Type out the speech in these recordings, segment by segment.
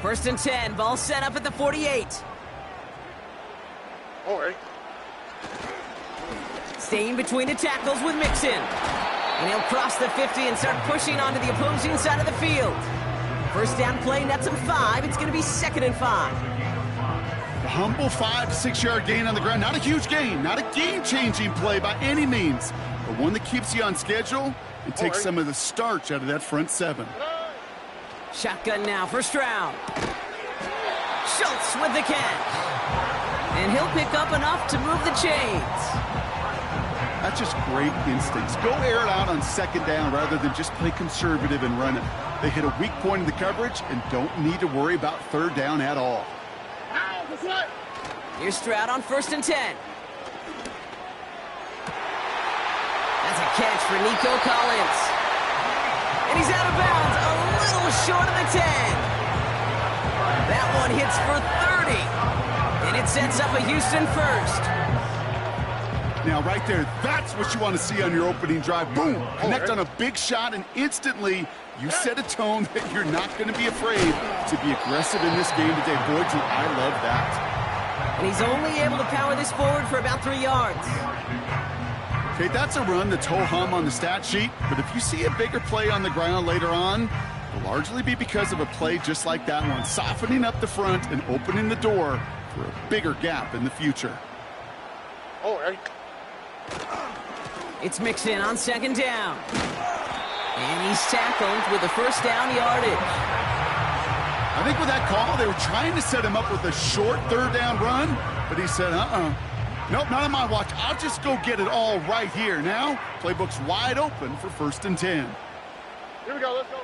First and 10, ball set up at the 48. All right. Staying between the tackles with Mixon. And he'll cross the 50 and start pushing onto the opposing side of the field. First down play, nets him 5. It's going to be 2nd and 5. A humble 5 to 6 yard gain on the ground. Not a huge gain, not a game-changing play by any means, but one that keeps you on schedule and takes some of the starch out of that front 7. Shotgun now, first round. Schultz with the catch. And he'll pick up enough to move the chains. That's just great instincts. Go air it out on 2nd down rather than just play conservative and run it. They hit a weak point in the coverage and don't need to worry about 3rd down at all. Here's Stroud on 1st and 10. That's a catch for Nico Collins. And he's out of bounds, a little short of the 10. That one hits for 30. And it sets up a Houston first. Now, right there, that's what you want to see on your opening drive. Boom! Connect on a big shot, and instantly you set a tone that you're not going to be afraid to be aggressive in this game today. Boy, do I love that. And he's only able to power this forward for about 3 yards. Okay, that's a run that's ho-hum on the stat sheet, but if you see a bigger play on the ground later on, it'll largely be because of a play just like that one, softening up the front and opening the door for a bigger gap in the future. All right. It's Mixon on 2nd down. And he's tackled with the first down yardage. I think with that call, they were trying to set him up with a short 3rd down run, but he said, nope, not on my watch. I'll just go get it all right here. Now, playbook's wide open for 1st and 10. Here we go, let's go.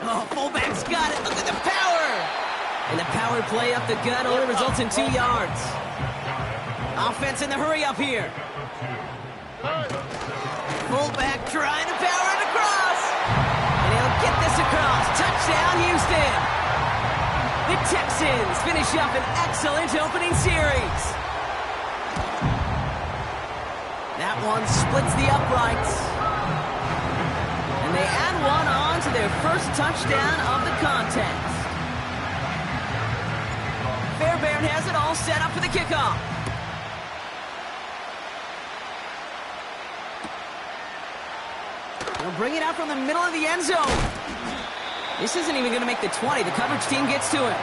Oh, fullback's got it. Look at the power. And the power play up the gut only results in 2 yards. Offense in the hurry up here. Fullback trying to power it across. And he'll get this across. Touchdown, Houston. The Texans finish up an excellent opening series. That one splits the uprights. And they add one on to their first touchdown of the contest. Fairbairn has it all set up for the kickoff. They'll bring it out from the middle of the end zone. This isn't even going to make the 20. The coverage team gets to it.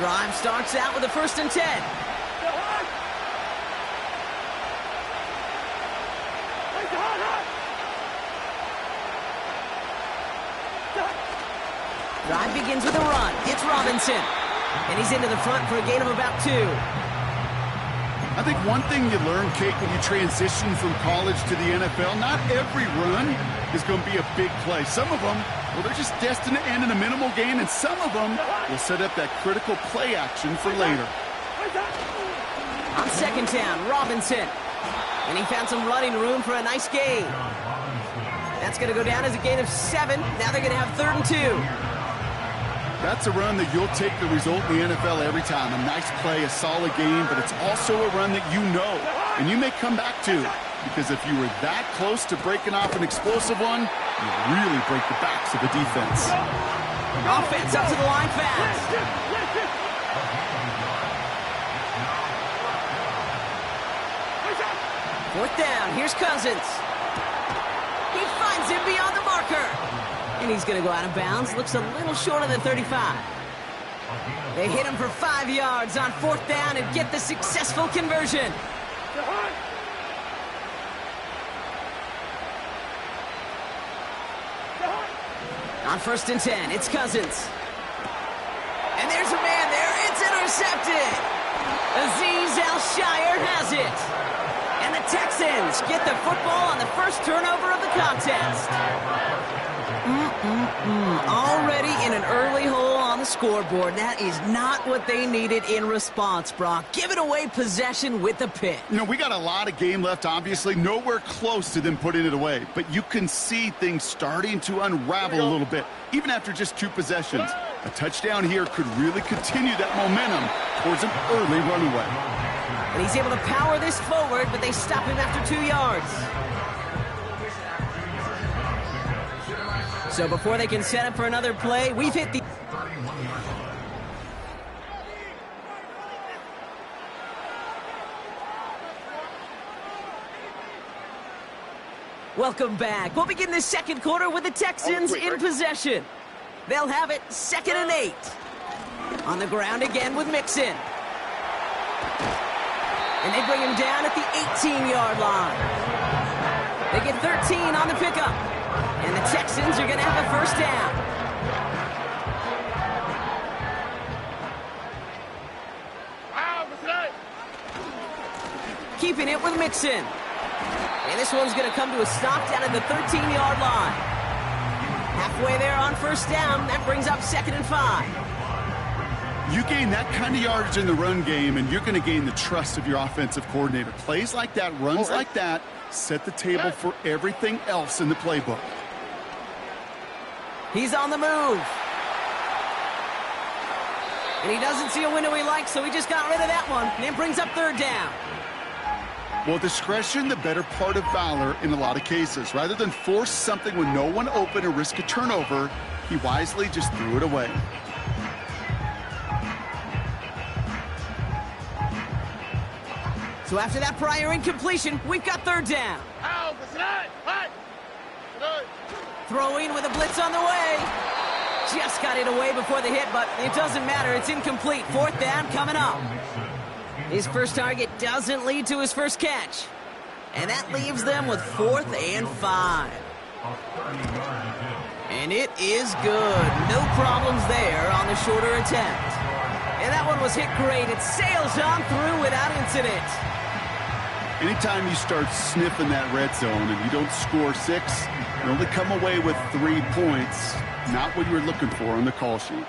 Drive starts out with a 1st and 10. Drive begins with a run. It's Robinson. And he's into the front for a gain of about 2. I think one thing you learn, Kate, when you transition from college to the NFL, not every run is going to be a big play. Some of them, well, they're just destined to end in a minimal gain, and some of them will set up that critical play action for later. On 2nd down, Robinson. And he found some running room for a nice gain. That's going to go down as a gain of 7. Now they're going to have 3rd and 2. That's a run that you'll take the result in the NFL every time. A nice play, a solid game, but it's also a run that you know and you may come back to, because if you were that close to breaking off an explosive one, you really break the backs of the defense. Offense up to the line fast. 4th down, here's Cousins. He finds him beyond the marker. And he's going to go out of bounds. Looks a little short of the 35. They hit him for 5 yards on 4th down and get the successful conversion. On 1st and 10, it's Cousins. And there's a man there. It's intercepted. Azeez Al-Shire has it. And the Texans get the football on the first turnover of the contest. Already in an early hole on the scoreboard. That is not what they needed in response, Brock. Giving away possession with the pick. You know, we got a lot of game left, obviously. Nowhere close to them putting it away. But you can see things starting to unravel a little bit, even after just 2 possessions. A touchdown here could really continue that momentum towards an early runaway. And he's able to power this forward, but they stop him after 2 yards. So before they can set up for another play, we've hit the... Welcome back. We'll begin the second quarter with the Texans in possession. They'll have it 2nd and 8. On the ground again with Mixon. And they bring him down at the 18-yard line. They get 13 on the pickup. And the Texans are going to have a first down. Keeping it with Mixon. And this one's going to come to a stop down at the 13-yard line. Halfway there on first down. That brings up 2nd and 5. You gain that kind of yardage in the run game, and you're going to gain the trust of your offensive coordinator. Plays like that, runs like that, set the table for everything else in the playbook. He's on the move. And he doesn't see a window he likes, so he just got rid of that one. And it brings up 3rd down. Well, discretion, the better part of valor in a lot of cases. Rather than force something with no one open or risk a turnover, he wisely just threw it away. So after that prior incompletion, we've got 3rd down. Throwing with a blitz on the way. Just got it away before the hit, but it doesn't matter. It's incomplete. 4th down coming up. His first target doesn't lead to his first catch. And that leaves them with 4th and 5. And it is good. No problems there on the shorter attempt. And that one was hit great. It sails on through without incident. Anytime you start sniffing that red zone and you don't score 6, you only come away with 3 points. Not what you were looking for on the call sheet.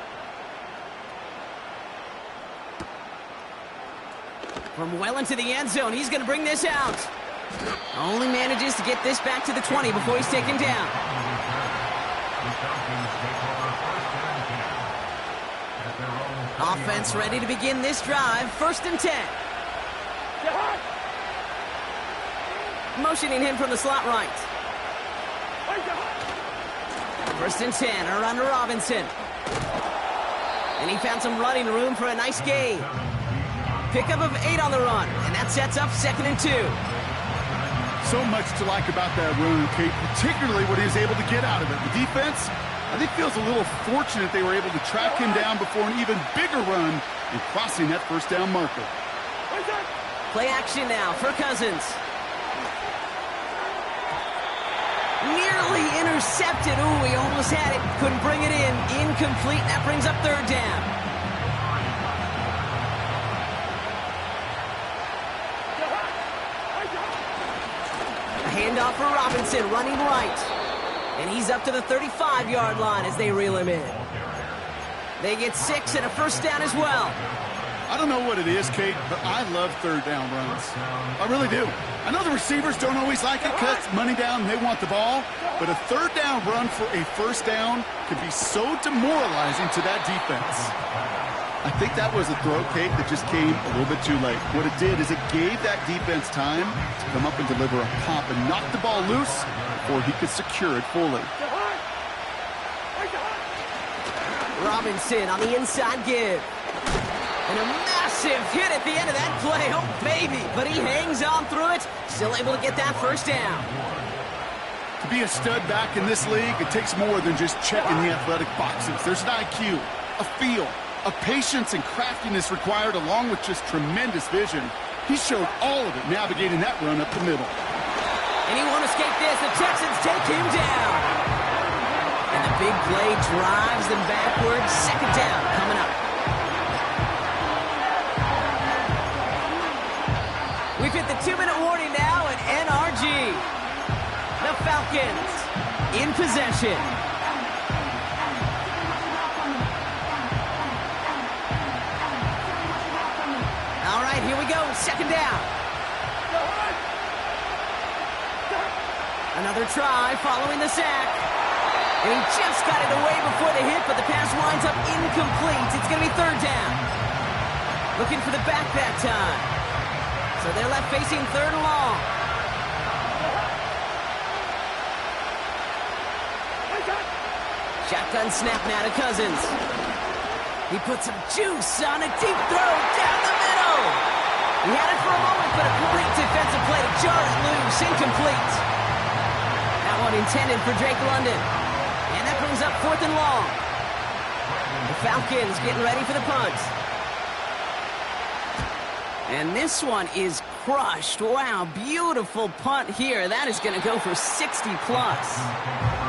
From well into the end zone, he's going to bring this out. Only manages to get this back to the 20 before he's taken down. Offense ready to begin this drive. 1st and 10. Motioning him from the slot right. 1st and 10, around to Robinson. And he found some running room for a nice gain. Pickup of 8 on the run, and that sets up 2nd and 2. So much to like about that run, Kate, particularly what he was able to get out of it. The defense, I think, feels a little fortunate they were able to track him down before an even bigger run and crossing that first down marker. Play action now for Cousins. Nearly intercepted. Ooh, he almost had it. Couldn't bring it in. Incomplete. That brings up 3rd down. A handoff for Robinson, running right. And he's up to the 35-yard line as they reel him in. They get 6 and a first down as well. I don't know what it is, Kate, but I love 3rd down runs. I really do. I know the receivers don't always like it because it's money down and they want the ball, but a 3rd down run for a first down can be so demoralizing to that defense. I think that was a throw, Kate, that just came a little bit too late. What it did is it gave that defense time to come up and deliver a pop and knock the ball loose before he could secure it fully. Robinson on the inside give. And a massive hit at the end of that play. Oh, baby. But he hangs on through it. Still able to get that first down. To be a stud back in this league, it takes more than just checking the athletic boxes. There's an IQ, a feel, a patience and craftiness required along with just tremendous vision. He showed all of it navigating that run up the middle. And he won't escape this. The Texans take him down. And the big play drives them backwards. 2nd down coming up. We've hit the 2-minute warning now at NRG. The Falcons in possession. All right, here we go. 2nd down. Another try following the sack. And he just got it away before the hit, but the pass winds up incomplete. It's going to be 3rd down. Looking for the back that time. So they're left facing 3rd and long. Shotgun snap now to Cousins. He puts some juice on a deep throw down the middle. He had it for a moment, but a great defensive play to jar it loose. Incomplete. That one intended for Drake London. And that brings up 4th and long. The Falcons getting ready for the punt. And this one is crushed. Wow, beautiful punt here. That is going to go for 60 plus.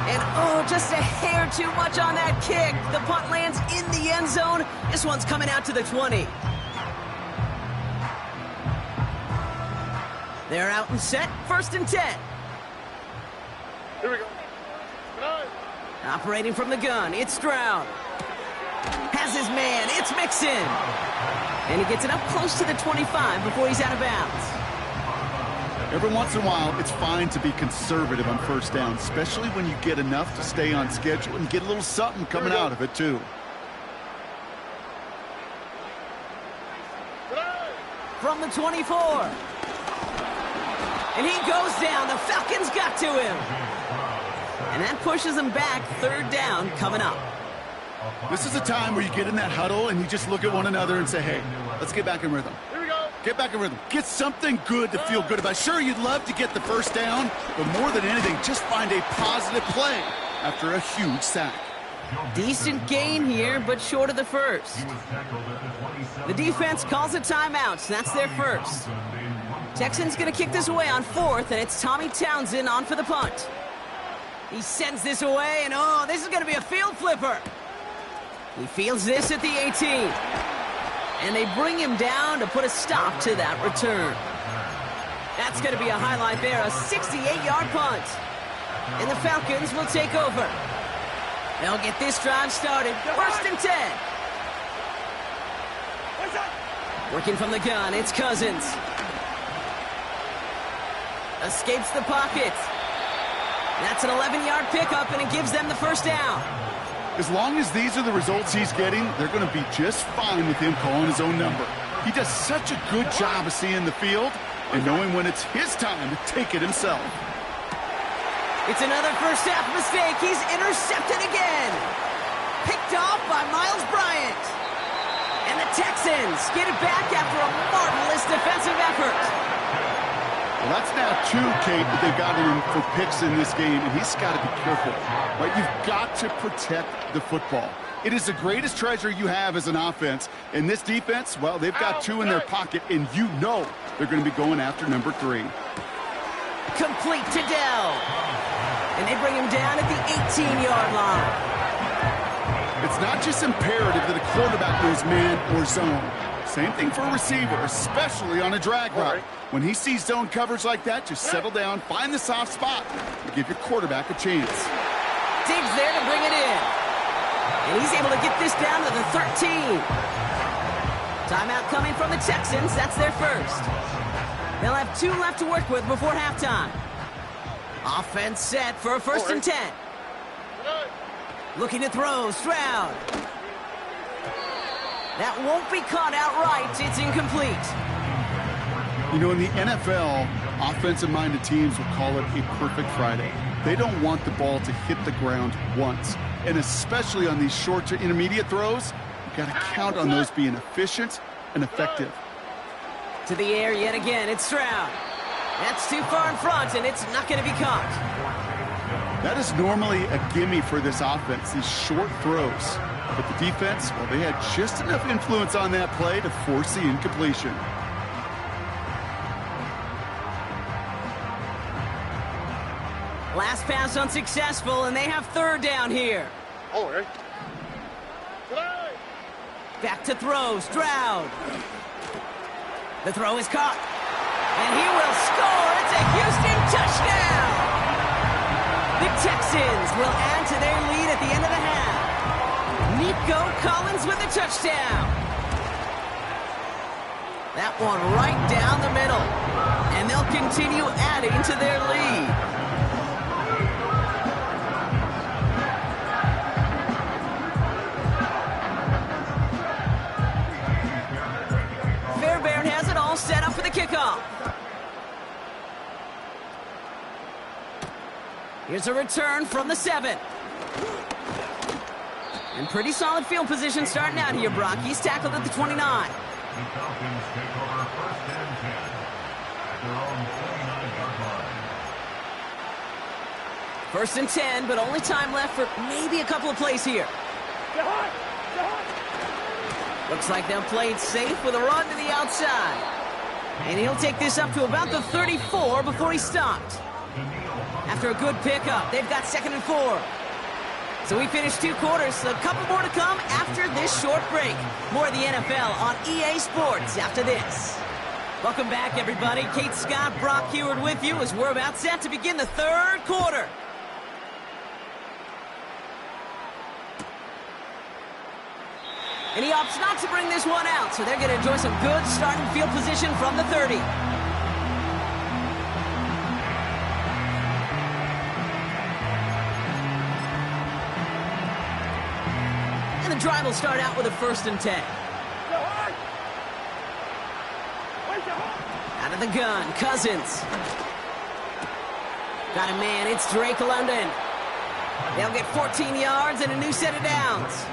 And oh, just a hair too much on that kick. The punt lands in the end zone. This one's coming out to the 20. They're out and set. 1st and 10. Here we go. Operating from the gun, it's Stroud. Has his man, it's Mixon. And he gets it up close to the 25 before he's out of bounds. Every once in a while, it's fine to be conservative on 1st down, especially when you get enough to stay on schedule and get a little something coming out of it, too. From the 24. And he goes down. The Falcons got to him. And that pushes him back. 3rd down coming up. This is a time where you get in that huddle and you just look at one another and say, hey, let's get back in rhythm. Here we go. Get back in rhythm. Get something good to feel good about. Sure, you'd love to get the 1st down, but more than anything, just find a positive play after a huge sack. Decent gain here, but short of the 1st. The defense calls a timeout. That's their 1st. Texans going to kick this away on 4th, and it's Tommy Townsend on for the punt. He sends this away, and oh, this is going to be a field flipper. He fields this at the 18. And they bring him down to put a stop to that return. That's going to be a highlight there, a 68-yard punt. And the Falcons will take over. They'll get this drive started. 1st and 10. Working from the gun, it's Cousins. Escapes the pocket. That's an 11-yard pickup, and it gives them the 1st down. As long as these are the results he's getting, they're going to be just fine with him calling his own number. He does such a good job of seeing the field and knowing when it's his time to take it himself. It's another first-half mistake. He's intercepted again. Picked off by Miles Bryant. And the Texans get it back after a marvelous defensive effort. Well, that's now 2, Kate, that they've got him for picks in this game, and he's got to be careful. Right? You've got to protect the football. It is the greatest treasure you have as an offense. And this defense, well, they've got 2 in their pocket, and you know they're going to be going after number 3. Complete to Dell. And they bring him down at the 18-yard line. It's not just imperative that a quarterback knows man or zone. Same thing for a receiver, especially on a drag route. When he sees zone coverage like that, just settle down, find the soft spot, and give your quarterback a chance. Diggs there to bring it in. And he's able to get this down to the 13. Timeout coming from the Texans. That's their 1st. They'll have 2 left to work with before halftime. Offense set for a 1st and 10. Looking to throw, Stroud. That won't be caught outright. It's incomplete. You know, in the NFL, offensive-minded teams will call it a perfect Friday. They don't want the ball to hit the ground once. And especially on these short to intermediate throws, you've got to count on those being efficient and effective. To the air yet again, it's Stroud. That's too far in front, and it's not going to be caught. That is normally a gimme for this offense, these short throws. But the defense, well, they had just enough influence on that play to force the incompletion. Last pass unsuccessful, and they have 3rd down here. Oh, hey. Back to throw, Stroud. The throw is caught. And he will score. It's a Houston touchdown. The Texans will add to their lead at the end of the half. Nico Collins with a touchdown. That one right down the middle. And they'll continue adding to their lead. Set up for the kickoff. Here's a return from the 7. And pretty solid field position starting out here, Brock. He's tackled at the 29. The Falcons take over 1st and 10 at their own 29-yard line. 1st and 10, but only time left for maybe a couple of plays here. Looks like they'll play it safe with a run to the outside. And he'll take this up to about the 34 before he stopped. After a good pickup, they've got 2nd and 4. So we finished 2 quarters, a couple more to come after this short break. More of the NFL on EA Sports after this. Welcome back, everybody. Kate Scott, Brock Heward with you as we're about set to begin the 3rd quarter. And he opts not to bring this one out, so they're going to enjoy some good starting field position from the 30. And the drive will start out with a 1st and 10. Out of the gun, Cousins. Got a man, it's Drake London. They'll get 14 yards and a new set of downs.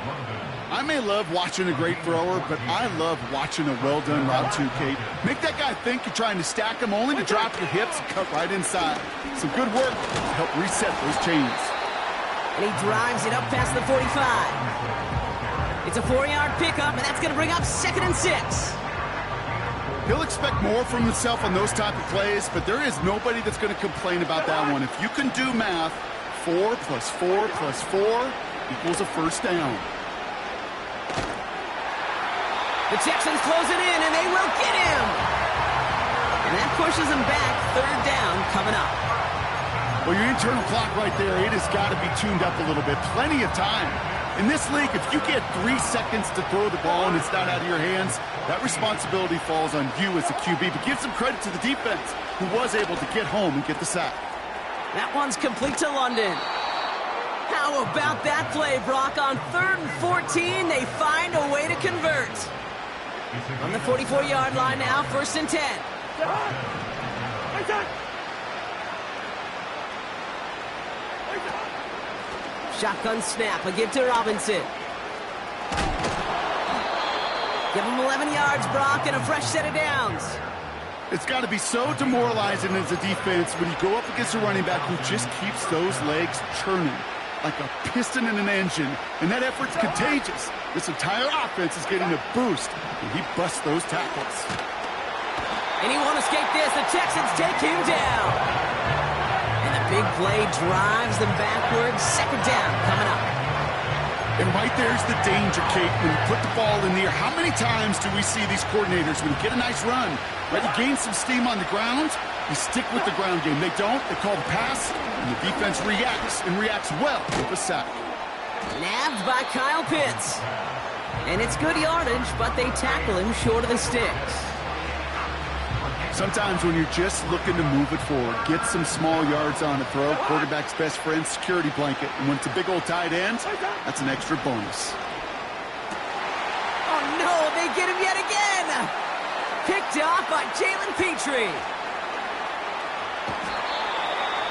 I may love watching a great thrower, but I love watching a well-done route too, Kate. Make that guy think you're trying to stack him, only to drop your hips and cut right inside. Some good work to help reset those chains. And he drives it up past the 45. It's a 4-yard pickup, and that's going to bring up 2nd and 6. He'll expect more from himself on those type of plays, but there is nobody that's going to complain about that one. If you can do math, 4 plus 4 plus 4 equals a 1st down. The Texans close it in, and they will get him. And that pushes him back. 3rd down coming up. Well, your internal clock right there, it has got to be tuned up a little bit. Plenty of time. In this league, if you get 3 seconds to throw the ball and it's not out of your hands, that responsibility falls on you as a QB. But give some credit to the defense, who was able to get home and get the sack. That one's complete to London. How about that play, Brock? On 3rd and 14, they find a way to convert. On the 44-yard line now, 1st and 10. Shotgun snap, a give to Robinson. Give him 11 yards, Brock, and a fresh set of downs. It's got to be so demoralizing as a defense when you go up against a running back who just keeps those legs churning like a piston in an engine, and that effort's contagious. This entire offense is getting a boost, and he busts those tackles. And he won't escape this. The Texans take him down. And the big play drives them backwards. 2nd down coming up. And right there's the danger, Kate, when you put the ball in the air. How many times do we see these coordinators, when you get a nice run, right, you gain some steam on the ground, you stick with the ground game. They don't. They call the pass, and the defense reacts, and reacts well with a sack. Nabbed by Kyle Pitts. And it's good yardage, but they tackle him short of the sticks. Sometimes when you're just looking to move it forward, get some small yards on a throw, quarterback's best friend, security blanket. And when it's a big old tight end, that's an extra bonus. Oh, no, they get him yet again. Picked off by Jalen Petrie.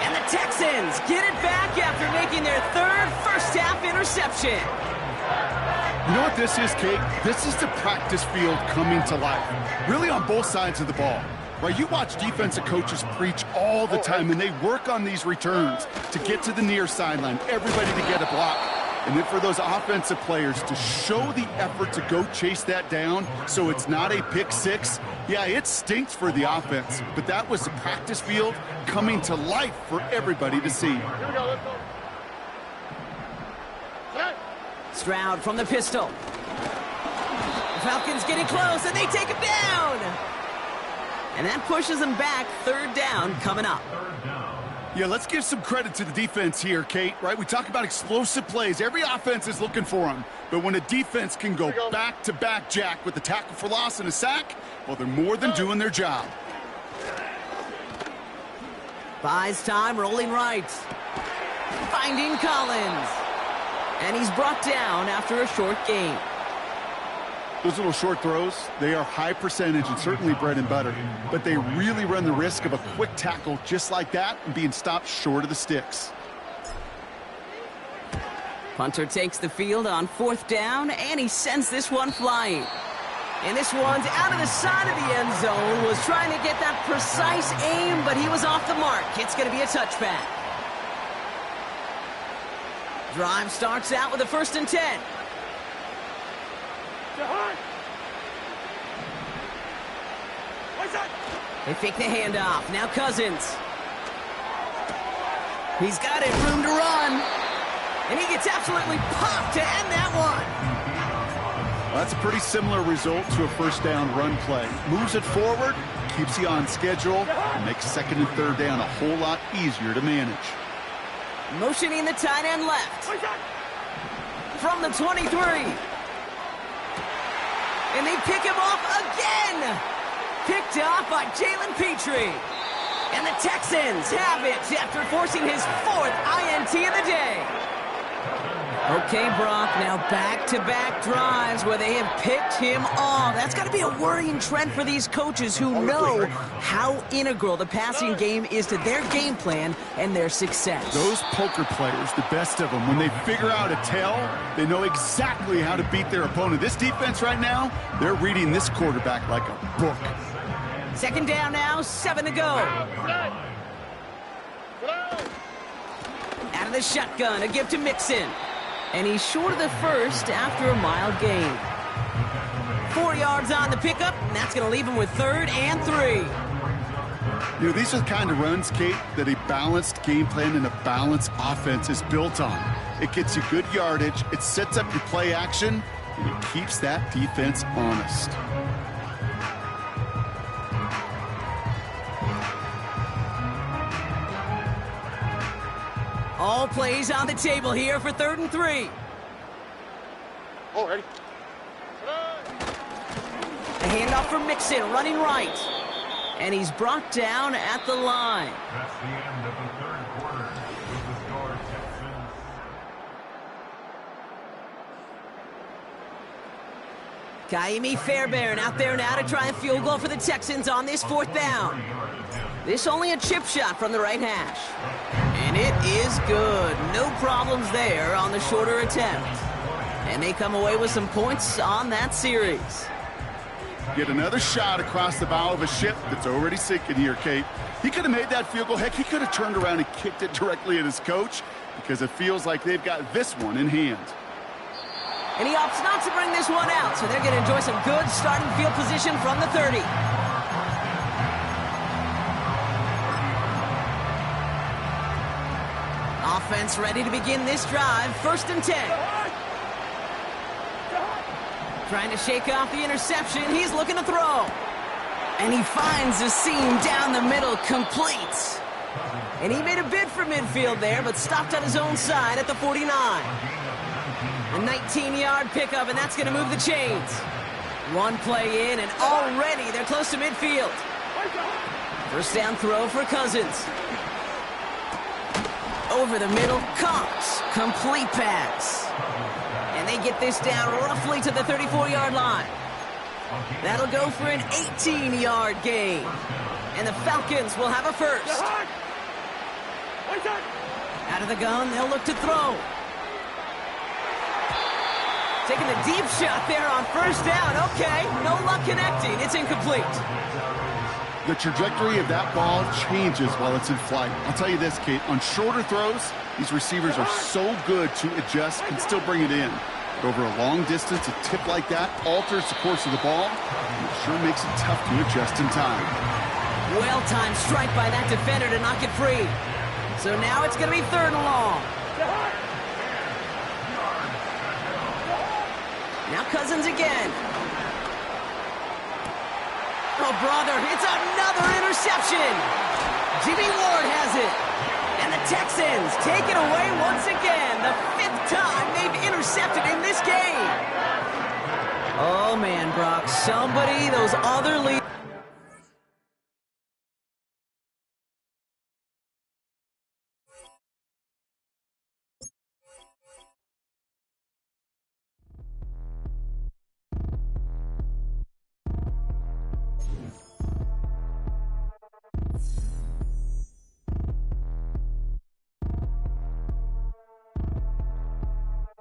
And the Texans get it back after making their 3rd first-half interception. You know what this is, Kate? This is the practice field coming to life. Really on both sides of the ball. Right, you watch defensive coaches preach all the time, and they work on these returns to get to the near sideline, everybody to get a block. And then for those offensive players to show the effort to go chase that down so it's not a pick 6, yeah, it stinks for the offense. But that was the practice field coming to life for everybody to see. Here we go, let's go. Stroud from the pistol. The Falcons getting close, and they take him down. And that pushes them back. 3rd down coming up. Yeah, let's give some credit to the defense here, Kate, right? We talk about explosive plays. Every offense is looking for them. But when a defense can go back-to-back, Jack, with a tackle for loss and a sack, well, they're more than doing their job. Buys time, rolling right. Finding Collins. And he's brought down after a short gain. Those little short throws, they are high percentage and certainly bread and butter, but they really run the risk of a quick tackle just like that and being stopped short of the sticks. Punter takes the field on 4th down, and he sends this one flying. And this one's out of the side of the end zone. Was trying to get that precise aim, but he was off the mark. It's going to be a touchback. Drive starts out with a 1st and 10. They fake the handoff. Now Cousins. He's got it, room to run. And he gets absolutely popped to end that one. Well, that's a pretty similar result to a 1st down run play. Moves it forward, keeps you on schedule, and makes 2nd and 3rd down a whole lot easier to manage. Motioning the tight end left. From the 23. And they pick him off again. Picked off by Jalen Petrie. And the Texans have it after forcing his 4th INT of the day. Okay, Brock, now back-to-back drives where they have picked him off. That's got to be a worrying trend for these coaches who know how integral the passing game is to their game plan and their success. Those poker players, the best of them, when they figure out a tell, they know exactly how to beat their opponent. This defense right now, they're reading this quarterback like a book. 2nd down now, 7 to go. Out of the shotgun, a give to Mixon. And he's short of the 1st after a mild gain. 4 yards on the pickup, and that's going to leave him with 3rd and 3. You know, these are the kind of runs, Kate, that a balanced game plan and a balanced offense is built on. It gets you good yardage, it sets up your play action, and it keeps that defense honest. All plays on the table here for 3rd and 3. Oh, ready. A handoff for Mixon, running right. And he's brought down at the line. That's the end of the 3rd quarter. With the score, Texans. Kaimi Fairbairn out there now to try a field goal for the Texans on this 4th down. This only a chip shot from the right hash. And it is good. No problems there on the shorter attempt. And they come away with some points on that series. Get another shot across the bow of a ship that's already sinking here, Kate. He could have made that field goal. Heck, he could have turned around and kicked it directly at his coach because it feels like they've got this one in hand. And he opts not to bring this one out, so they're going to enjoy some good starting field position from the 30. Offense ready to begin this drive. 1st and 10. Trying to shake off the interception. He's looking to throw. And he finds a seam down the middle, complete. And he made a bid for midfield there, but stopped on his own side at the 49. A 19-yard pickup, and that's going to move the chains. One play in, and already they're close to midfield. 1st down throw for Cousins. Over the middle, Cox, complete pass. And they get this down roughly to the 34-yard line. That'll go for an 18-yard gain. And the Falcons will have a 1st. Out of the gun, they'll look to throw. Taking the deep shot there on 1st down. Okay, no luck connecting. It's incomplete. The trajectory of that ball changes while it's in flight. I'll tell you this, Kate, on shorter throws, these receivers are so good to adjust and still bring it in. But over a long distance, a tip like that alters the course of the ball, and it sure makes it tough to adjust in time. Well-timed strike by that defender to knock it free. So now it's going to be 3rd and long. Now Cousins again. Oh, brother, it's another interception. Jimmy Ward has it. And the Texans take it away once again. The 5th time they've intercepted in this game. Oh, man, Brock, those other leaders.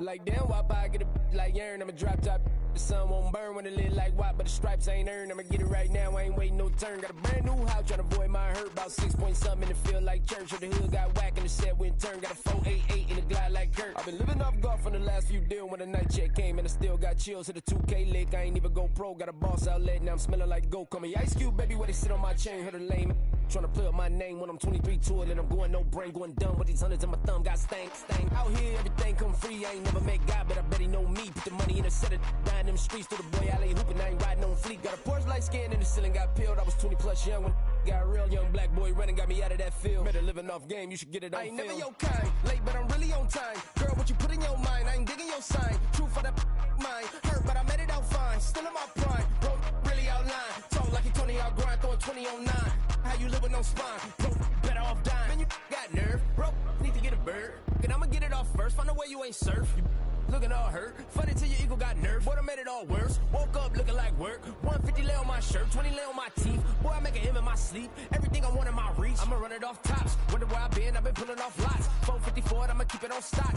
like damn, why I get a like urn? I'm a drop top. The sun won't burn when it lit like what, but the stripes ain't earned. I'ma get it right now, I ain't waiting no turn. Got a brand new house, tryna avoid my hurt. About 6 point something in the field like church. Or the hood got whack and the set went turn. Got a 488 in the glide like Kurt. I've been living off golf on the last few deals. When the night check came and I still got chills. Hit a 2K lick, I ain't even go pro. Got a boss outlet, now I'm smelling like goat. Call me Ice Cube, baby, where they sit on my chain. Heard a lame tryna play up my name when I'm 23 to it. And I'm going no brain, going dumb with these hundreds in my thumb. Got stank. Out here, everything come free. I ain't never met God, but I bet he know me. Put the money in a set of down them streets to the boy alley hooping. I ain't riding on fleek. Got a Porsche light skin in the ceiling, got peeled. I was 20 plus young when got real. Young black boy running, got me out of that field. Better living off game, you should get it on film. I ain't never your kind, late but I'm really on time. Girl, what you put in your mind, I ain't digging your sign. True for that mind, hurt but I made it out fine. Still in my prime, bro, really outline. Talk like you Tony out grind, throwing 20 on 9. How you live with no spine, bro, better off dying. Man, you got nerve, bro, need to get a bird. And I'ma get it off first, find a way you ain't surf. You looking all hurt, funny till your ego got nerve. Boy, I made it all worse, woke up looking like work. 150 lay on my shirt, 20 lay on my teeth. Boy, I make an M in my sleep, everything I want in my reach. I'ma run it off tops, wonder where I've been pulling off lots. 454, I'ma keep it on stock.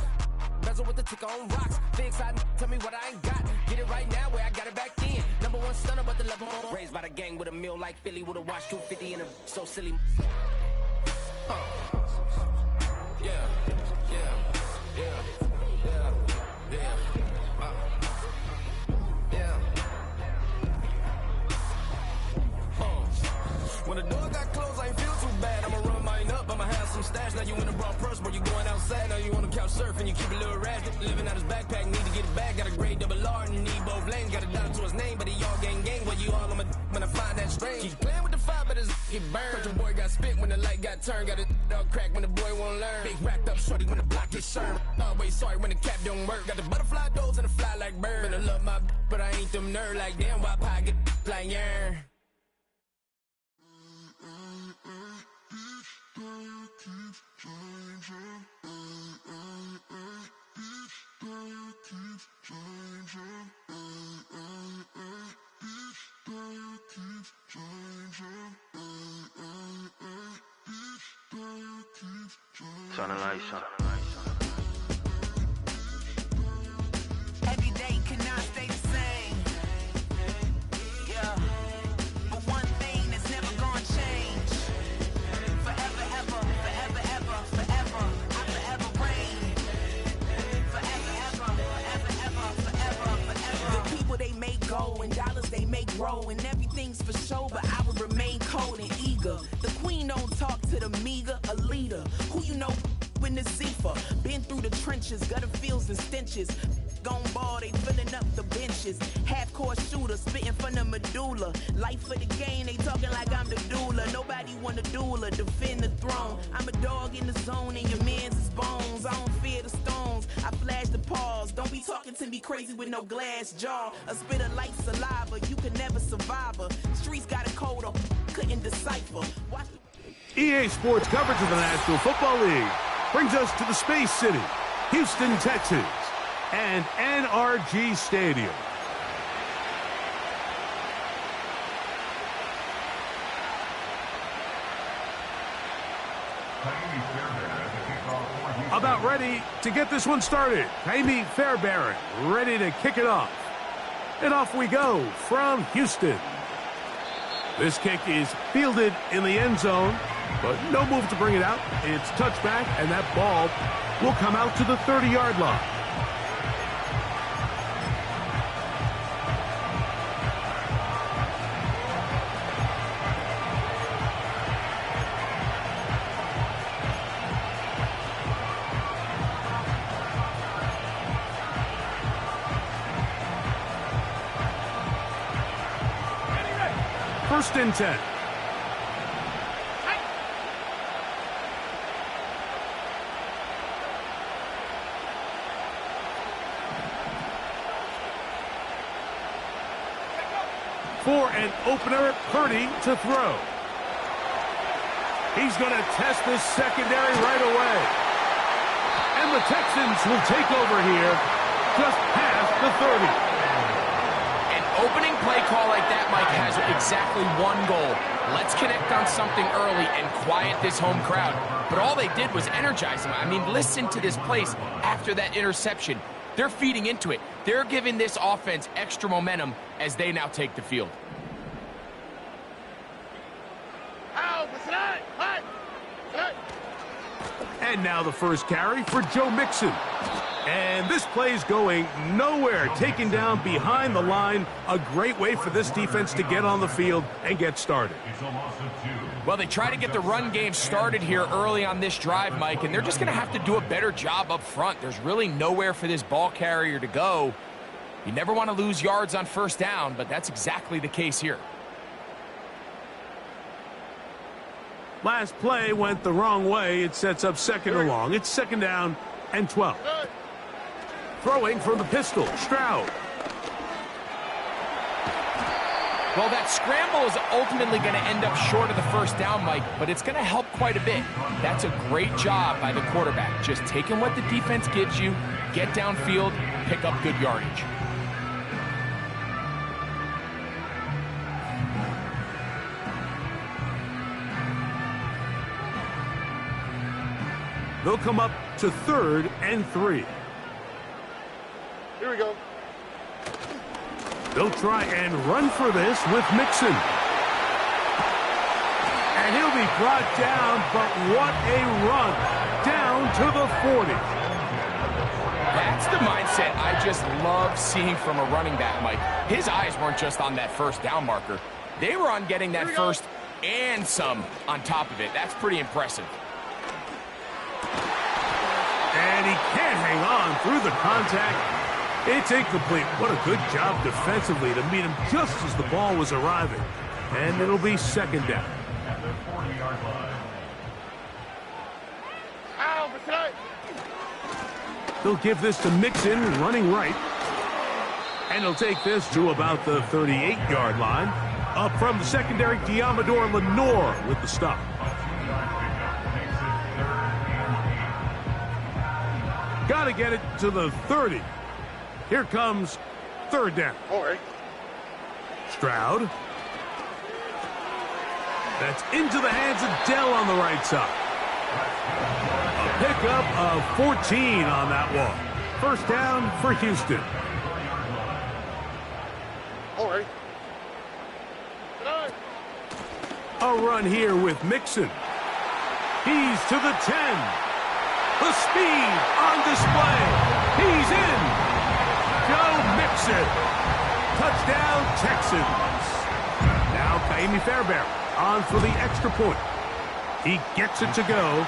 Bezel with the ticker on rocks. Things I tell me what I ain't got. Get it right now where I got it back then. Number one stunner, but the level on. Raised by the gang with a meal like Philly with a watch 250 and a so silly. When the door got closed, I ain't feel too bad. I'ma run mine up, I'ma have some stash. Now you in a broad purse, but you going outside. Now you on the couch surfing, you keep a little rash. Living out his backpack, need to get it back. Got a grade double R and need both lanes. Got a dollar to his name, but he all gang. Well, you all on my when I find that strange. Keep playing with the fire, but his get burned. But your boy got spit when the light got turned. Got it all crack when the boy won't learn. Big racked up shorty when the block gets shurned. Always sorry when the cap don't work. Got the butterfly doors and the fly like bird. And I love my but I ain't them nerd like damn. Why pie get like yarn? Turn the lights on. Every day cannot stay the same. Yeah. But one thing that's never gonna change. Forever, ever, forever, ever, forever. I forever reign. Forever, ever, forever, ever, forever, forever. The people they make go and dollars they make grow. And everything's for show, but I would remain cold and eager. The queen don't talk to the meager, a leader. Who you know in the Zephyr. Been through the trenches, gutter fields and stenches. Gone ball, they filling up the benches. Half-court shooter, spitting from the medulla. Life for the game, they talking like I'm the doula. Nobody want a doula, defend the throne. I'm a dog in the zone and your man's is bones. I don't fear the stones, I flash the paws. Don't be talking to me crazy with no glass jaw. A spit of light saliva, you can never survive her. Streets got a code up, couldn't decipher. Watch EA Sports coverage of the National Football League brings us to the Space City, Houston, Texas, and NRG Stadium. About ready to get this one started. Jaime Fairbairn ready to kick it off. And off we go from Houston. This kick is fielded in the end zone, but no move to bring it out. It's touchback, and that ball will come out to the 30-yard line. First and 10. For an opener, Purdy to throw. He's going to test this secondary right away. And the Texans will take over here just past the 30. Opening play call like that, Mike, has exactly one goal. Let's connect on something early and quiet this home crowd. But all they did was energize them. I mean, listen to this place after that interception. They're feeding into it. They're giving this offense extra momentum as they now take the field. And now the first carry for Joe Mixon. And this play's going nowhere, taken down behind the line. A great way for this defense to get on the field and get started. Well, they try to get the run game started here early on this drive, Mike, and they're just going to have to do a better job up front. There's really nowhere for this ball carrier to go. You never want to lose yards on first down, but that's exactly the case here. Last play went the wrong way. It sets up second and long. It's second down and 12. Throwing from the pistol, Stroud. Well, that scramble is ultimately going to end up short of the first down, Mike, but it's going to help quite a bit. That's a great job by the quarterback. Just taking what the defense gives you, get downfield, pick up good yardage. They'll come up to 3rd and 3. Here we go. They'll try and run for this with Mixon. And he'll be brought down, but what a run. Down to the 40. That's the mindset I just love seeing from a running back, Mike. His eyes weren't just on that first down marker. They were on getting that first and some on top of it. That's pretty impressive. And he can't hang on through the contact. It's incomplete. What a good job defensively to meet him just as the ball was arriving. And it'll be second down. They'll give this to Mixon, running right. And he'll take this to about the 38-yard line. Up from the secondary, Diamador Lenore with the stop. Got to get it to the 30. Here comes third down. All right. Stroud. That's into the hands of Dell on the right side. A pickup of 14 on that one. First down for Houston. All right. A run here with Mixon. He's to the 10. The speed on display. He's in. Joe Mixon. Touchdown, Texans. Now Kaimi Fairbairn on for the extra point. He gets it to go,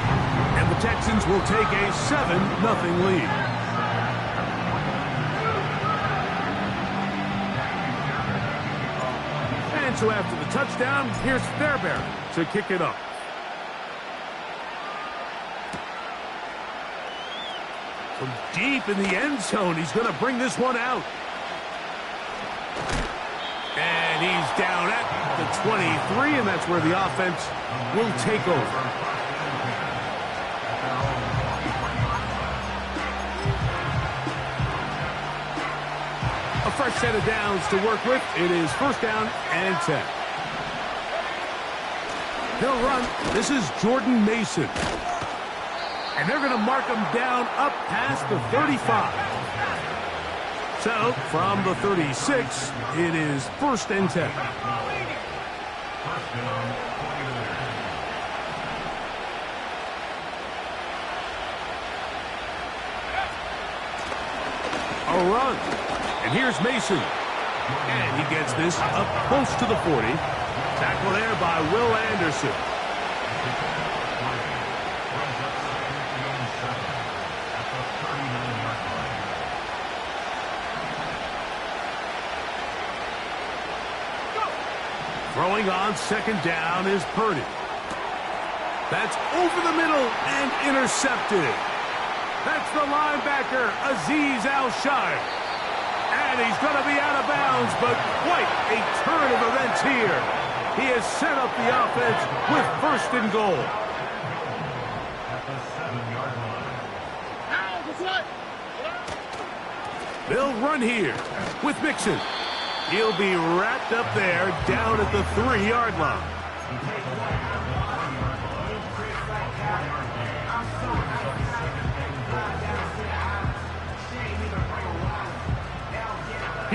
and the Texans will take a 7-0 lead. And so after the touchdown, here's Fairbairn to kick it off. From deep in the end zone, he's going to bring this one out. And he's down at the 23, and that's where the offense will take over. A fresh set of downs to work with. It is first down and 10. He'll run. This is Jordan Mason. And they're going to mark him down up past the 35. So, from the 36, it is first and 10. A run. And here's Mason. And he gets this up close to the 40. Tackle there by Will Anderson. Throwing on second down is Purdy. That's over the middle and intercepted. That's the linebacker, Azeez Al-Shire. And he's going to be out of bounds, but quite a turn of events here. He has set up the offense with first and goal. They'll run here with Mixon. He'll be wrapped up there down at the 3-yard line.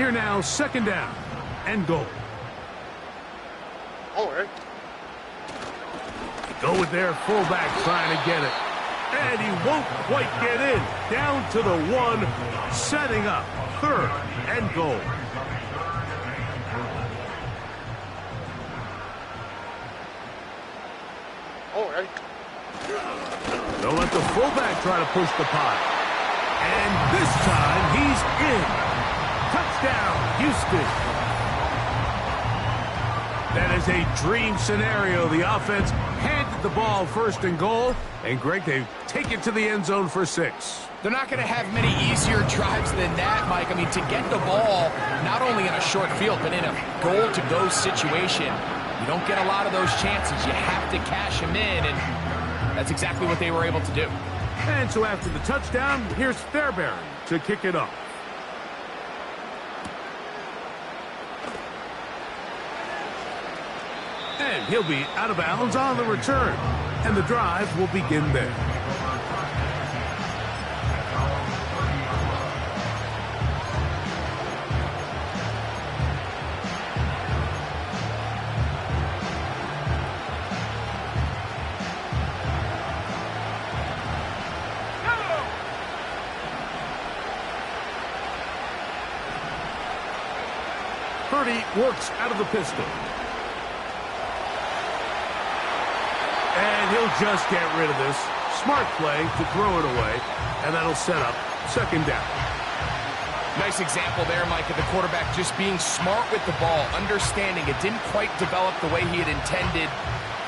Here now, second down and goal. All right. Go with their fullback trying to get it. And he won't quite get in. Down to the 1, setting up third and goal. All right. They'll let the fullback try to push the pot. And this time he's in. Touchdown, Houston. That is a dream scenario. The offense handed the ball first and goal. And, Greg, they take it to the end zone for 6. They're not going to have many easier drives than that, Mike. I mean, to get the ball, not only in a short field, but in a goal-to-go situation, you don't get a lot of those chances. You have to cash them in, and that's exactly what they were able to do. And so after the touchdown, here's Fairbairn to kick it off. And he'll be out of bounds on the return. And the drive will begin there. Purdy works out of the pistol. And he'll just get rid of this. Smart play to throw it away. And that'll set up second down. Nice example there, Mike, of the quarterback just being smart with the ball, understanding it didn't quite develop the way he had intended.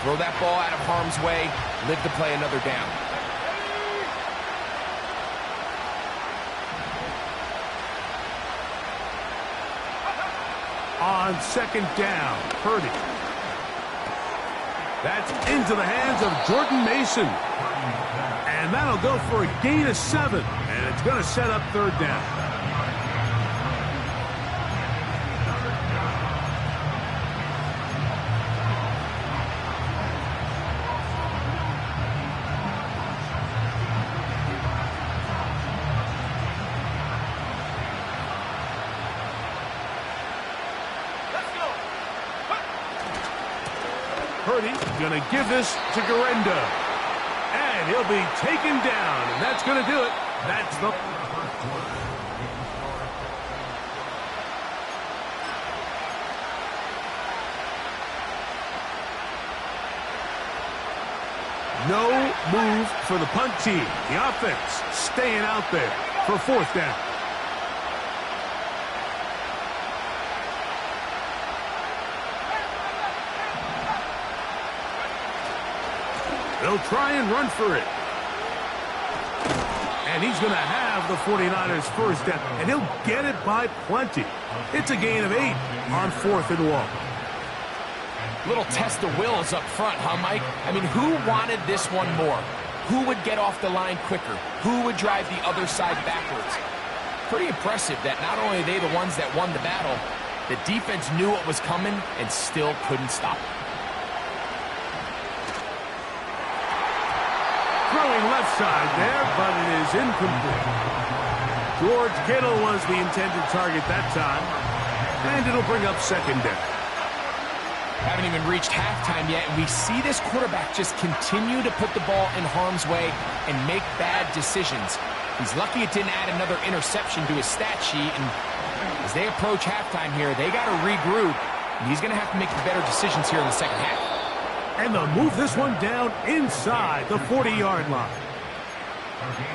Throw that ball out of harm's way, live to play another down. On second down, Purdy. That's into the hands of Jordan Mason. And that'll go for a gain of 7. And it's going to set up third down. Purdy going to give this to Garenda. And he'll be taken down. And that's going to do it. That's the... No move for the punt team. The offense staying out there for fourth down. They'll try and run for it. And he's going to have the 49ers first down. And he'll get it by plenty. It's a gain of 8 on 4th and 1. Little test of wills up front, huh, Mike? I mean, who wanted this one more? Who would get off the line quicker? Who would drive the other side backwards? Pretty impressive that not only are they the ones that won the battle, the defense knew what was coming and still couldn't stop it. Throwing left side there, but it is incomplete. George Kittle was the intended target that time. And it'll bring up second down. Haven't even reached halftime yet, and we see this quarterback just continue to put the ball in harm's way and make bad decisions. He's lucky it didn't add another interception to his stat sheet, and as they approach halftime here, they got to regroup, and he's going to have to make better decisions here in the second half. And they'll move this one down inside the 40-yard line.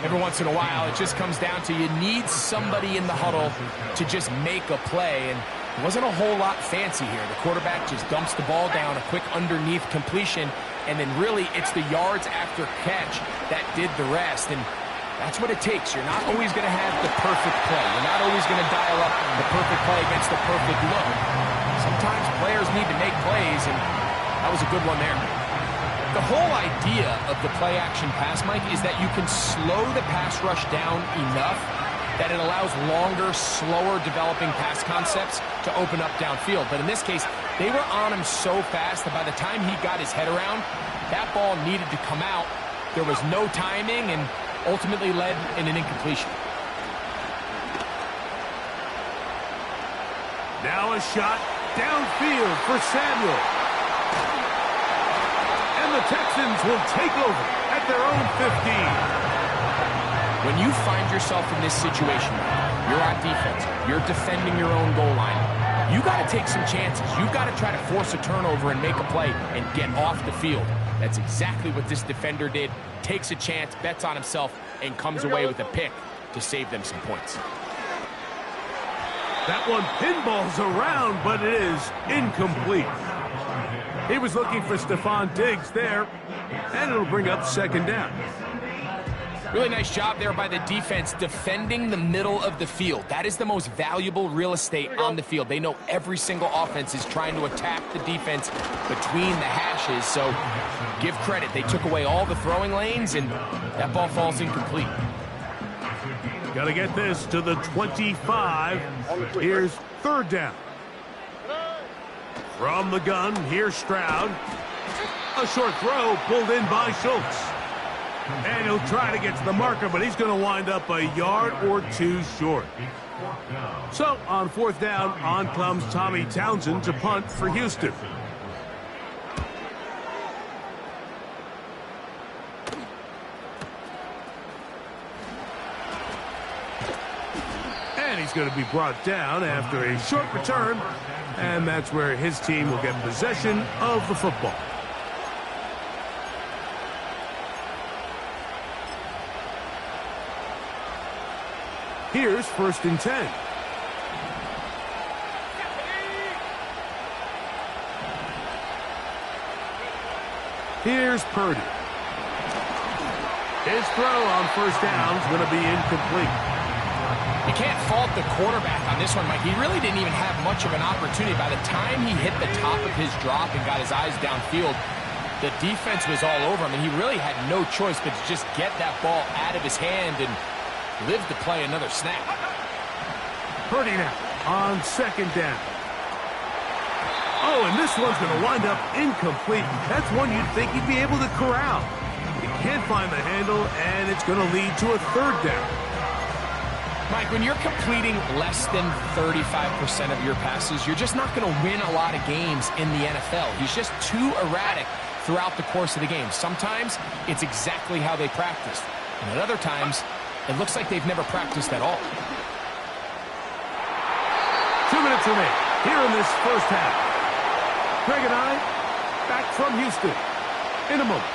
Every once in a while, it just comes down to you need somebody in the huddle to just make a play, and it wasn't a whole lot fancy here. The quarterback just dumps the ball down, a quick underneath completion, and then really it's the yards after catch that did the rest, and that's what it takes. You're not always going to have the perfect play. You're not always going to dial up the perfect play against the perfect look. Sometimes players need to make plays, and that was a good one there. The whole idea of the play-action pass, Mike, is that you can slow the pass rush down enough that it allows longer, slower developing pass concepts to open up downfield. But in this case, they were on him so fast that by the time he got his head around, that ball needed to come out. There was no timing and ultimately led in an incompletion. Now a shot downfield for Samuel. And the Texans will take over at their own 15. When you find yourself in this situation, you're on defense, you're defending your own goal line, you got to take some chances. You've got to try to force a turnover and make a play and get off the field. That's exactly what this defender did. Takes a chance, bets on himself, and comes away with a pick to save them some points. That one pinballs around, but it is incomplete. He was looking for Stephon Diggs there, and it'll bring up second down. Really nice job there by the defense defending the middle of the field. That is the most valuable real estate on the field. They know every single offense is trying to attack the defense between the hashes, so give credit. They took away all the throwing lanes, and that ball falls incomplete. Got to get this to the 25. Here's third down. From the gun, here's Stroud. A short throw pulled in by Schultz. And he'll try to get to the marker, but he's going to wind up a yard or two short. So, on fourth down, on comes Tommy Townsend to punt for Houston. And he's going to be brought down after a short return, and that's where his team will get possession of the football. Here's first and 10. Here's Purdy. His throw on first down is going to be incomplete. You can't fault the quarterback on this one, Mike. He really didn't even have much of an opportunity. By the time he hit the top of his drop and got his eyes downfield, the defense was all over him, and he really had no choice but to just get that ball out of his hand and live to play another snap. Purdy now on second down. Oh, and this one's going to wind up incomplete. That's one you'd think he'd be able to corral. He can't find the handle, and it's going to lead to a third down. Mike, when you're completing less than 35% of your passes, you're just not going to win a lot of games in the NFL. He's just too erratic throughout the course of the game. Sometimes it's exactly how they practiced, and at other times it looks like they've never practiced at all. 2 minutes remain here in this first half. Greg and I back from Houston in a moment.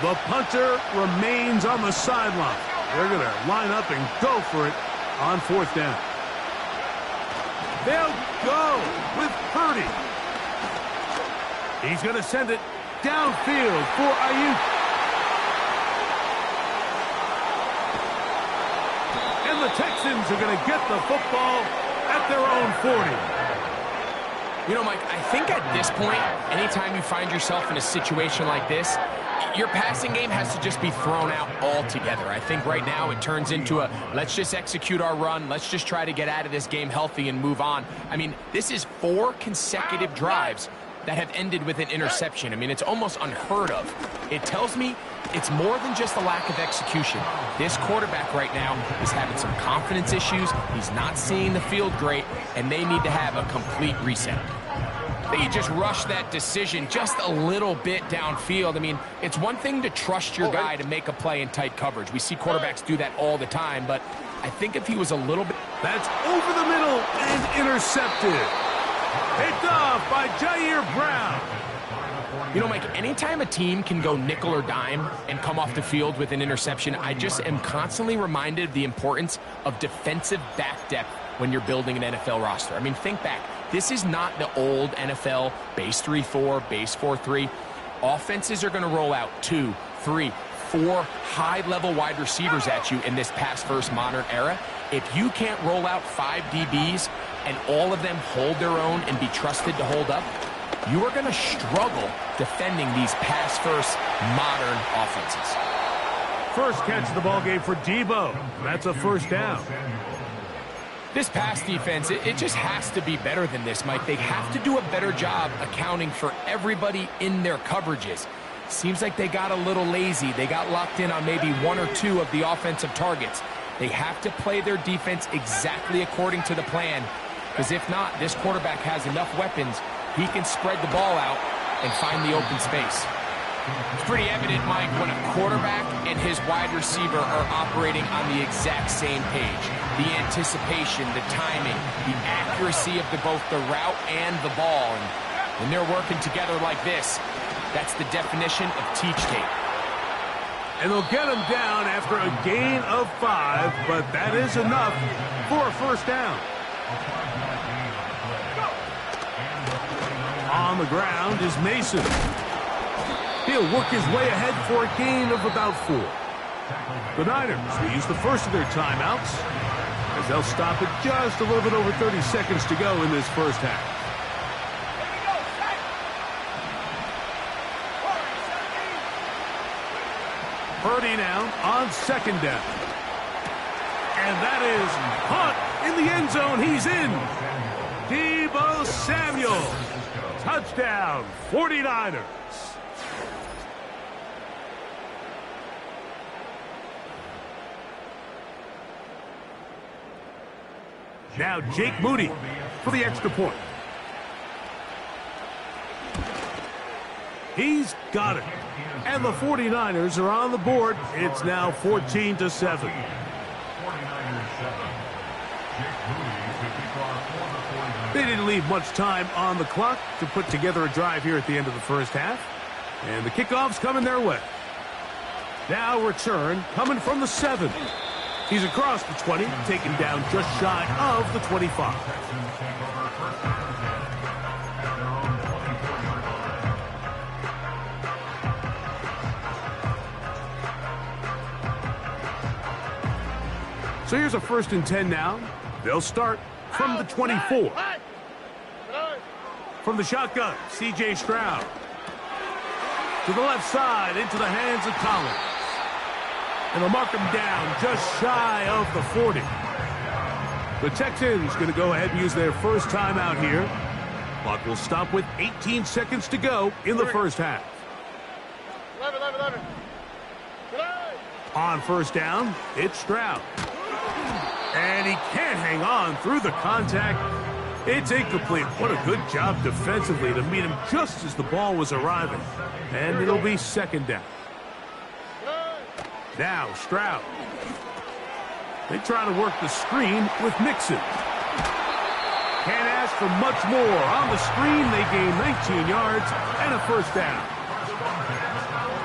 The punter remains on the sideline. They're going to line up and go for it on fourth down. They'll go with Purdy. He's going to send it downfield for Ayuk. And the Texans are going to get the football at their own 40. You know, Mike, I think at this point, anytime you find yourself in a situation like this, your passing game has to just be thrown out altogether. I think right now it turns into a, let's just execute our run, let's just try to get out of this game healthy and move on. I mean, this is 4 consecutive drives that have ended with an interception. I mean, it's almost unheard of. It tells me it's more than just a lack of execution. This quarterback right now is having some confidence issues. He's not seeing the field great, and they need to have a complete reset. They just rushed that decision just a little bit downfield. I mean, it's one thing to trust your guy to make a play in tight coverage. We see quarterbacks do that all the time, but I think if he was a little bit... That's over the middle and intercepted. Picked off by Jair Brown. You know, Mike, anytime a team can go nickel or dime and come off the field with an interception, I just am constantly reminded of the importance of defensive back depth when you're building an NFL roster. I mean, think back. This is not the old NFL base 3-4, base 4-3. Offenses are going to roll out 2, 3, 4 high-level wide receivers at you in this pass-first modern era. If you can't roll out 5 DBs and all of them hold their own and be trusted to hold up, you are going to struggle defending these pass-first modern offenses. First catch of the ball game for Debo. That's a first down. This pass defense, it just has to be better than this, Mike. They have to do a better job accounting for everybody in their coverages. Seems like they got a little lazy. They got locked in on maybe one or two of the offensive targets. They have to play their defense exactly according to the plan, because if not, this quarterback has enough weapons. He can spread the ball out and find the open space. It's pretty evident, Mike, when a quarterback and his wide receiver are operating on the exact same page. The anticipation, the timing, the accuracy of both the route and the ball. And when they're working together like this, that's the definition of teach tape. And they'll get him down after a gain of 5, but that is enough for a first down. On the ground is Mason. He'll work his way ahead for a gain of about 4. The Niners will use the first of their timeouts as they'll stop it just a little bit over 30 seconds to go in this first half. Purdy now on second down. And that is Hunt in the end zone. He's in. Deebo Samuel. Touchdown, 49ers. Now Jake Moody for the extra point. He's got it. And the 49ers are on the board. It's now 14-7. They didn't leave much time on the clock to put together a drive here at the end of the first half. And the kickoff's coming their way. Now return coming from the 7. He's across the 20, taken down just shy of the 25. So here's a 1st and 10 now. They'll start from the 24. From the shotgun, C.J. Stroud. To the left side, into the hands of Collins. And they'll mark him down just shy of the 40. The Texans going to go ahead and use their first timeout here. Clock will stop with 18 seconds to go in the first half. 11. On first down, it's Stroud. And he can't hang on through the contact. It's incomplete. What a good job defensively to meet him just as the ball was arriving. And it'll be second down. Now Stroud. They try to work the screen with Mixon. Can't ask for much more. On the screen, they gain 19 yards and a first down.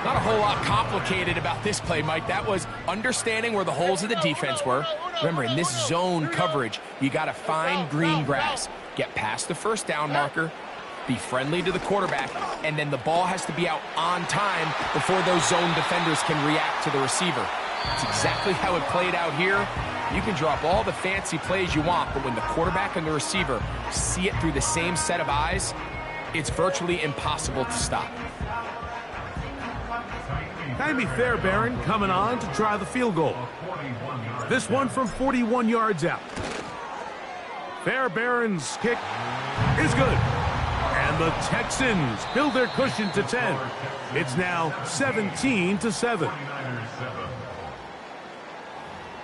Not a whole lot complicated about this play, Mike. That was understanding where the holes of the defense were. Remember, in this zone coverage, you got to find green grass. Get past the first down marker, be friendly to the quarterback, and then the ball has to be out on time before those zone defenders can react to the receiver. It's exactly how it played out here. You can drop all the fancy plays you want, but when the quarterback and the receiver see it through the same set of eyes, it's virtually impossible to stop. Jaime Fairbairn coming on to try the field goal. This one from 41 yards out. Fairbairn's kick is good. And the Texans build their cushion to 10. It's now 17-7.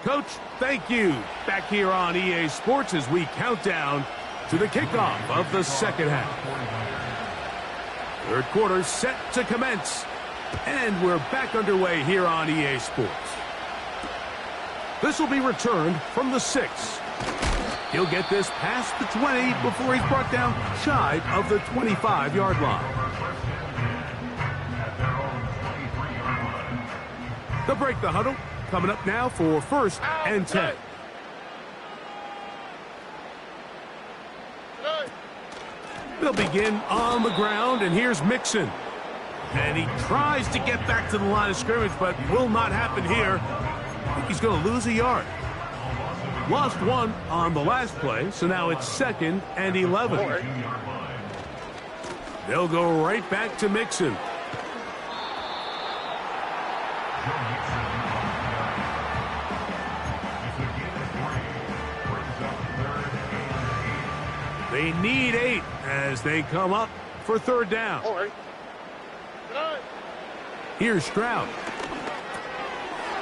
Coach, thank you. Back here on EA Sports as we count down to the kickoff of the second half. Third quarter set to commence. And we're back underway here on EA Sports. This will be returned from the 6. He'll get this past the 20 before he's brought down shy of the 25-yard line. They'll break the huddle. Coming up now for 1st and 10. They'll begin on the ground, and here's Mixon. And he tries to get back to the line of scrimmage, but will not happen here. I think he's going to lose a yard. Lost one on the last play, so now it's 2nd and 11. They'll go right back to Mixon. They need 8 as they come up for third down. All right. Good. Here's Stroud.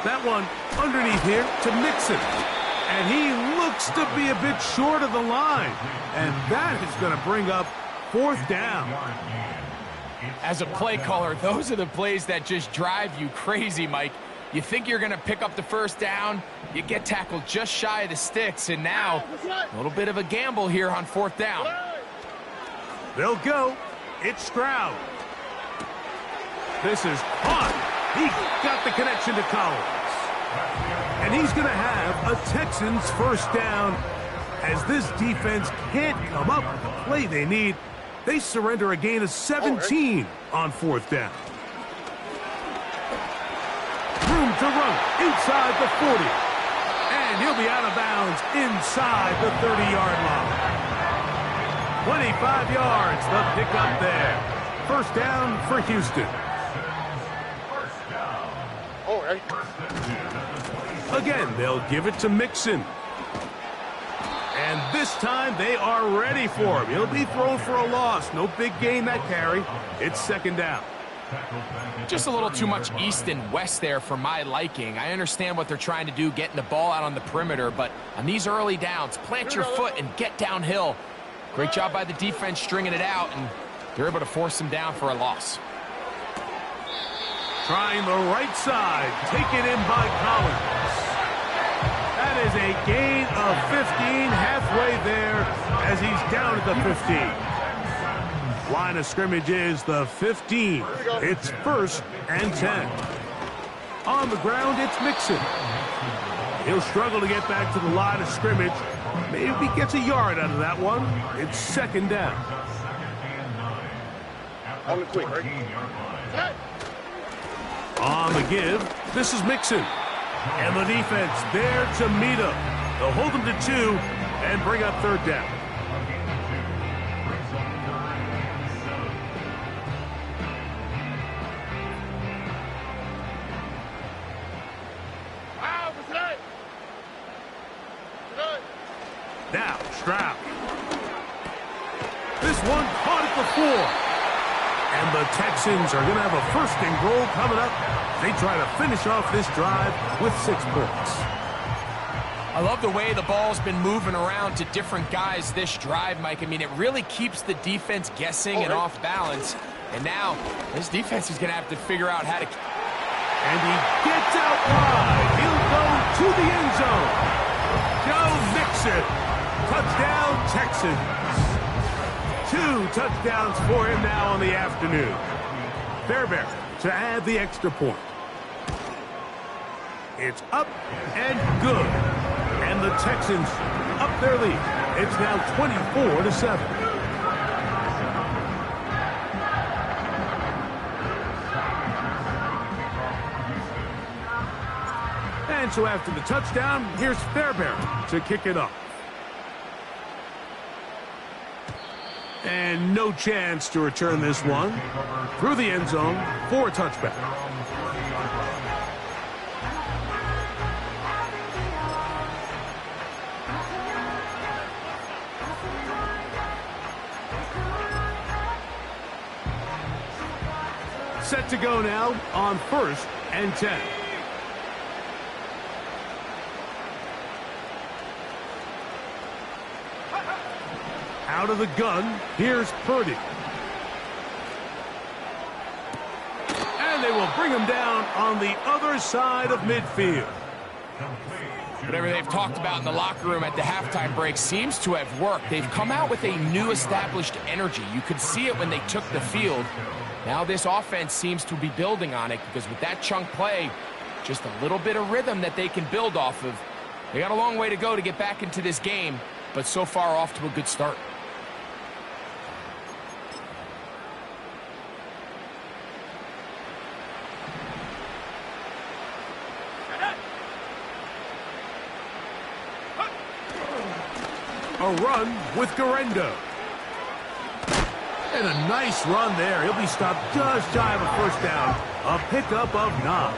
That one underneath here to Mixon. And he looks to be a bit short of the line. And that is going to bring up fourth down. As a play caller, those are the plays that just drive you crazy, Mike. You think you're going to pick up the first down, you get tackled just shy of the sticks, and now a little bit of a gamble here on fourth down. They'll go. It's Stroud. This is caught. He got the connection to Collins. And he's going to have a Texans first down as this defense can't come up with the play they need. They surrender a gain of 17 on fourth down. Room to run inside the 40. And he'll be out of bounds inside the 30-yard line. 25 yards, the pickup there. First down for Houston. All right. Again, they'll give it to Mixon. And this time they are ready for him. He'll be thrown for a loss. No big gain that carry. It's second down. Just a little too much east and west there for my liking. I understand what they're trying to do, getting the ball out on the perimeter, but on these early downs, plant your foot and get downhill. Great job by the defense stringing it out, and they're able to force them down for a loss. Trying the right side, taken in by Collins. That is a gain of 15, halfway there as he's down at the 15. Line of scrimmage is the 15. It's first and 10. On the ground, it's Mixon. He'll struggle to get back to the line of scrimmage. Maybe gets a yard out of that one. It's second down. On the quick, right? On the give, this is Mixon. And the defense there to meet him. They'll hold him to 2 and bring up third down. Now, Stroud. This one caught at the 4. And the Texans are going to have a first and goal coming up. They try to finish off this drive with 6 points. I love the way the ball's been moving around to different guys this drive, Mike. I mean, it really keeps the defense guessing and off balance. And now, this defense is going to have to figure out how to... And he gets out wide. He'll go to the end zone. Joe Mixon. Touchdown, Texans. 2 touchdowns for him now on the afternoon. Fairbairn to add the extra point. It's up and good. And the Texans up their lead. It's now 24-7. And so after the touchdown, here's Fairbairn to kick it off. And no chance to return this one. Through the end zone for a touchback. Set to go now on first and 10. Out of the gun, here's Purdy. And they will bring him down on the other side of midfield. Whatever they've talked about in the locker room at the halftime break seems to have worked. They've come out with a new established energy. You could see it when they took the field. Now this offense seems to be building on it because with that chunk play, just a little bit of rhythm that they can build off of. They got a long way to go to get back into this game, but so far off to a good start. A run with Garendo. And a nice run there. He'll be stopped just shy of a first down. A pickup of 9.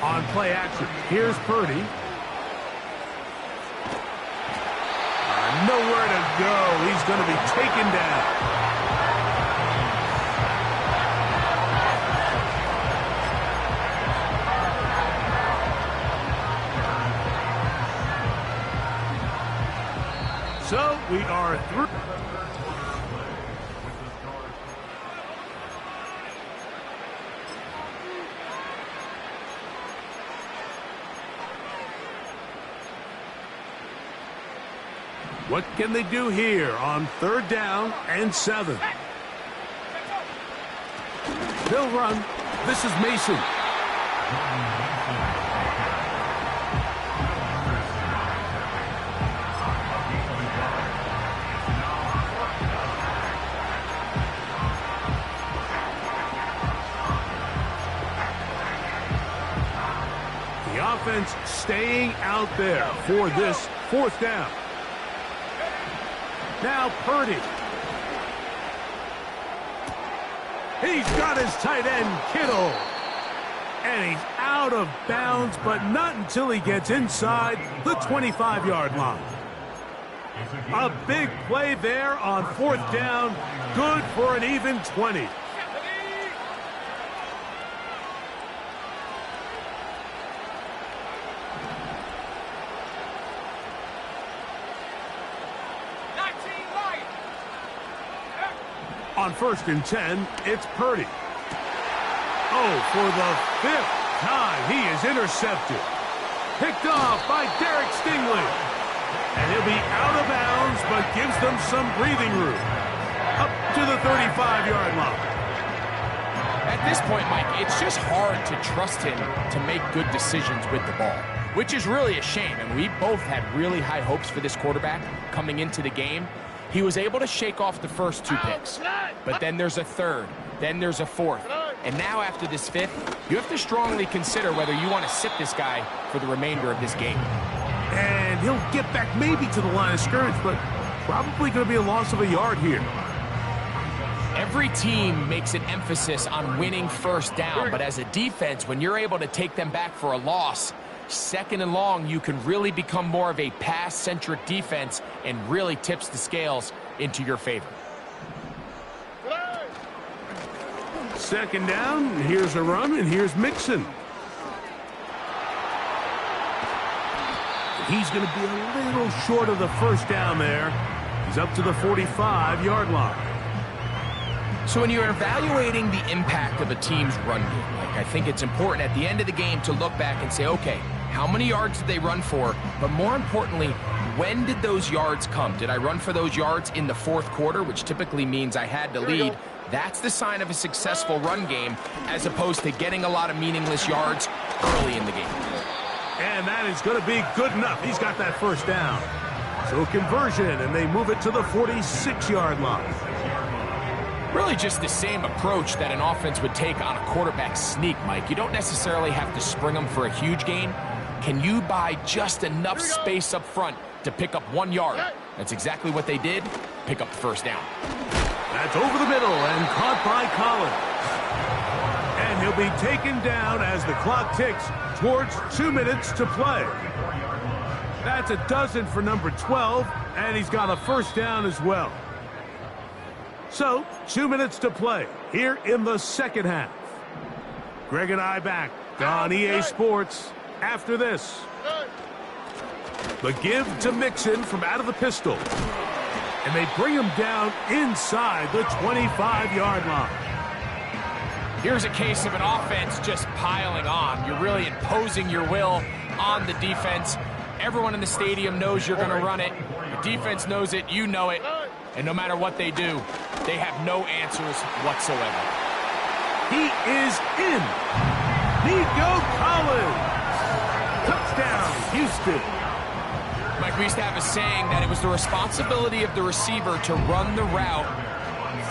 On play action, here's Purdy. Nowhere to go. He's going to be taken down. So we are through. What can they do here on 3rd down and 7? They'll run. This is Mason. The offense staying out there for this 4th down. Now Purdy. He's got his tight end, Kittle. And he's out of bounds, but not until he gets inside the 25-yard line. A big play there on 4th down. Good for an even 20. On 1st and 10, it's Purdy. Oh, for the 5th time, he is intercepted. Picked off by Derek Stingley. And he'll be out of bounds, but gives them some breathing room. Up to the 35-yard line. At this point, Mike, it's just hard to trust him to make good decisions with the ball, which is really a shame. And we both had really high hopes for this quarterback coming into the game. He was able to shake off the first 2 picks, but then there's a 3rd, then there's a 4th, and now after this 5th, you have to strongly consider whether you want to sit this guy for the remainder of this game. And he'll get back maybe to the line of scrimmage, but probably going to be a loss of a yard here. Every team makes an emphasis on winning 1st down, but as a defense, when you're able to take them back for a loss, 2nd and long, you can really become more of a pass-centric defense and really tips the scales into your favor. 2nd down, here's a run, and here's Mixon. He's going to be a little short of the 1st down there. He's up to the 45-yard line. So when you're evaluating the impact of a team's run game, like, I think it's important at the end of the game to look back and say, okay, how many yards did they run for? But more importantly, when did those yards come? Did I run for those yards in the 4th quarter, which typically means I had to lead? That's the sign of a successful run game, as opposed to getting a lot of meaningless yards early in the game. And that is going to be good enough. He's got that 1st down. So conversion, and they move it to the 46-yard line. Really just the same approach that an offense would take on a quarterback sneak, Mike. You don't necessarily have to spring them for a huge gain. Can you buy just enough space up front to pick up 1 yard? That's exactly what they did. Pick up the 1st down. That's over the middle and caught by Collins. And he'll be taken down as the clock ticks towards 2 minutes to play. That's a dozen for number 12, and he's got a 1st down as well. So, 2 minutes to play here in the 2nd half. Greg and I back on EA Sports after this. The give to Mixon from out of the pistol. And they bring him down inside the 25-yard line. Here's a case of an offense just piling on. You're really imposing your will on the defense. Everyone in the stadium knows you're going to run it. The defense knows it. You know it. And no matter what they do, they have no answers whatsoever. He is in. Nico Collins. Touchdown, Houston. Mike, we used to have a saying that it was the responsibility of the receiver to run the route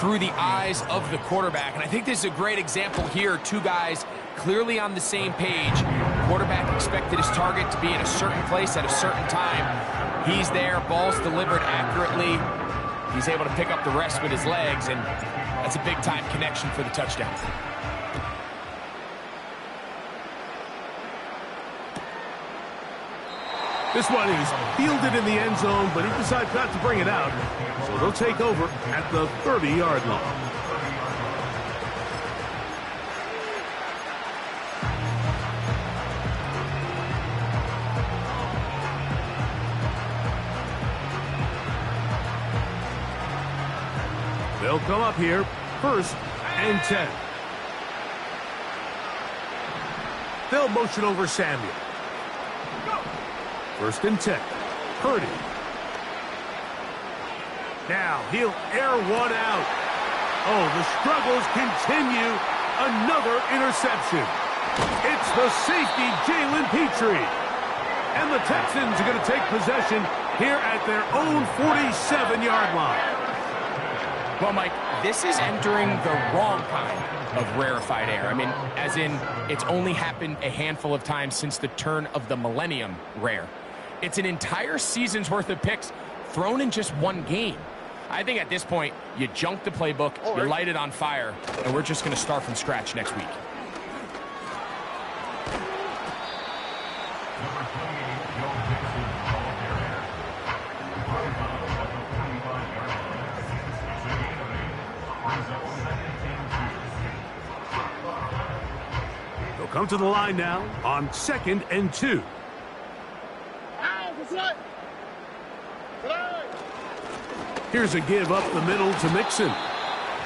through the eyes of the quarterback. And I think this is a great example here. 2 guys clearly on the same page. Quarterback expected his target to be in a certain place at a certain time. He's there, ball's delivered accurately. He's able to pick up the rest with his legs, and that's a big-time connection for the touchdown. This one is fielded in the end zone, but he decides not to bring it out. So they'll take over at the 30-yard line. They'll come up here, 1st and 10. They'll motion over Samuel. 1st and 10. Purdy. Now he'll air one out. Oh, the struggles continue. Another interception. It's the safety, Jalen Petrie. And the Texans are going to take possession here at their own 47-yard line. Well, Mike, this is entering the wrong kind of rarefied air. I mean, as in, it's only happened a handful of times since the turn of the millennium rare. It's an entire season's worth of picks thrown in just one game. I think at this point, you junk the playbook, you light it on fire, and we're just going to start from scratch next week. They'll come to the line now on 2nd and 2. Here's a give up the middle to Mixon.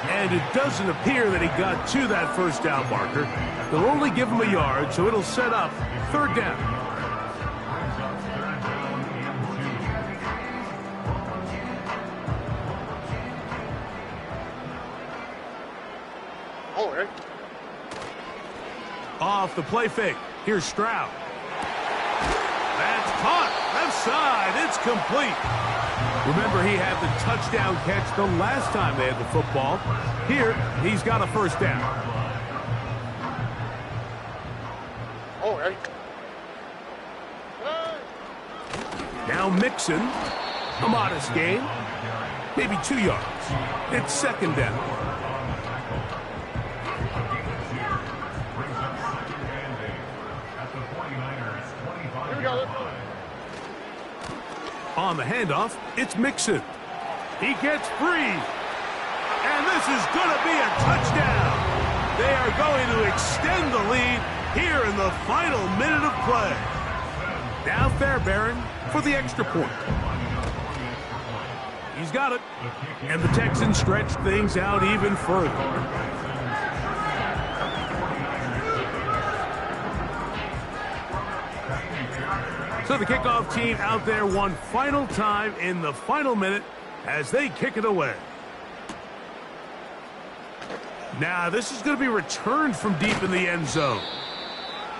And it doesn't appear that he got to that first down marker. They'll only give him a yard, so it'll set up 3rd down. Off the play fake. Here's Stroud. That's caught. Left side. It's complete. Remember, he had the touchdown catch the last time they had the football. Here, he's got a 1st down. Now Mixon. A modest gain. Maybe 2 yards. It's 2nd down. On the handoff, it's Mixon. He gets free. And this is going to be a touchdown. They are going to extend the lead here in the final minute of play. Now Fairbairn for the extra point. He's got it. And the Texans stretch things out even further. So the kickoff team out there one final time in the final minute as they kick it away. Now this is going to be returned from deep in the end zone.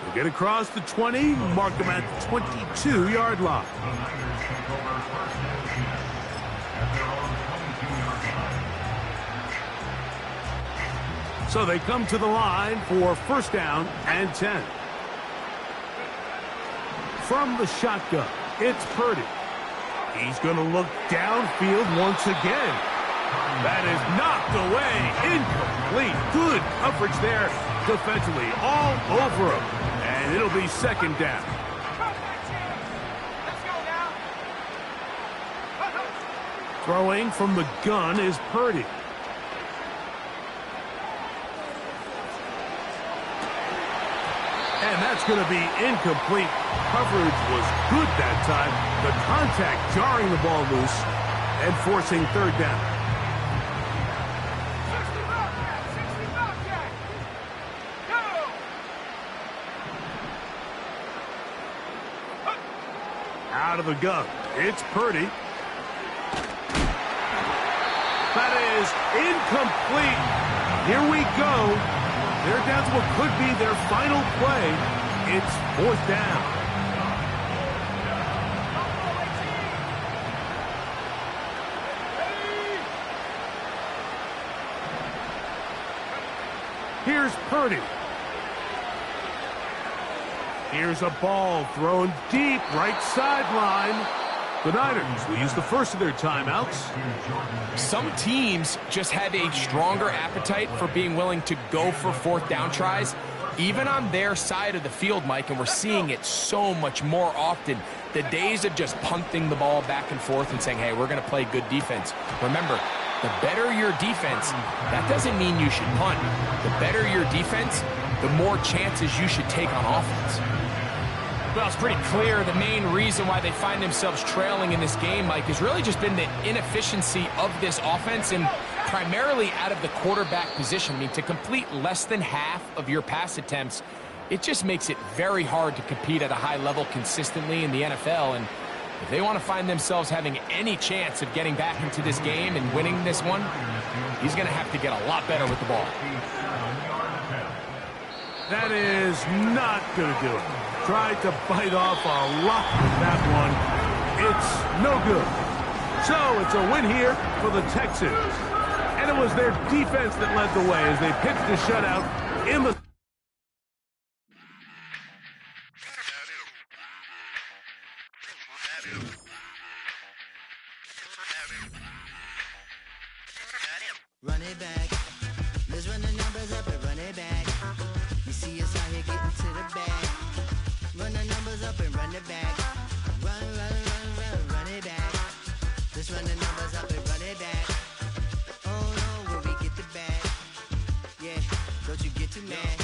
We'll get across the 20, mark them at the 22-yard line. So they come to the line for 1st down and 10. From the shotgun, it's Purdy. He's going to look downfield once again. That is knocked away, incomplete. Good coverage there defensively, all over him. And it'll be 2nd down. Throwing from the gun is Purdy. And that's going to be incomplete. Coverage was good that time. The contact jarring the ball loose and forcing 3rd down. Out of the gun, it's Purdy. That is incomplete. Here we go. They're down to what could be their final play. It's 4th down. Here's Purdy. Here's a ball thrown deep right sideline. The Niners will use the first of their timeouts. Some teams just have a stronger appetite for being willing to go for 4th down tries, even on their side of the field, Mike, and we're seeing it so much more often The days of just punting the ball back and forth and saying, hey, we're going to play good defense. Remember, the better your defense, that doesn't mean you should punt. The better your defense, the more chances you should take on offense. Well, it's pretty clear the main reason why they find themselves trailing in this game, Mike, has really just been the inefficiency of this offense and primarily out of the quarterback position. I mean, to complete less than half of your pass attempts, it just makes it very hard to compete at a high level consistently in the NFL. And if they want to find themselves having any chance of getting back into this game and winning this one, he's going to have to get a lot better with the ball. That is not going to do it. Tried to bite off a lot with that one. It's no good. So it's a win here for the Texans. And it was their defense that led the way as they pitched a shutout in the... Run it back. Let's run the numbers up and run it back. You see us out here getting to the bag. Run the numbers up and run it back. Run it back. Let's run the numbers up and run it back. Oh no, when we get the bag. Yeah, don't you get too mad.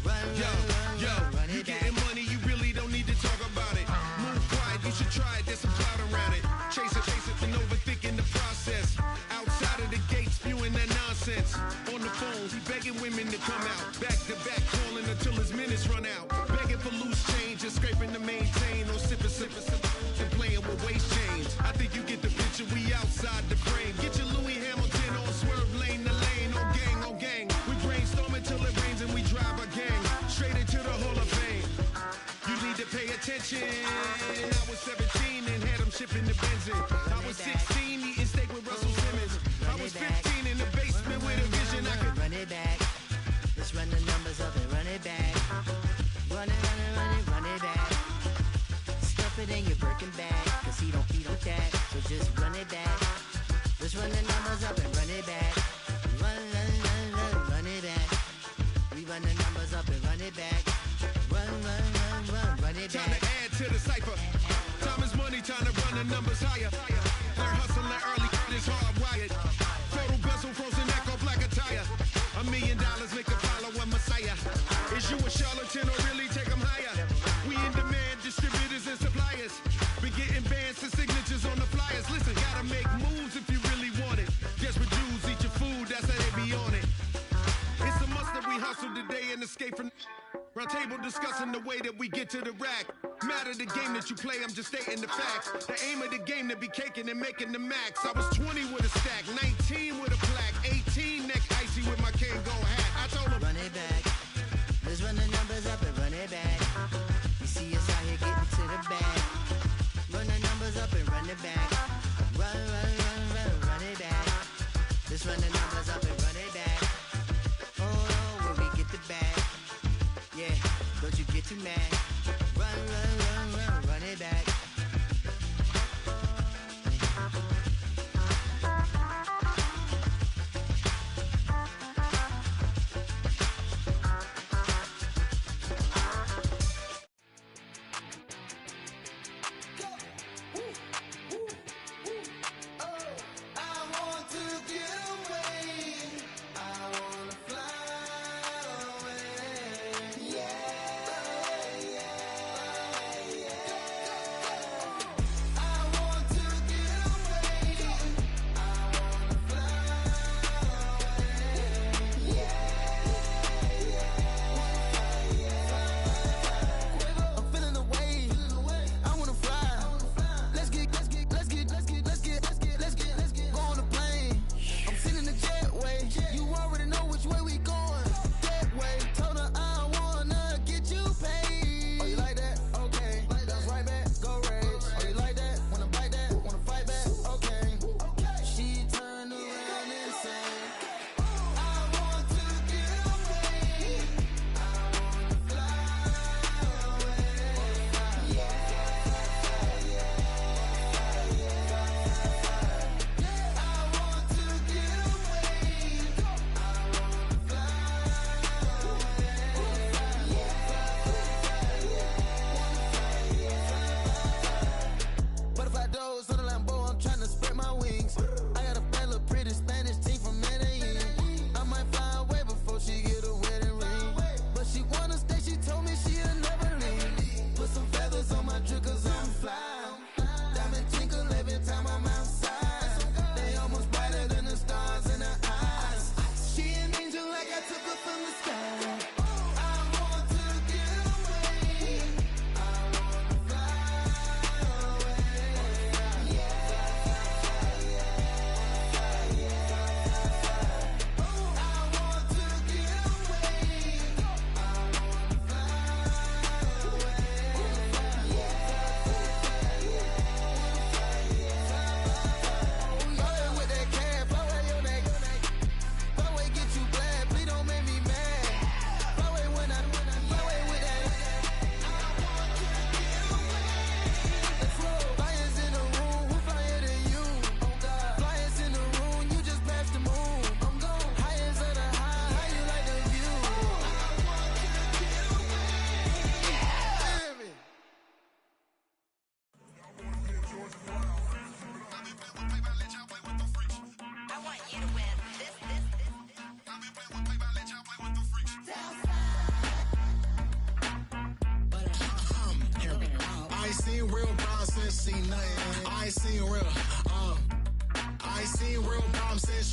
Run it you back. getting money, you really don't need to talk about it. Move quiet, you should try it, there's some cloud around it. Chase it, and overthinking the process. Outside of the gate, spewing that nonsense. On the phone, he begging women to come out. Back to back, calling until his minutes run out. Begging for loose change and scraping to maintain. Or sipping, and playing with waist chains. I think you get the picture, we outside the frame. Get your Louis Hamilton on swerve lane to lane. On gang. We brainstorm until it rains and we drive our gang straight into the Hall of Fame. You need to pay attention. I was 17 and had them shipping the benzine. I was 16 eating steak with Russell Simmons. I was 15 in the basement with a vision. I could run it back. Let's run the numbers up and run it back. Run it back. Stuff it in your Birkin bag, cause he don't feed on that. So just run it back. Let's run the numbers up and run it back. Run it back. We run the numbers up and run it back. Run it time back. to add to the cipher. Time is money, time to run the numbers higher. Learn hustling early, this hardwired. Total bezel, frozen neck or black attire. $1 million make a follower Messiah. Is you a charlatan or really take them higher? We in demand, distributors and suppliers. Be getting bands and signatures on the flyers. Listen, gotta make moves if you really want it. Desperate Jews eat your food, that's how they be on it. It's a must that we hustle today and escape from... Round table discussing the way that we get to the rack. Matter the game that you play, I'm just stating the facts. The aim of the game to be caking and making the max. I was 20 with a stack, 19 with a plaque, 18 neck icy with my Kango hat. I told him, Run it back. Let's run the numbers up and run it back. You see us out here getting to the bag. Run the numbers up and run it back. Run it back. Let's run the numbers up and run it back. Oh no, when we get the bag. Yeah, don't you get too mad. Run it back.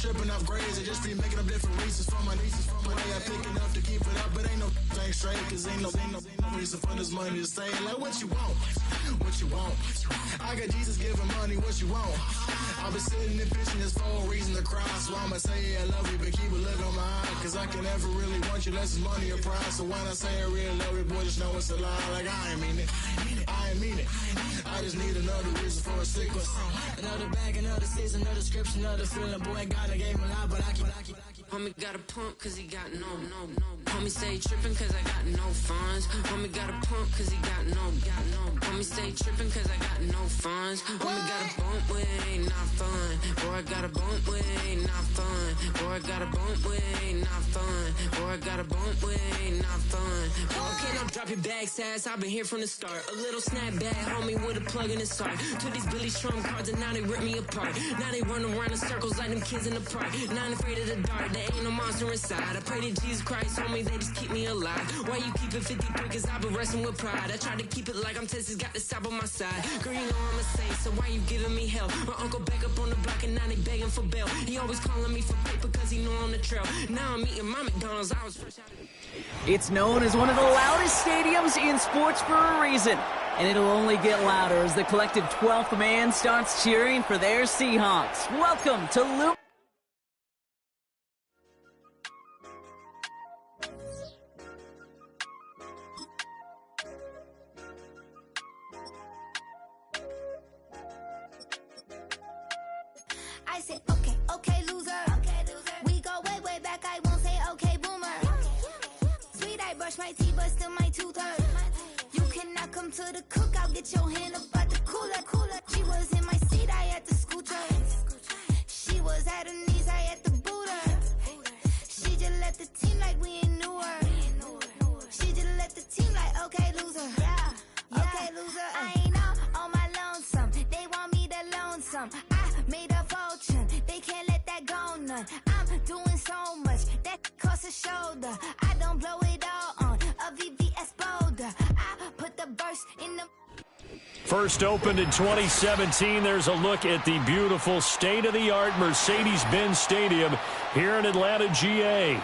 tripping off grades. I just be making up different reasons for my nieces. For my day, I pick enough to keep it up, but ain't no thing straight. Cause ain't no reason for this money to stay. Like, what you want? What you want? I got Jesus giving money, what you want? I've been sitting and pitching this for a reason to cry. So I'ma say I love you, but keep a look on my eye. Cause I can never really want you unless it's money or pride. So when I say I really love you, boy, just know it's a lie. Like, I ain't mean it. I ain't mean it. I just need another reason for a sickness. Another bag, another season, another description, another feeling. Boy, God, I gave him a lot, but I keep. Homie got a pump cause he got no. Homie stay trippin' cause I got no funds. Homie got a pump cause he got no. Homie stay trippin' cause I got no funds. Homie got a bump with it ain't not fun. Boy, I got a bump with it ain't not fun. Boy, I got a bump with it ain't not fun. Boy, I got a bump with it ain't not fun. Okay, now drop your bag, sass. I've been here from the start. A little snapback, homie, with a plug in his heart. Took these Billy Trump cards and now they rip me apart. Now they run around in circles like them kids in the park. Now I'm afraid of the dark. There ain't no monster inside. I pray to Jesus Christ, homie, they just keep me alive. Why you keep it 53? Cause I've been wrestling with pride. I try to keep it like I'm Texas, got the stop on my side. Girl, you know I'm a saint, so why you giving me hell? My uncle back up on the block and now they begging for bail. He always calling me for paper cause he know I'm the trail. Now I'm eating my McDonald's. I was fresh out of... It's known as one of the loudest stadiums in sports for a reason. And it'll only get louder as the collective 12th man starts cheering for their Seahawks. Welcome to Luke. I say, okay, loser. We go way back, I won't say okay, boomer. Sweet, I brush my teeth, but still my tooth hurt. You cannot come to the cookout, get your hand up at the cooler. She was in my seat, I had to scoot her. She was at her knees, I had to boot her. She just left the team like we ain't knew her. She just left the team like, okay, loser. Okay, loser. I ain't on my lonesome. They want me to loan some. I made a fortune. They can't let that go none. I'm doing so much that costs a shoulder. I don't blow it all on a VVS boulder. I put the burst in the... First opened in 2017, there's a look at the beautiful state-of-the-art Mercedes-Benz Stadium here in Atlanta, GA.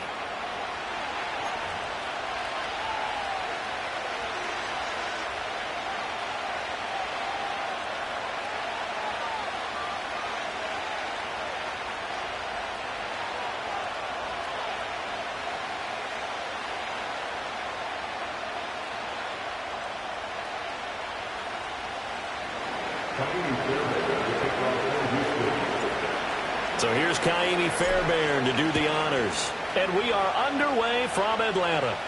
So here's Kaimi Fairbairn to do the honors. And we are underway from Atlanta.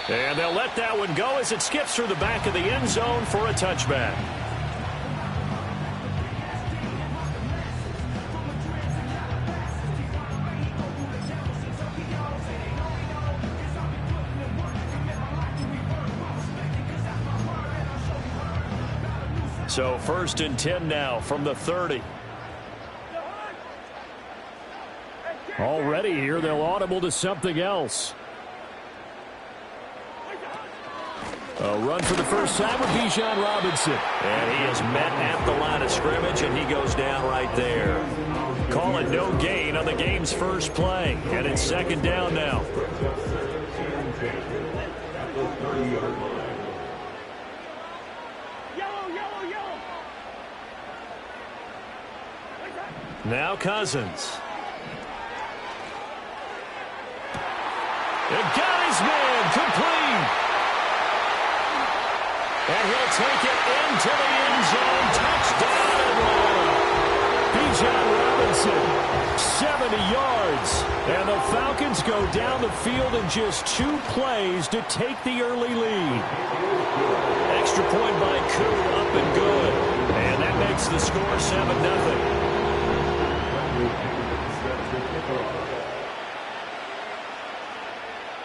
And they'll let that one go as it skips through the back of the end zone for a touchback. So 1st and 10 now from the 30. Already here, they'll audible to something else. A run for the first time with Bijan Robinson. And he is met at the line of scrimmage, and he goes down right there. Call it no gain on the game's first play. And it's 2nd down now. Now Cousins. And got his man complete. And he'll take it into the end zone. Touchdown, Atlanta. Bijan Robinson, 70 yards. And the Falcons go down the field in just 2 plays to take the early lead. Extra point by Koo, up and good. And that makes the score 7-0.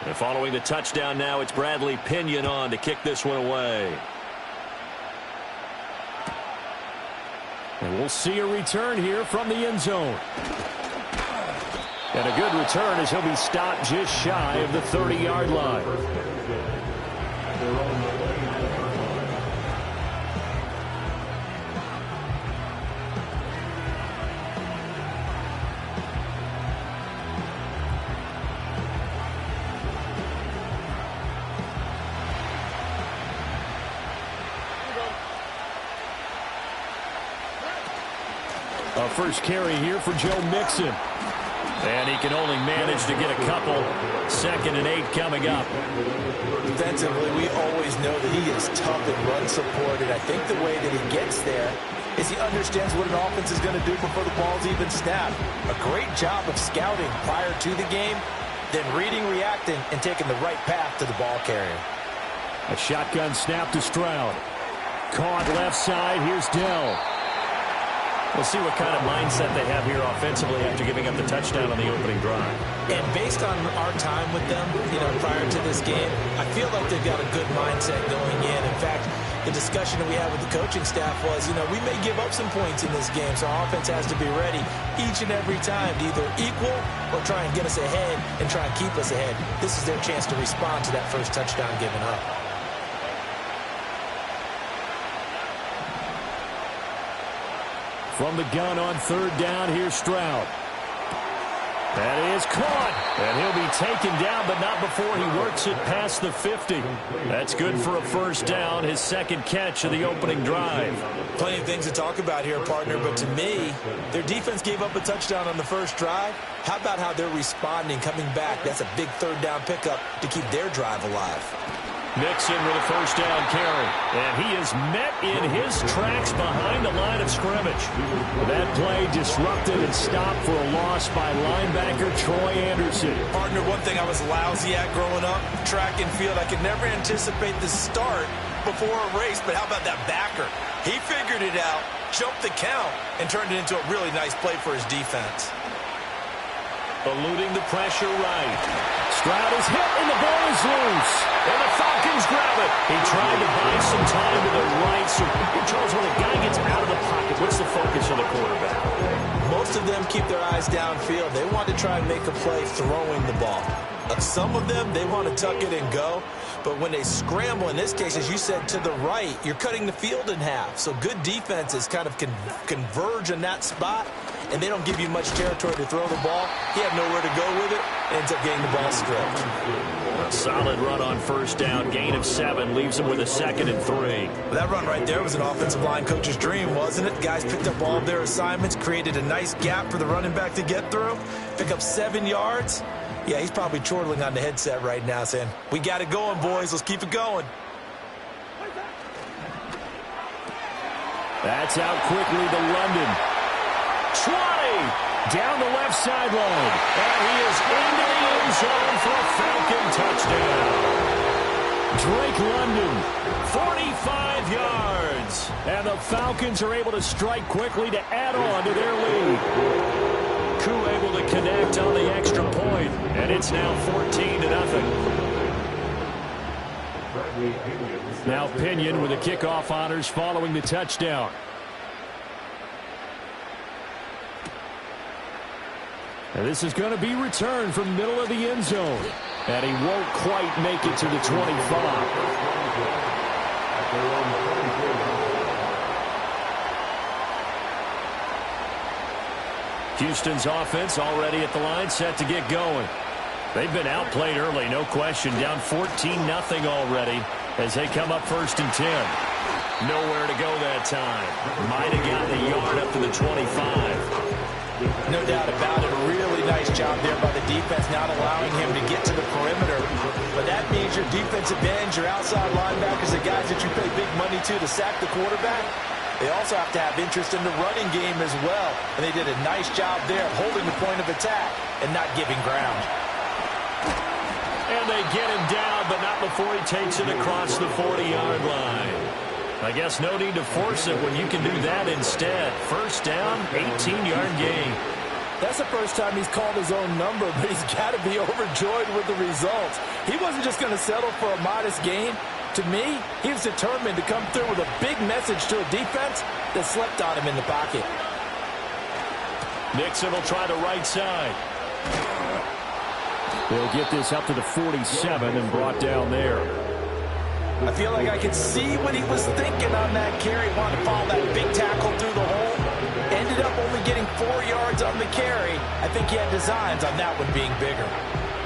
And following the touchdown now, it's Bradley Pinion on to kick this one away. And we'll see a return here from the end zone. And a good return as he'll be stopped just shy of the 30-yard line. A first carry here for Joe Mixon. And he can only manage to get a couple. 2nd and 8 coming up. Defensively, we always know that he is tough and run supported. I think the way that he gets there is he understands what an offense is going to do before the ball's even snapped. A great job of scouting prior to the game, then reading, reacting, and taking the right path to the ball carrier. A shotgun snap to Stroud. Caught left side. Here's Dell. We'll see what kind of mindset they have here offensively after giving up the touchdown on the opening drive. And based on our time with them, prior to this game, I feel like they've got a good mindset going in. In fact, the discussion that we had with the coaching staff was, we may give up some points in this game, so our offense has to be ready each and every time to either equal or try and get us ahead and try and keep us ahead. This is their chance to respond to that first touchdown given up. From the gun on 3rd down, here's Stroud. That is caught. And he'll be taken down, but not before he works it past the 50. That's good for a first down, his 2nd catch of the opening drive. Plenty of things to talk about here, partner, but to me, their defense gave up a touchdown on the first drive. How about how they're responding, coming back? That's a big 3rd down pickup to keep their drive alive. Mixon with a first down carry. And he is met in his tracks behind the line of scrimmage. That play disrupted and stopped for a loss by linebacker Troy Anderson. Partner, one thing I was lousy at growing up, track and field, I could never anticipate the start before a race, but how about that backer? He figured it out, jumped the count, and turned it into a really nice play for his defense. Eluding the pressure right. Stroud is hit and the ball is loose. And the Falcons grab it. He tried to buy some time to the right. So, Charles, when a guy gets out of the pocket, what's the focus of the quarterback? Most of them keep their eyes downfield. They want to try and make a play throwing the ball. Some of them, they want to tuck it and go. But when they scramble, in this case, as you said, to the right, you're cutting the field in half. So good defenses kind of converge in that spot, and they don't give you much territory to throw the ball. He had nowhere to go with it, ends up getting the ball stripped. A solid run on first down, gain of 7, leaves him with a 2nd and 3. That run right there was an offensive line coach's dream, wasn't it? Guys picked up all of their assignments, created a nice gap for the running back to get through, pick up 7 yards. Yeah, he's probably chortling on the headset right now saying, we got it going, boys. Let's keep it going. That's out quickly to London. 20 down the left sideline. And he is into the end zone for a Falcon touchdown. Drake London, 45 yards. And the Falcons are able to strike quickly to add on to their lead. Koo able to connect on the extra point, and it's now 14-0. Now Pinion with the kickoff honors following the touchdown. And this is going to be returned from middle of the end zone. And he won't quite make it to the 25. Houston's offense already at the line, set to get going. They've been outplayed early, no question. Down 14-0 already as they come up 1st and 10. Nowhere to go that time. Might have gotten a yard up to the 25. No doubt about it. A really nice job there by the defense, not allowing him to get to the perimeter. But that means your defensive ends, your outside linebackers, the guys that you pay big money to sack the quarterback, they also have to have interest in the running game as well. And they did a nice job there of holding the point of attack and not giving ground. And they get him down, but not before he takes it across the 40-yard line. I guess no need to force it when you can do that instead. First down, 18-yard gain. That's the first time he's called his own number, but he's got to be overjoyed with the results. He wasn't just going to settle for a modest gain. To me, he was determined to come through with a big message to a defense that slept on him in the pocket. Nixon will try the right side. They'll get this up to the 47 and brought down there. I feel like I could see what he was thinking on that carry. Wanted to follow that big tackle through the hole. Ended up only getting 4 yards on the carry. I think he had designs on that one being bigger.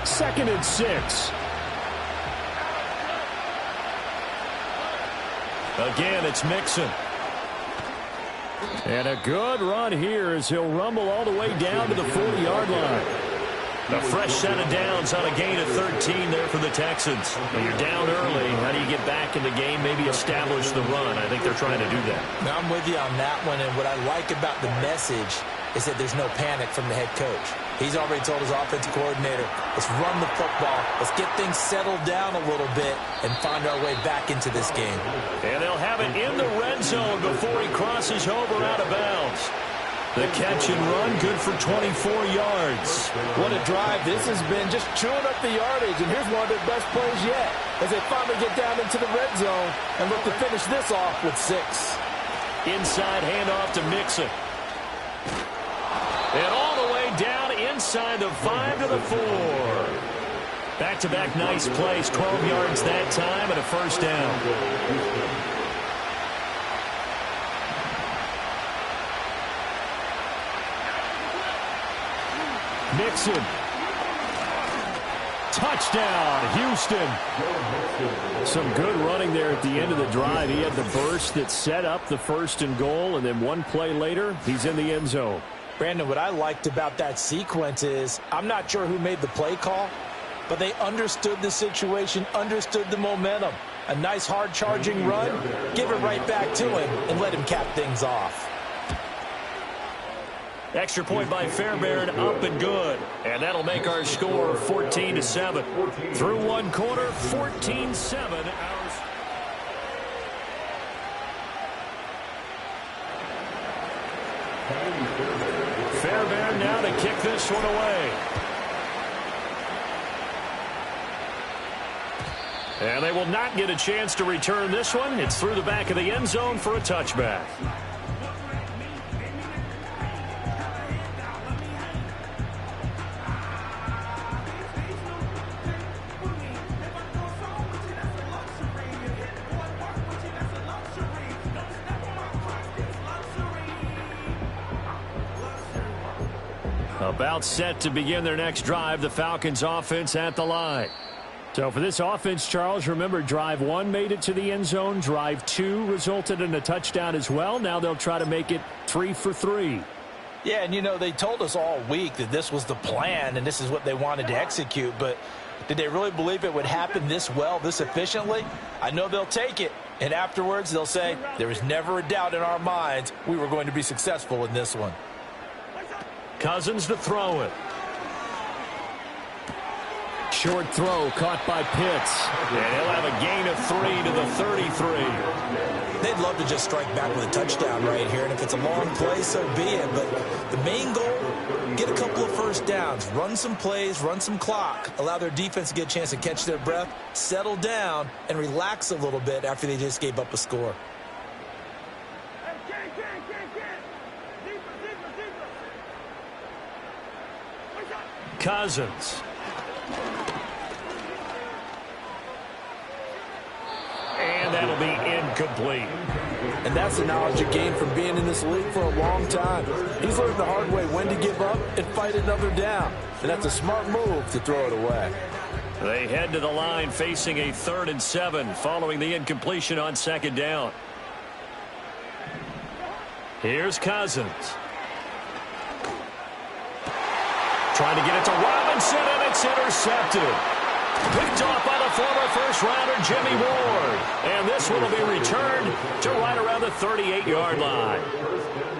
2nd and 6. Again, it's Mixon. And a good run here as he'll rumble all the way down to the 40-yard line. A fresh set of downs on a gain of 13 there for the Texans. When you're down early, how do you get back in the game, maybe establish the run? I think they're trying to do that. Now, I'm with you on that one, and what I like about the message is that there's no panic from the head coach. He's already told his offensive coordinator, let's run the football, let's get things settled down a little bit and find our way back into this game. And they'll have it in the red zone before he crosses over out of bounds. The catch and run, good for 24 yards. What a drive this has been, just chewing up the yardage. And here's one of their best plays yet as they finally get down into the red zone and look to finish this off with 6. Inside handoff to Mixon. And all the way down inside the 5 to the 4. Back-to-back nice plays, 12 yards that time and a first down. Mixon. Touchdown, Houston. Some good running there at the end of the drive. He had the burst that set up the 1st and goal, and then one play later, he's in the end zone. Brandon, what I liked about that sequence is I'm not sure who made the play call, but they understood the situation, understood the momentum. A nice hard-charging run, give it right back to him, and let him cap things off. Extra point by Fairbairn, up and good. And that'll make our score 14-7. Through one quarter, 14-7. Fairbairn now to kick this one away. And they will not get a chance to return this one. It's through the back of the end zone for a touchback. About set to begin their next drive, the Falcons offense at the line. So for this offense, Charles, remember drive 1 made it to the end zone. Drive 2 resulted in a touchdown as well. Now they'll try to make it 3 for 3. Yeah, and you know, they told us all week that this was the plan and this is what they wanted to execute, but did they really believe it would happen this well, this efficiently? I know they'll take it, and afterwards they'll say, there was never a doubt in our minds we were going to be successful in this one. Cousins to throw it. Short throw caught by Pitts. And he'll have a gain of 3 to the 33. They'd love to just strike back with a touchdown right here, and if it's a long play, so be it. But the main goal, get a couple of first downs, run some plays, run some clock, allow their defense to get a chance to catch their breath, settle down, and relax a little bit after they just gave up a score. Cousins. And that'll be incomplete. And that's the knowledge you gain from being in this league for a long time. He's learned the hard way when to give up and fight another down. And that's a smart move to throw it away. They head to the line facing a 3rd and 7 following the incompletion on 2nd down. Here's Cousins. Trying to get it to Robinson, and it's intercepted. Picked off by the former first-rounder Jimmy Ward. And this one will be returned to right around the 38-yard line.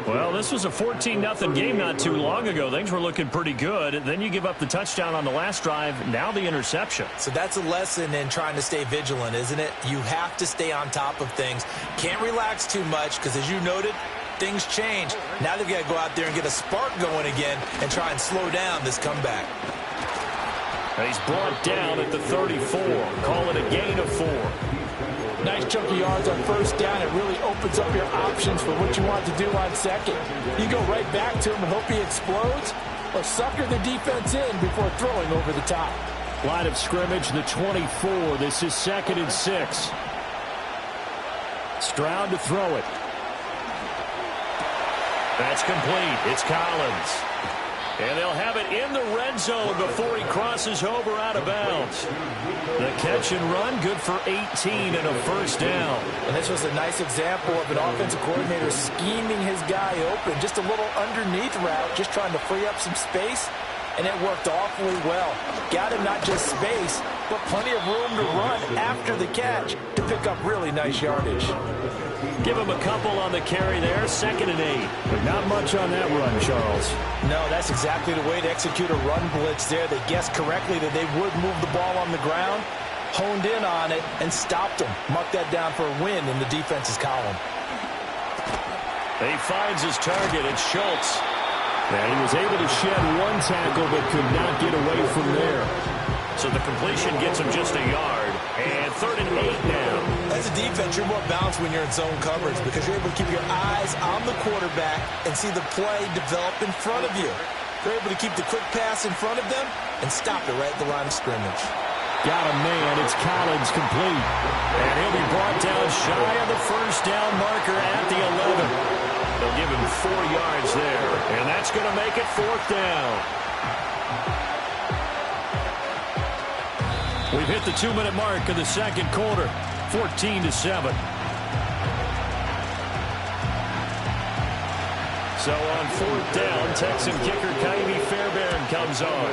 Well, this was a 14-0 game not too long ago. Things were looking pretty good. Then you give up the touchdown on the last drive. Now the interception. So that's a lesson in trying to stay vigilant, isn't it? You have to stay on top of things. Can't relax too much because, as you noted, things change. Now they've got to go out there and get a spark going again and try and slow down this comeback. And he's brought down at the 34. Call it a gain of 4. Nice chunk of yards on first down. It really opens up your options for what you want to do on second. You go right back to him and hope he explodes, or sucker the defense in before throwing over the top. Line of scrimmage, the 24. This is 2nd and 6. Stroud to throw it. That's complete. It's Collins. And they'll have it in the red zone before he crosses over out of bounds. The catch and run, good for 18 and a first down. And this was a nice example of an offensive coordinator scheming his guy open. Just a little underneath route, just trying to free up some space. And it worked awfully well. Got him not just space, but plenty of room to run after the catch to pick up really nice yardage. Give him a couple on the carry there, 2nd and 8. But not much on that run, Charles. No, that's exactly the way to execute a run blitz there. They guessed correctly that they would move the ball on the ground, honed in on it, and stopped him. Mark that down for a win in the defense's column. He finds his target. It's Schultz. And he was able to shed one tackle but could not get away from there. So the completion gets him just a yard. And 3rd and 8 now. As a defense, you're more balanced when you're in zone coverage because you're able to keep your eyes on the quarterback and see the play develop in front of you. You're able to keep the quick pass in front of them and stop it right at the line of scrimmage. Got a man. It's Collins complete. And he'll be brought down shy of the first down marker at the 11. They'll give him 4 yards there. And that's going to make it 4th down. We've hit the 2-minute mark of the second quarter. 14-7. So on 4th down, Texan kicker Kylie Fairbairn comes on.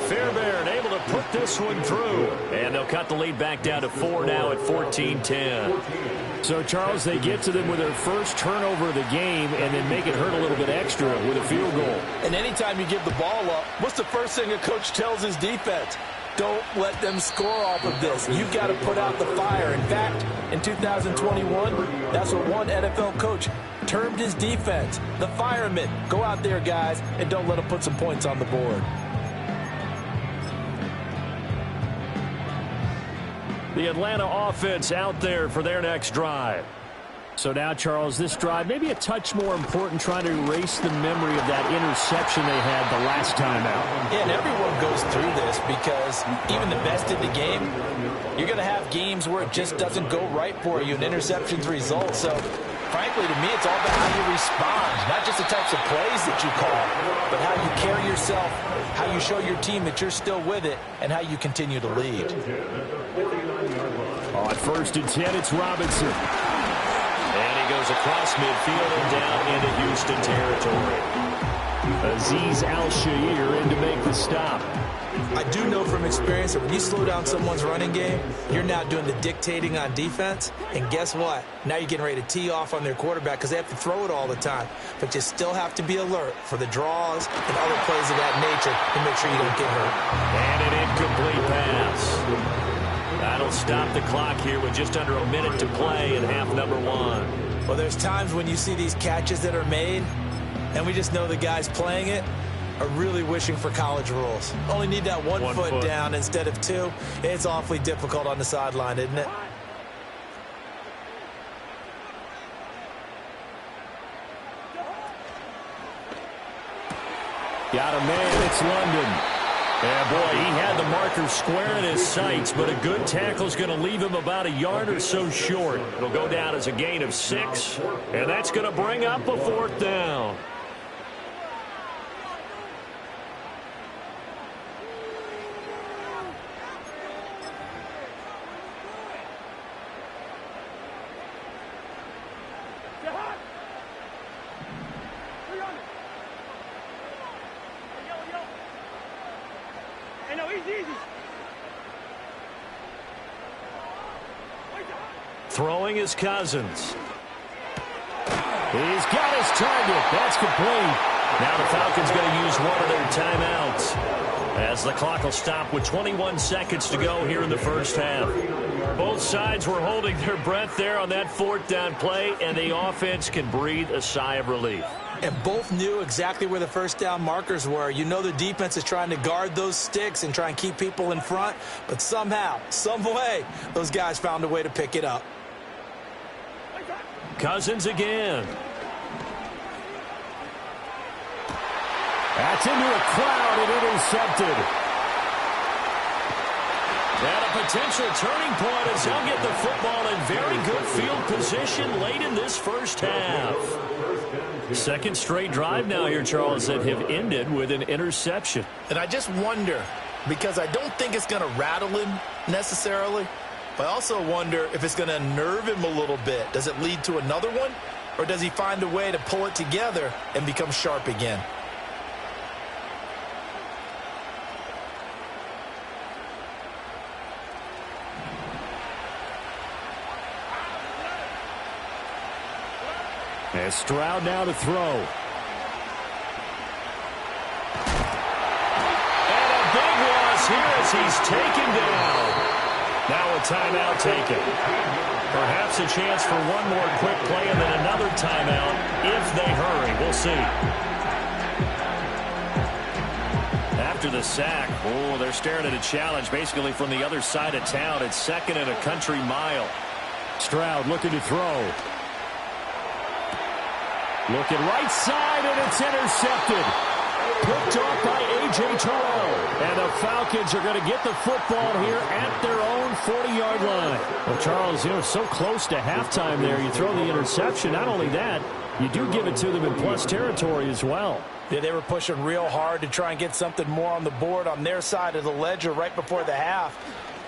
Fairbairn able to put this one through. And they'll cut the lead back down to 4 now at 14-10. So, Charles, they get to them with their first turnover of the game and then make it hurt a little bit extra with a field goal. And anytime you give the ball up, what's the first thing a coach tells his defense? Don't let them score off of this. You've got to put out the fire. In fact, in 2021, that's what one NFL coach termed his defense, the firemen. Go out there, guys, and don't let them put some points on the board. The Atlanta offense out there for their next drive. So now, Charles, this drive maybe a touch more important, trying to erase the memory of that interception they had the last time out. Yeah, and everyone goes through this because even the best in the game, you're going to have games where it just doesn't go right for you and interceptions result. So, frankly, to me, it's all about how you respond, not just the types of plays that you call, but how you carry yourself, how you show your team that you're still with it, and how you continue to lead. On 1st and 10, it's Robinson. And he goes across midfield and down into Houston territory. Azeez Al-Shaair in to make the stop. I do know from experience that when you slow down someone's running game, you're now doing the dictating on defense. And guess what? Now you're getting ready to tee off on their quarterback because they have to throw it all the time. But you still have to be alert for the draws and other plays of that nature to make sure you don't get hurt. And an incomplete pass. That'll stop the clock here with just under a minute to play in half number 1. Well, there's times when you see these catches that are made, and we just know the guys playing it are really wishing for college rules. Only need that one foot down instead of 2. It's awfully difficult on the sideline, isn't it? Got a man, it's London. Yeah, boy, he had the marker square in his sights, but a good tackle's going to leave him about a yard or so short. It'll go down as a gain of 6, and that's going to bring up a 4th down. Throwing is Cousins. He's got his target. That's complete. Now the Falcons going to use one of their timeouts as the clock will stop with 21 seconds to go here in the first half. Both sides were holding their breath there on that 4th down play, and the offense can breathe a sigh of relief. And both knew exactly where the first down markers were. You know the defense is trying to guard those sticks and try and keep people in front, but somehow, some way, those guys found a way to pick it up. Cousins again. That's into a crowd and intercepted. And a potential turning point as he'll get the football in very good field position late in this first half. Second straight drive now here, Charles, that have ended with an interception. And I just wonder, because I don't think it's going to rattle him necessarily, but I also wonder if it's going to unnerve him a little bit. Does it lead to another one, or does he find a way to pull it together and become sharp again? And Stroud now to throw. And a big loss here as he's taken down. Now a timeout taken. Perhaps a chance for one more quick play and then another timeout if they hurry. We'll see. After the sack, they're staring at a challenge basically from the other side of town. It's second and a country mile. Stroud looking to throw. Looking right side, and it's intercepted. Picked off by A.J. Terrell. And the Falcons are going to get the football here at their own 40-yard line. Well, Charles, so close to halftime there. You throw the interception. Not only that, you do give it to them in plus territory as well. Yeah, they were pushing real hard to try and get something more on the board on their side of the ledger right before the half.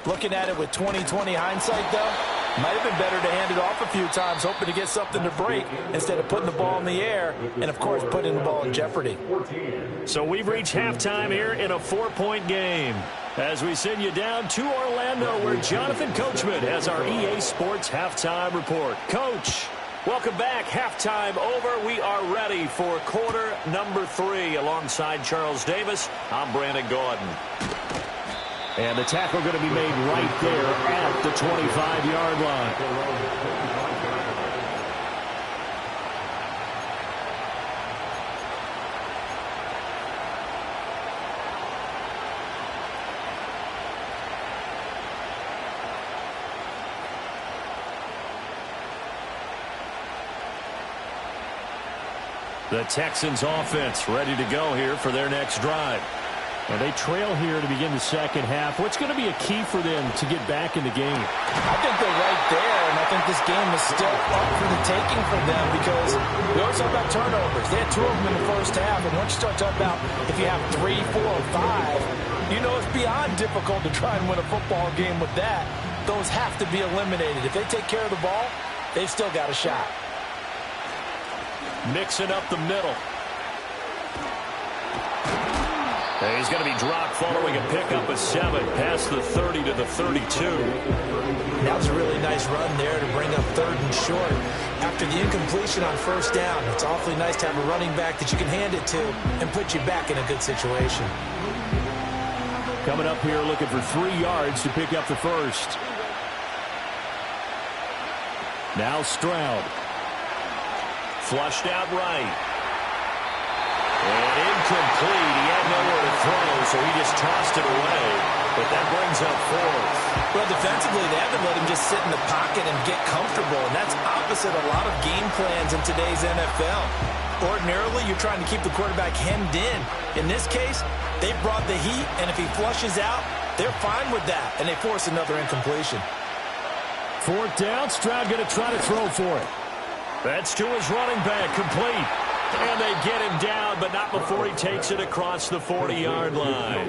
Looking at it with 20/20 hindsight, though, might have been better to hand it off a few times, hoping to get something to break instead of putting the ball in the air and, of course, putting the ball in jeopardy. So we've reached halftime here in a 4-point game as we send you down to Orlando where Jonathan Coachman has our EA Sports halftime report. Coach, welcome back. Halftime over. We are ready for quarter number 3 alongside Charles Davis. I'm Brandon Gordon. And the tackle going to be made right there at the 25-yard line. The Texans offense ready to go here for their next drive. And they trail here to begin the second half. What's going to be a key for them to get back in the game? I think they're right there, and I think this game is still up for the taking for them because we always talk about turnovers. They had 2 of them in the first half, and once you start talking about if you have 3, 4, or 5, you know it's beyond difficult to try and win a football game with that. Those have to be eliminated. If they take care of the ball, they've still got a shot. Mixing up the middle. And he's going to be dropped following a pickup of 7 past the 30 to the 32. That was a really nice run there to bring up 3rd and short. After the incompletion on first down, it's awfully nice to have a running back that you can hand it to and put you back in a good situation. Coming up here looking for 3 yards to pick up the first. Now Stroud. Flushed out right. And incomplete. He had nowhere to throw, so he just tossed it away. But that brings up 4th. Well, defensively, they haven't let him just sit in the pocket and get comfortable, and that's opposite a lot of game plans in today's NFL. Ordinarily, you're trying to keep the quarterback hemmed in. In this case, they brought the heat, and if he flushes out, they're fine with that, and they force another incompletion. 4th down, Stroud going to try to throw for it. That's to his running back, complete. And they get him down, but not before he takes it across the 40-yard line.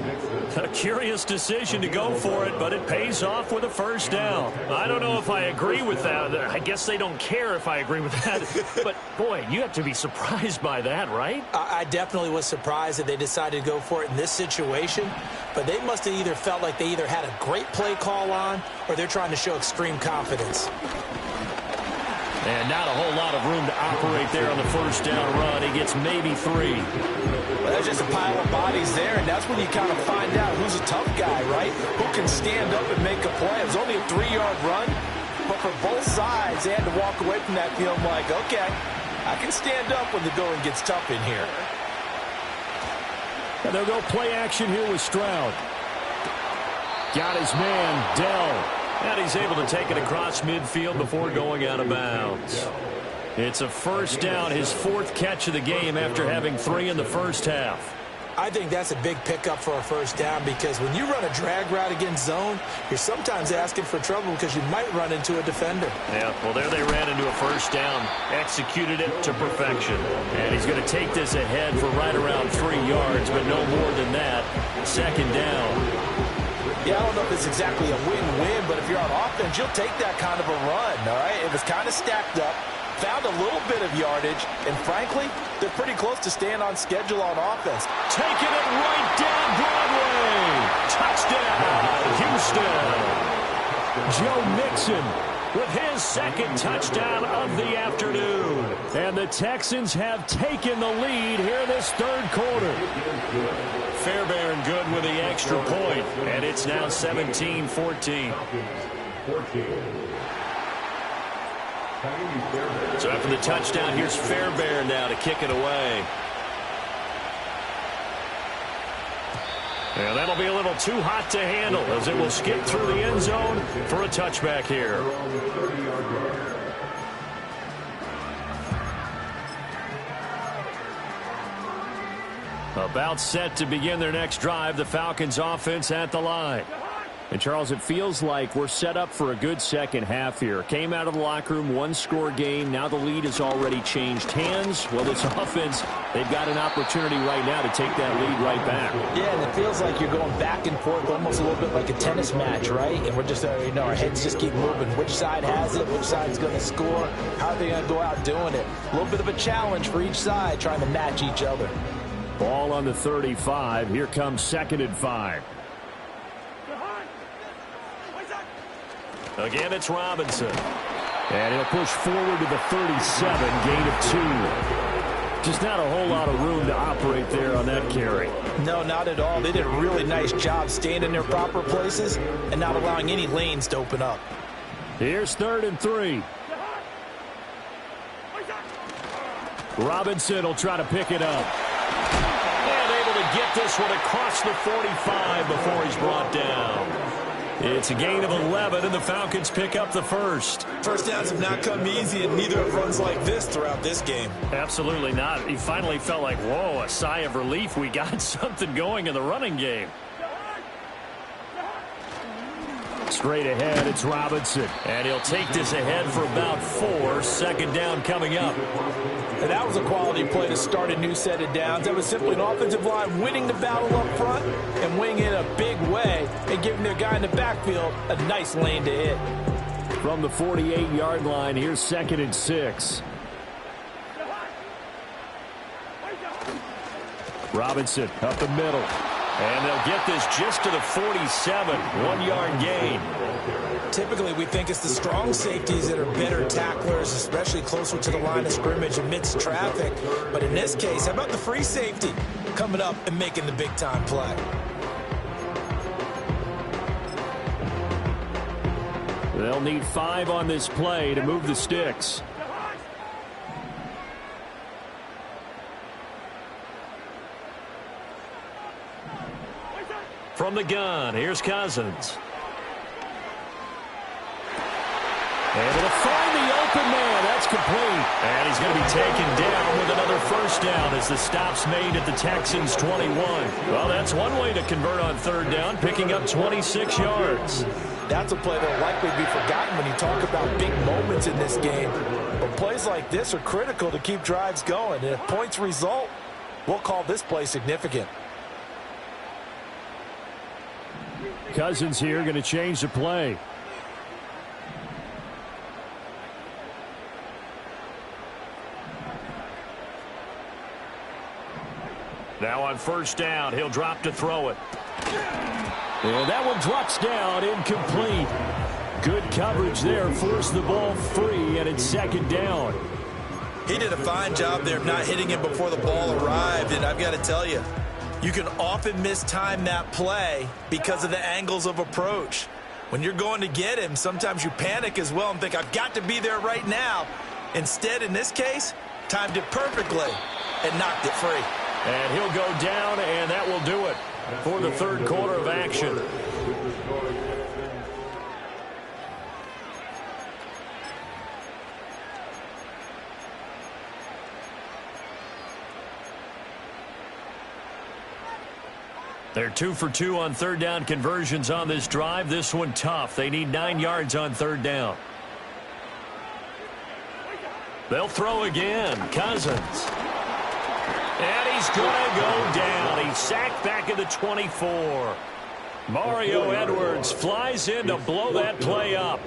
A curious decision to go for it, but it pays off with a first down. I don't know if I agree with that. I guess they don't care if I agree with that. But, boy, you have to be surprised by that, right? I definitely was surprised that they decided to go for it in this situation. But they must have either felt like they either had a great play call on or they're trying to show extreme confidence. And not a whole lot of room to operate there on the first down run. He gets maybe 3. Well, there's just a pile of bodies there, and that's when you kind of find out who's a tough guy, right? Who can stand up and make a play. It was only a 3-yard run, but for both sides, they had to walk away from that feeling like, okay, I can stand up when the going gets tough in here. And they'll go play action here with Stroud. Got his man, Dell. And he's able to take it across midfield before going out of bounds. It's a first down, his 4th catch of the game after having 3 in the first half. I think that's a big pickup for a first down because when you run a drag route against zone, you're sometimes asking for trouble because you might run into a defender. Yeah, well, there they ran into a first down, executed it to perfection. And he's going to take this ahead for right around 3 yards, but no more than that. Second down. Yeah, I don't know if it's exactly a win-win, but if you're on offense, you'll take that kind of a run, all right? It was kind of stacked up, found a little bit of yardage, and frankly, they're pretty close to staying on schedule on offense. Taking it right down Broadway. Touchdown, Houston. Joe Mixon with his second touchdown of the afternoon. And the Texans have taken the lead here this third quarter. Fairbairn good with the extra point, and it's now 17-14. So after the touchdown, here's Fairbairn now to kick it away. And that'll be a little too hot to handle as it will skip through the end zone for a touchback here. About set to begin their next drive, the Falcons offense at the line. And, Charles, it feels like we're set up for a good second half here. Came out of the locker room, one-score game. Now the lead has already changed hands. Well, this offense, they've got an opportunity right now to take that lead right back. Yeah, and it feels like you're going back and forth almost a little bit like a tennis match, right? And we're just, our heads just keep moving. Which side has it? Which side's going to score? How are they going to go out doing it? A little bit of a challenge for each side trying to match each other. Ball on the 35. Here comes 2nd and 5. Again, it's Robinson. And he'll push forward to the 37, gain of 2. Just not a whole lot of room to operate there on that carry. No, not at all. They did a really nice job staying in their proper places and not allowing any lanes to open up. Here's 3rd and 3. Robinson will try to pick it up. And able to get this one across the 45 before he's brought down. It's a gain of 11, and the Falcons pick up the first. First downs have not come easy, and neither have runs like this throughout this game. Absolutely not. He finally felt like, whoa, a sigh of relief. We got something going in the running game. Straight ahead, it's Robinson. And he'll take this ahead for about 4. Second down coming up. And that was a quality play to start a new set of downs. That was simply an offensive line winning the battle up front and winning it a big way and giving their guy in the backfield a nice lane to hit. From the 48-yard line, here's 2nd and 6. Robinson up the middle. And they'll get this just to the 47, 1-yard gain. Typically, we think it's the strong safeties that are better tacklers, especially closer to the line of scrimmage amidst traffic. But in this case, how about the free safety coming up and making the big-time play? They'll need 5 on this play to move the sticks. From the gun, here's Cousins. Able to find the open man. That's complete. And he's going to be taken down with another first down as the stop's made at the Texans' 21. Well, that's one way to convert on 3rd down, picking up 26 yards. That's a play that will likely be forgotten when you talk about big moments in this game. But plays like this are critical to keep drives going. And if points result, we'll call this play significant. Cousins here going to change the play. Now on 1st down, he'll drop to throw it. And that one drops down, incomplete. Good coverage there, forced the ball free, and it's 2nd down. He did a fine job there of not hitting him before the ball arrived, and I've got to tell you, you can often mistime that play because of the angles of approach. When you're going to get him, sometimes you panic as well and think, I've got to be there right now. Instead, in this case, timed it perfectly and knocked it free. And he'll go down, and that will do it for the 3rd quarter of action. They're 2 for 2 on third down conversions on this drive. This one tough. They need 9 yards on third down. They'll throw again. Cousins. And he's going to go down. He's sacked back at the 24. Mario Edwards flies in to blow that play up.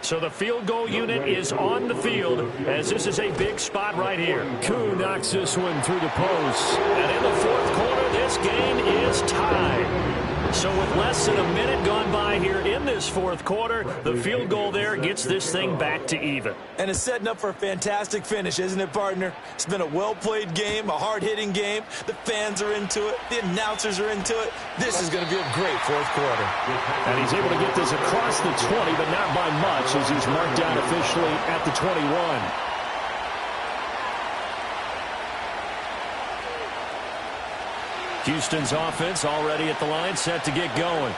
So the field goal unit is on the field as this is a big spot right here. Koo knocks this one through the post. And in the fourth quarter, this game is tied. So with less than a minute gone by here in this fourth quarter, the field goal there gets this thing back to even. And it's setting up for a fantastic finish, isn't it, partner? It's been a well-played game, a hard-hitting game. The fans are into it. The announcers are into it. This is going to be a great fourth quarter. And he's able to get this across the 20, but not by much as he's marked down officially at the 21. Houston's offense already at the line, set to get going.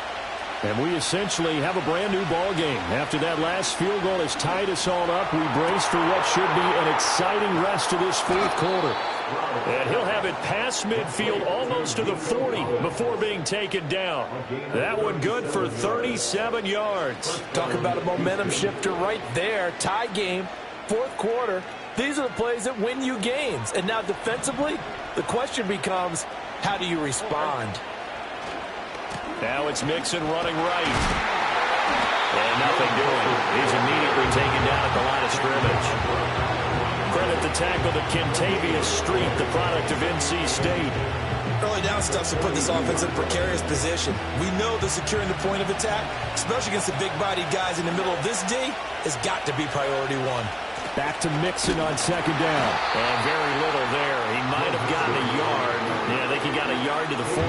And we essentially have a brand-new ball game. After that last field goal has tied us all up, we brace for what should be an exciting rest of this fourth quarter. And he'll have it past midfield almost to the 40 before being taken down. That one good for 37 yards. Talk about a momentum shifter right there. Tie game, fourth quarter. These are the plays that win you games. And now defensively, the question becomes, how do you respond? Now it's Mixon running right. And nothing doing. He's immediately taken down at the line of scrimmage. Credit the tackle to Kentavious Street, the product of NC State. Early down stuff's to put this offense in a precarious position. We know that securing the point of attack, especially against the big-bodied guys in the middle of this D, has got to be priority one. Back to Mixon on second down. And very little there. He might have gotten a yard. Yeah, I think he got a yard to the 41.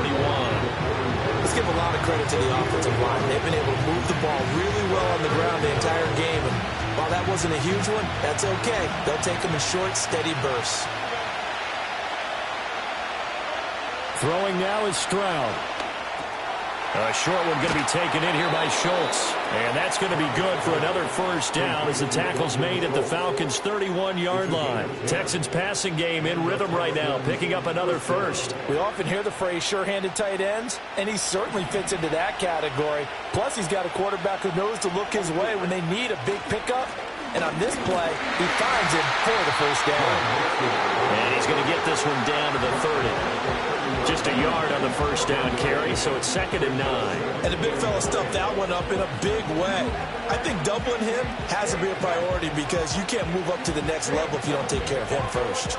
Let's give a lot of credit to the offensive line. They've been able to move the ball really well on the ground the entire game. And while that wasn't a huge one, that's okay. They'll take them in short, steady bursts. Throwing now is Stroud. A short one going to be taken in here by Schultz. And that's going to be good for another first down as the tackle's made at the Falcons' 31-yard line. Texans passing game in rhythm right now, picking up another first. We often hear the phrase sure-handed tight ends, and he certainly fits into that category. Plus, he's got a quarterback who knows to look his way when they need a big pickup. And on this play, he finds him for the first down. And he's going to get this one down to the 30. Just a yard on the first down carry, so it's 2nd and 9. And the big fella stuffed that one up in a big way. I think doubling him has to be a priority because you can't move up to the next level if you don't take care of him first.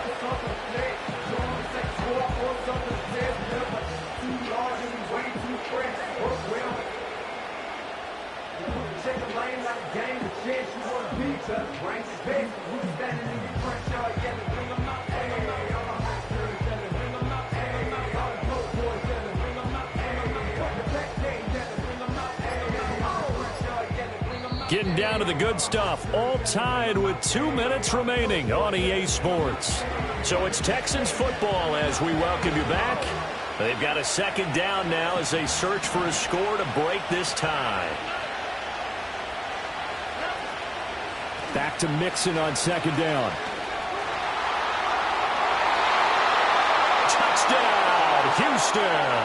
Getting down to the good stuff, all tied with 2 minutes remaining on EA Sports. So it's Texans football as we welcome you back. They've got a second down now as they search for a score to break this tie. Back to Mixon on second down. Touchdown, Houston.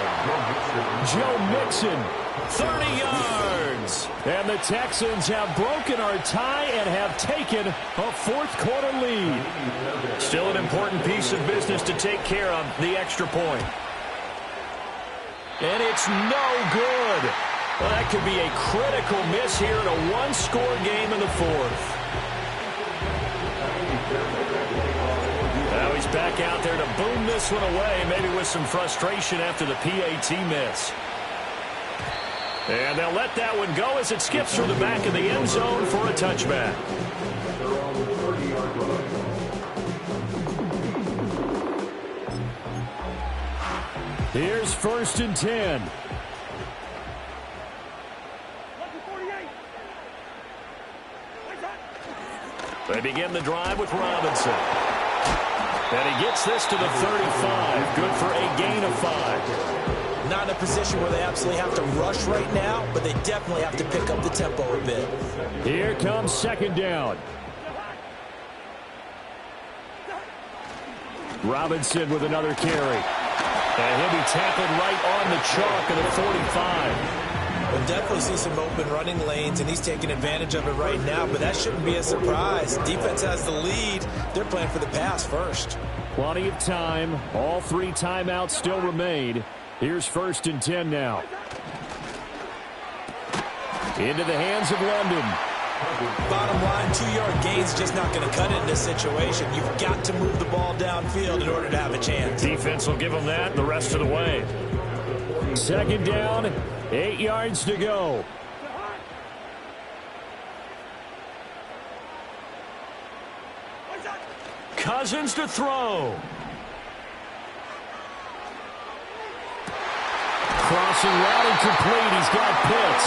Joe Mixon, 30 yards. And the Texans have broken our tie and have taken a fourth quarter lead. Still an important piece of business to take care of, the extra point. And it's no good. Well, that could be a critical miss here in a one-score game in the fourth. Now he's back out there to boom this one away, maybe with some frustration after the PAT miss. And they'll let that one go as it skips through the back of the end zone for a touchback. Here's 1st and 10. They begin the drive with Robinson. And he gets this to the 35. Good for a gain of 5. Not in a position where they absolutely have to rush right now, but they definitely have to pick up the tempo a bit. Here comes 2nd down. Robinson with another carry. And he'll be tackled right on the chalk of the 45. We'll definitely see some open running lanes, and he's taking advantage of it right now, but that shouldn't be a surprise. Defense has the lead. They're playing for the pass first. Plenty of time. All 3 timeouts still remain. Here's 1st and 10 now. Into the hands of London. Bottom line, 2-yard gain's just not going to cut it in this situation. You've got to move the ball downfield in order to have a chance. Defense will give them that the rest of the way. 2nd down, 8 yards to go. Cousins to throw. Crossing route incomplete. He's got Pitts.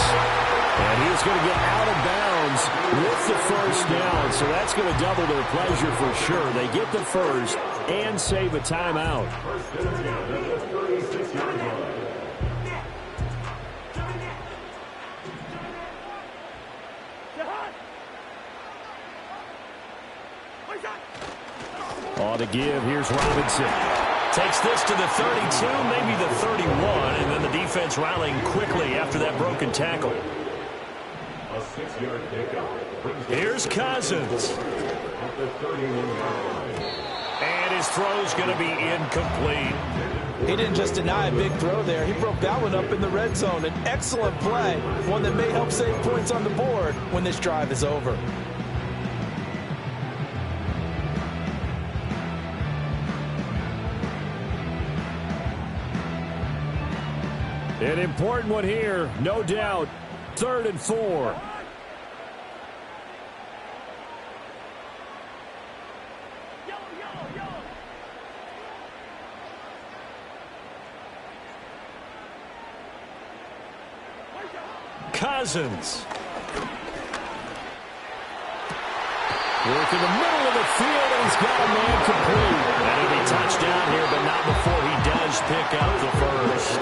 And he's going to get out of bounds with the 1st down. So that's going to double their pleasure for sure. They get the 1st and save a timeout. On the give, here's Robinson. Takes this to the 32, maybe the 31, and then the defense rallying quickly after that broken tackle. A 6-yard pickup. Here's Cousins. And his throw's going to be incomplete. He didn't just deny a big throw there. He broke that one up in the red zone. An excellent play, one that may help save points on the board when this drive is over. An important one here, no doubt. 3rd and 4. Cousins. Work in the middle of the field, and he's got a man complete. And it'll be touchdown here, but not before he does pick up the 1st.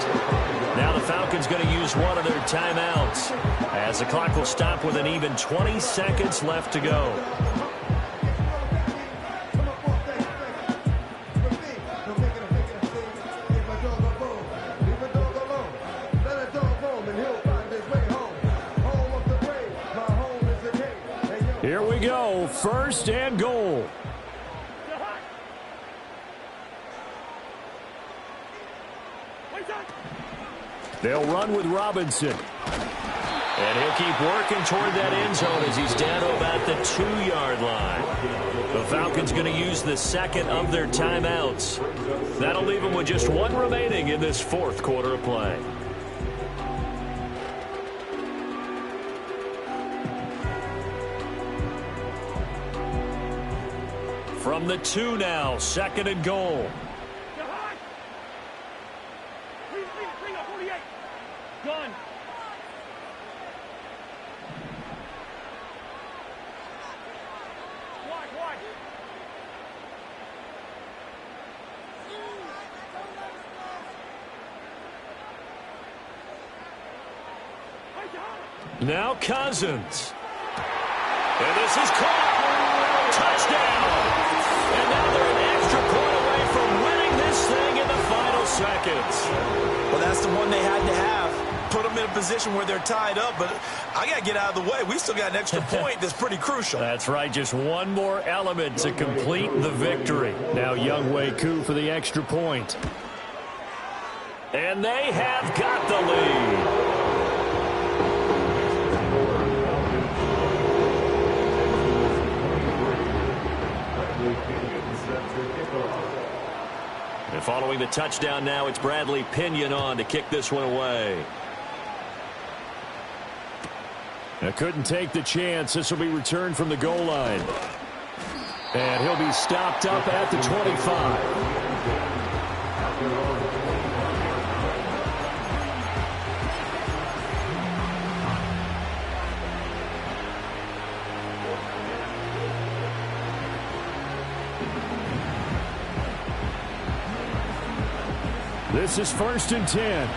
Now the Falcons going to use one of their timeouts as the clock will stop with an even 20 seconds left to go. Here we go, 1st and goal. They'll run with Robinson. And he'll keep working toward that end zone as he's down about the 2-yard line. The Falcons going to use the 2nd of their timeouts. That'll leave them with just 1 remaining in this 4th quarter of play. From the 2 now, 2nd and goal. Now Cousins. And this is caught. Touchdown. And now they're an extra point away from winning this thing in the final seconds. Well, that's the one they had to have. Put them in a position where they're tied up, but I got to get out of the way. We still got an extra point that's pretty crucial. That's right. Just one more element to complete the victory. Now Younghoe Koo for the extra point. And they have got the lead. And following the touchdown now, it's Bradley Pinion on to kick this one away. Now couldn't take the chance. This will be returned from the goal line. And he'll be stopped up at the 25. This is 1st and 10.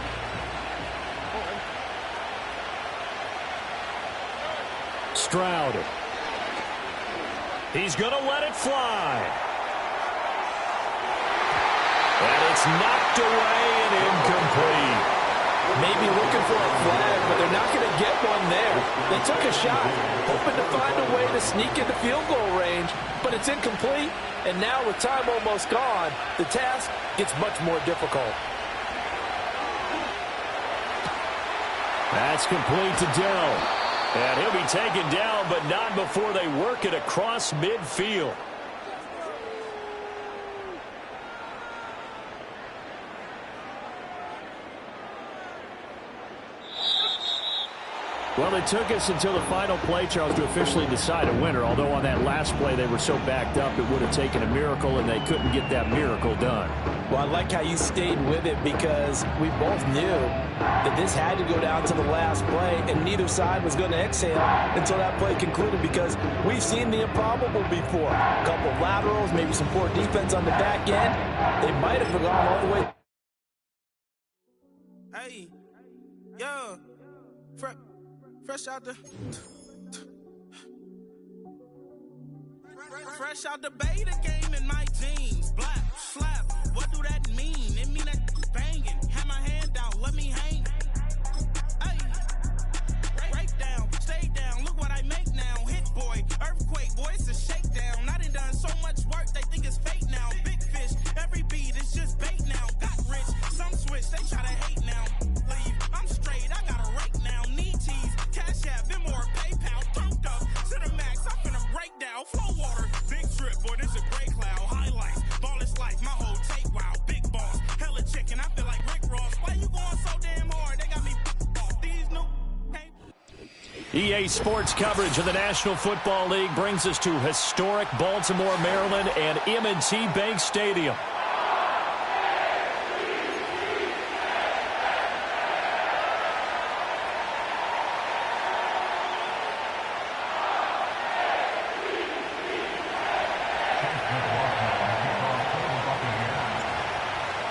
Stroud. He's going to let it fly. And it's knocked away and incomplete. Maybe looking for a flag, but they're not going to get one there. They took a shot, hoping to find a way to sneak into field goal range, but it's incomplete. And now with time almost gone, the task gets much more difficult. That's complete to Dell. And he'll be taken down, but not before they work it across midfield. Well, it took us until the final play, Charles, to officially decide a winner, although on that last play they were so backed up it would have taken a miracle, and they couldn't get that miracle done. Well, I like how you stayed with it because we both knew that this had to go down to the last play, and neither side was going to exhale until that play concluded because we've seen the improbable before. A couple of laterals, maybe some poor defense on the back end. They might have gone all the way. Hey, yo, fresh out the beta game in my jeans. Black, slap, what do that mean? It mean that banging. Have my hand out, let me hang. Hey, break down, stay down, look what I make now. Hit boy, earthquake, boy, it's a shakedown. I done so much work, they think it's fake now. Big fish, every beat is just bait now. Got rich, some switch, they try to hate now. Leave, I'm straight, I got a rake now. Need tease, cash app, Venmo or PayPal. Turned up to the max, I'm finna break down. Flow water, big trip, boy, this a gray cloud. Highlights, ball is life, my whole take, wow. Big boss, hella chicken, I feel like Rick Ross. Why you going so damn hard? They got me off these new. EA Sports coverage of the National Football League brings us to historic Baltimore, Maryland, and M&T Bank Stadium.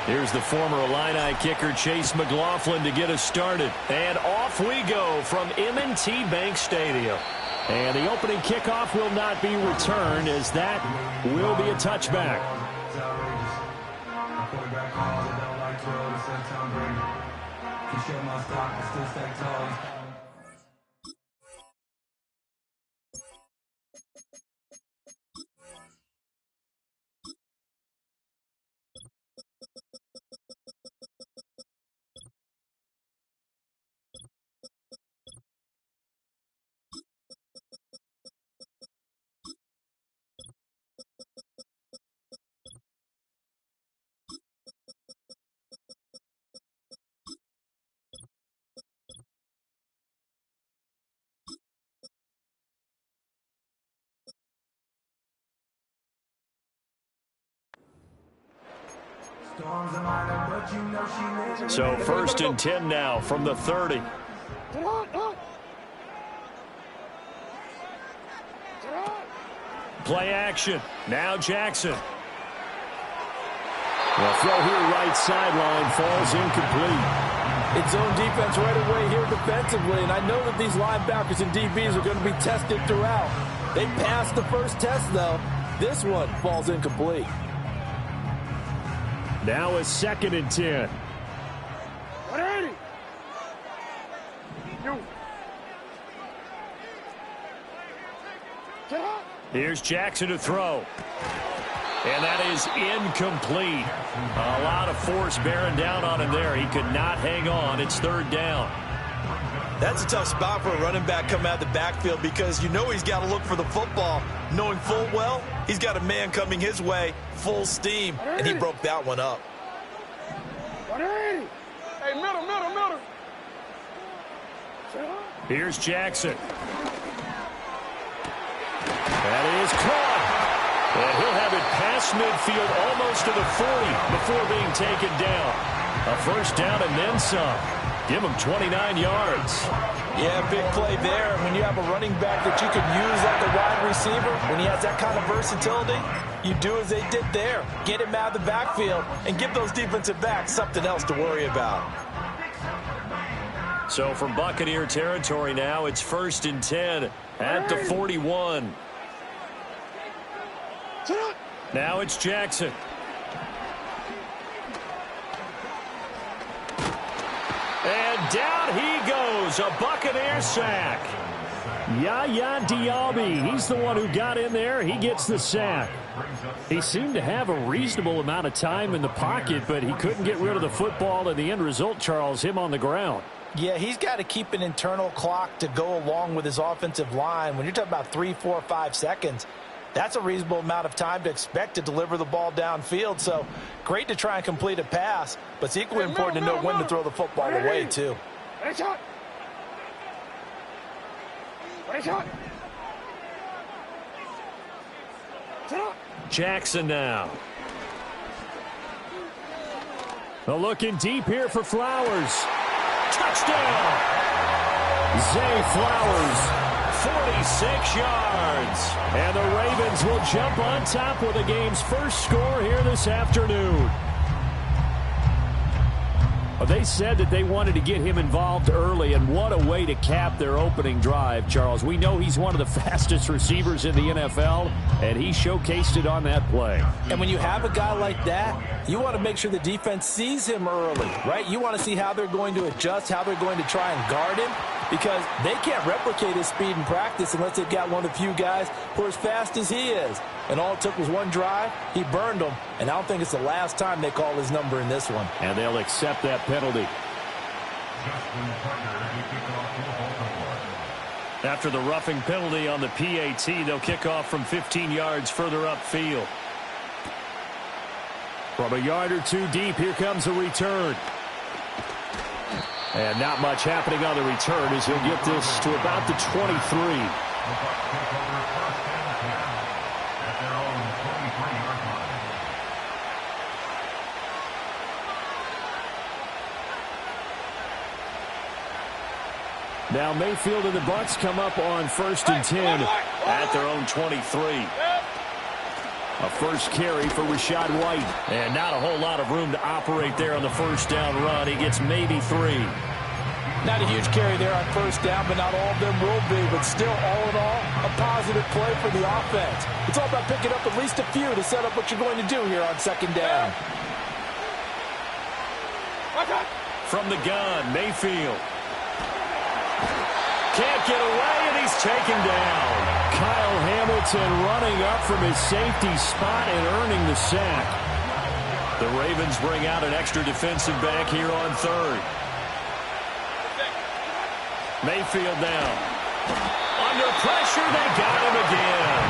Here's the former Illini kicker, Chase McLaughlin, to get us started. And off we go from M&T Bank Stadium. And the opening kickoff will not be returned, as that will be a touchback. So 1st and 10 now from the 30. Play action. Now Jackson. Well, throw here right sideline falls incomplete. It's zone defense right away here defensively, and I know that these linebackers and DBs are going to be tested throughout. They passed the first test, though. This one falls incomplete. Now a 2nd and 10. Here's Jackson to throw. And that is incomplete. A lot of force bearing down on him there. He could not hang on. It's 3rd down. That's a tough spot for a running back coming out of the backfield because you know he's got to look for the football, knowing full well he's got a man coming his way, full steam, and he broke that one up. Hey, middle. Here's Jackson. That is caught. And he'll have it past midfield almost to the 40 before being taken down. A 1st down and then some. Give him 29 yards. Yeah, big play there. When you have a running back that you could use like a wide receiver, when he has that kind of versatility, you do as they did there. Get him out of the backfield and give those defensive backs something else to worry about. So from Buccaneer territory now, it's 1st and 10 at the 41. Now it's Jackson. down he goes. A Buccaneer sack. Yaya Diaby, he's the one who got in there. He gets the sack. He seemed to have a reasonable amount of time in the pocket, but he couldn't get rid of the football, and the end result, Charles, him on the ground. Yeah, he's got to keep an internal clock to go along with his offensive line. When you're talking about 3, 4, 5 seconds, that's a reasonable amount of time to expect to deliver the ball downfield. So great to try and complete a pass, but it's equally important to know when to throw the football away, too. Jackson now. A looking deep here for Flowers. Touchdown! Zay Flowers, 46 yards. And the Ravens will jump on top with the game's first score here this afternoon. They said that they wanted to get him involved early, and what a way to cap their opening drive, Charles. We know he's one of the fastest receivers in the NFL, and he showcased it on that play. And when you have a guy like that, you want to make sure the defense sees him early, right? You want to see how they're going to adjust, how they're going to try and guard him, because they can't replicate his speed in practice unless they've got one of the few guys who are as fast as he is. And all it took was one drive. He burned them, and I don't think it's the last time they call his number in this one. And they'll accept that penalty. After the roughing penalty on the PAT, they'll kick off from 15 yards further upfield. From a yard or two deep, here comes a return. And not much happening on the return as he'll get this to about the 23. Now Mayfield and the Bucs come up on 1st and 10 at their own 23. A first carry for Rachaad White. And not a whole lot of room to operate there on the first down run. He gets maybe 3. Not a huge carry there on first down, but not all of them will be. But still, all in all, a positive play for the offense. It's all about picking up at least a few to set up what you're going to do here on 2nd down. From the gun, Mayfield. Can't get away, and he's taken down. Kyle Hamilton running up from his safety spot and earning the sack. The Ravens bring out an extra defensive back here on 3rd. Mayfield down. Under pressure, they got him again.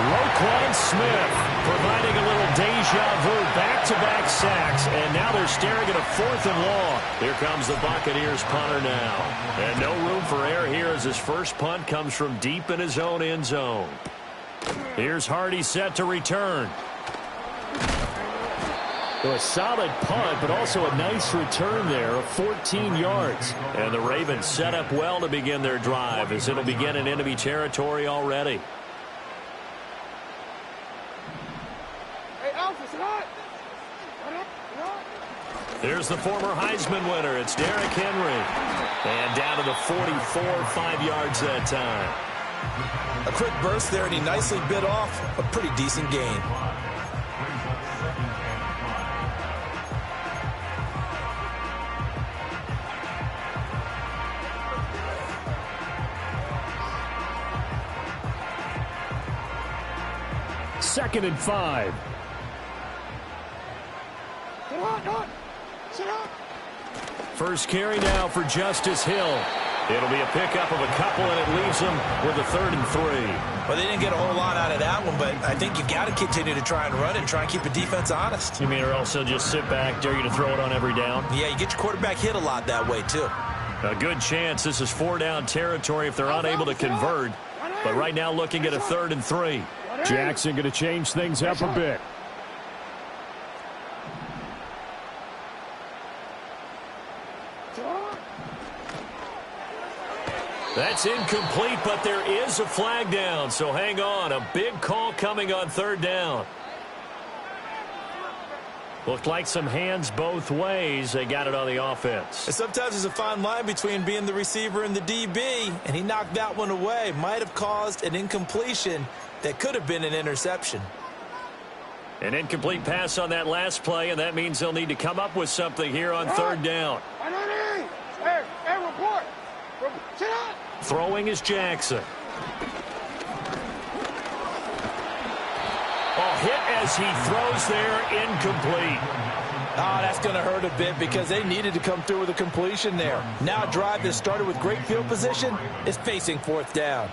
Roquan Smith providing a little deja vu, back-to-back sacks, and now they're staring at a 4th and long. Here comes the Buccaneers punter now. And no room for error here as his first punt comes from deep in his own end zone. Here's Hardy set to return. So a solid punt, but also a nice return there of 14 yards. And the Ravens set up well to begin their drive as it'll begin in enemy territory already. There's the former Heisman winner. It's Derrick Henry. And down to the 44, 5 yards that time. A quick burst there, and he nicely bit off a pretty decent gain. Second and 5. First carry now for Justice Hill. It'll be a pickup of a couple, and it leaves them with a 3rd and 3. Well, they didn't get a whole lot out of that one, but I think you got to continue to try and run it and try and keep the defense honest. You mean, or else they'll just sit back, dare you to throw it on every down? Yeah, you get your quarterback hit a lot that way, too. A good chance this is 4-down territory if they're unable to convert. But right now looking at a 3rd and 3. Jackson going to change things up a bit. That's incomplete, but there is a flag down, so hang on. A big call coming on 3rd down. Looked like some hands both ways. They got it on the offense. And sometimes there's a fine line between being the receiver and the DB, and he knocked that one away. Might have caused an incompletion that could have been an interception. An incomplete pass on that last play, and that means they'll need to come up with something here on 3rd down. Hey, Throwing is Jackson. Hit as he throws there, incomplete. That's going to hurt a bit because they needed to come through with a completion there. Now a drive that started with great field position is facing fourth down.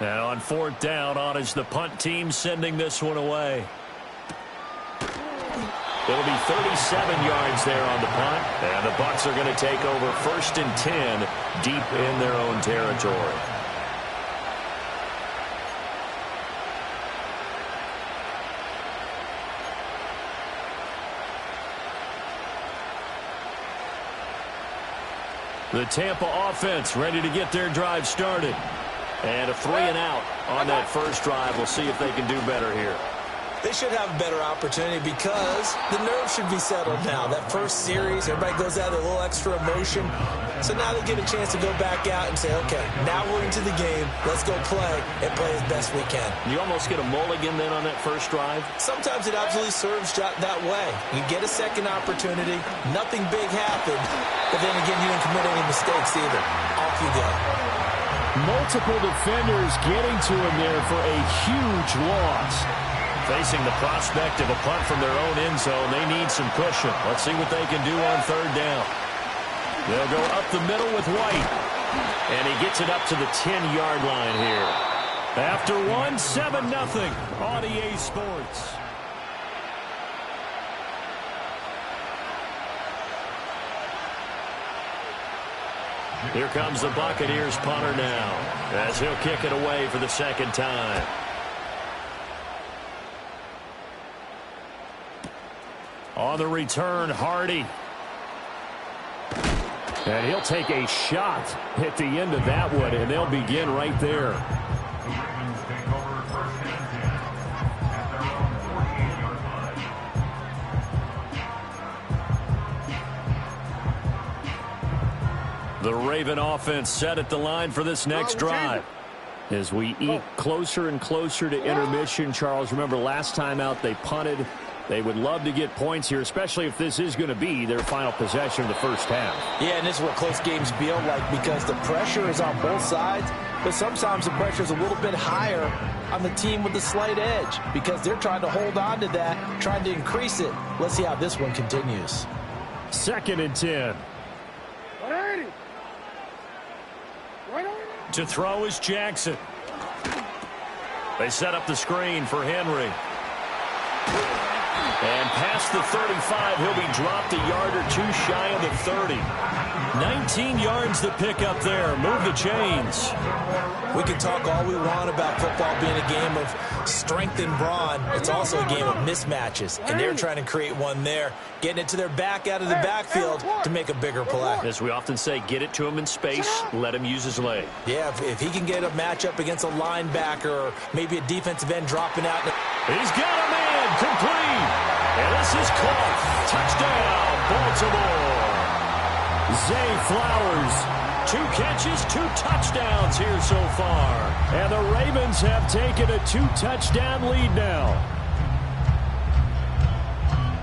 And on fourth down, on is the punt team sending this one away. It'll be 37 yards there on the punt. And the Bucs are going to take over 1st and 10 deep in their own territory. The Tampa offense ready to get their drive started. And a 3-and-out on that first drive. We'll see if they can do better here. They should have a better opportunity because the nerves should be settled now. That first series, everybody goes out with a little extra emotion. So now they get a chance to go back out and say, okay, now we're into the game. Let's go play and play as best we can. You almost get a mulligan then on that first drive? Sometimes it absolutely serves that way. You get a second opportunity. Nothing big happened. But then again, you didn't commit any mistakes either. Off you go. Multiple defenders getting to him there for a huge loss. Facing the prospect of a punt from their own end zone, they need some cushion. Let's see what they can do on third down. They'll go up the middle with White. And he gets it up to the 10-yard line here. After 7-0 on EA Sports. Here comes the Buccaneers punter now, as he'll kick it away for the second time. On the return, Hardy. And he'll take a shot at the end of that one, and they'll begin right there. The Raven offense set at the line for this next drive. As we eke closer and closer to intermission, Charles, remember last time out they punted. They would love to get points here, especially if this is going to be their final possession of the first half. Yeah, and this is what close games feel like because the pressure is on both sides, but sometimes the pressure is a little bit higher on the team with the slight edge because they're trying to hold on to that, trying to increase it. Let's see how this one continues. 2nd and 10. To throw is Jackson. They set up the screen for Henry. And past the 35, he'll be dropped a yard or two shy of the 30. 19 yards to pick up there. Move the chains. We can talk all we want about football being a game of strength and brawn. It's also a game of mismatches, and they're trying to create one there, getting it to their back out of the backfield to make a bigger play. As we often say, get it to him in space, let him use his leg. Yeah, if he can get a matchup against a linebacker or maybe a defensive end dropping out. He's got a man, complete. And this is caught. Touchdown, Baltimore. Zay Flowers, 2 catches, 2 touchdowns here so far. And the Ravens have taken a 2-touchdown lead now.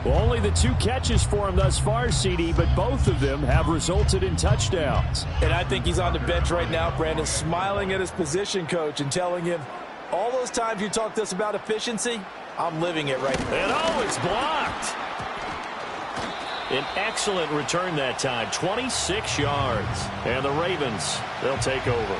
Well, only the 2 catches for him thus far, CD, but both of them have resulted in touchdowns. And I think he's on the bench right now, Brandon, smiling at his position coach and telling him, all those times you talked to us about efficiency, I'm living it right now. And it's blocked. An excellent return that time, 26 yards. And the Ravens, they'll take over.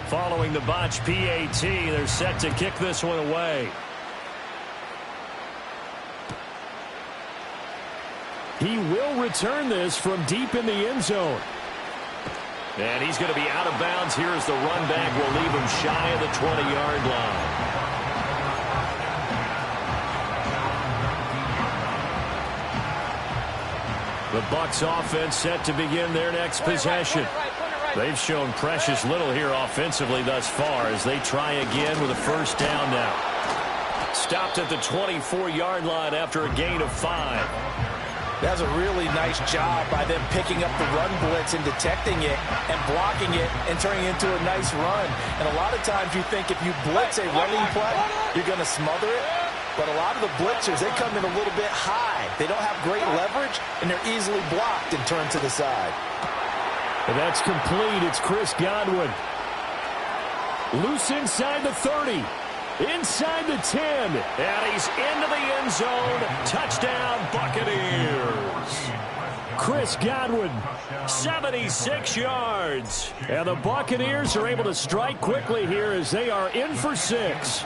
Following the botch PAT, they're set to kick this one away. He will return this from deep in the end zone. And he's going to be out of bounds here as the run back will leave him shy of the 20-yard line. The Bucs offense set to begin their next possession. They've shown precious little here offensively thus far as they try again with a first down now. Stopped at the 24-yard line after a gain of 5. That's a really nice job by them picking up the run blitz and detecting it and blocking it and turning it into a nice run. And a lot of times you think if you blitz a running play, you're going to smother it. But a lot of the blitzers, they come in a little bit high. They don't have great leverage, and they're easily blocked and turned to the side. And that's complete. It's Chris Godwin. Loose inside the 30. Inside the 10. And he's into the end zone. Touchdown, Buccaneers. Chris Godwin, 76 yards. And the Buccaneers are able to strike quickly here as they are in for 6.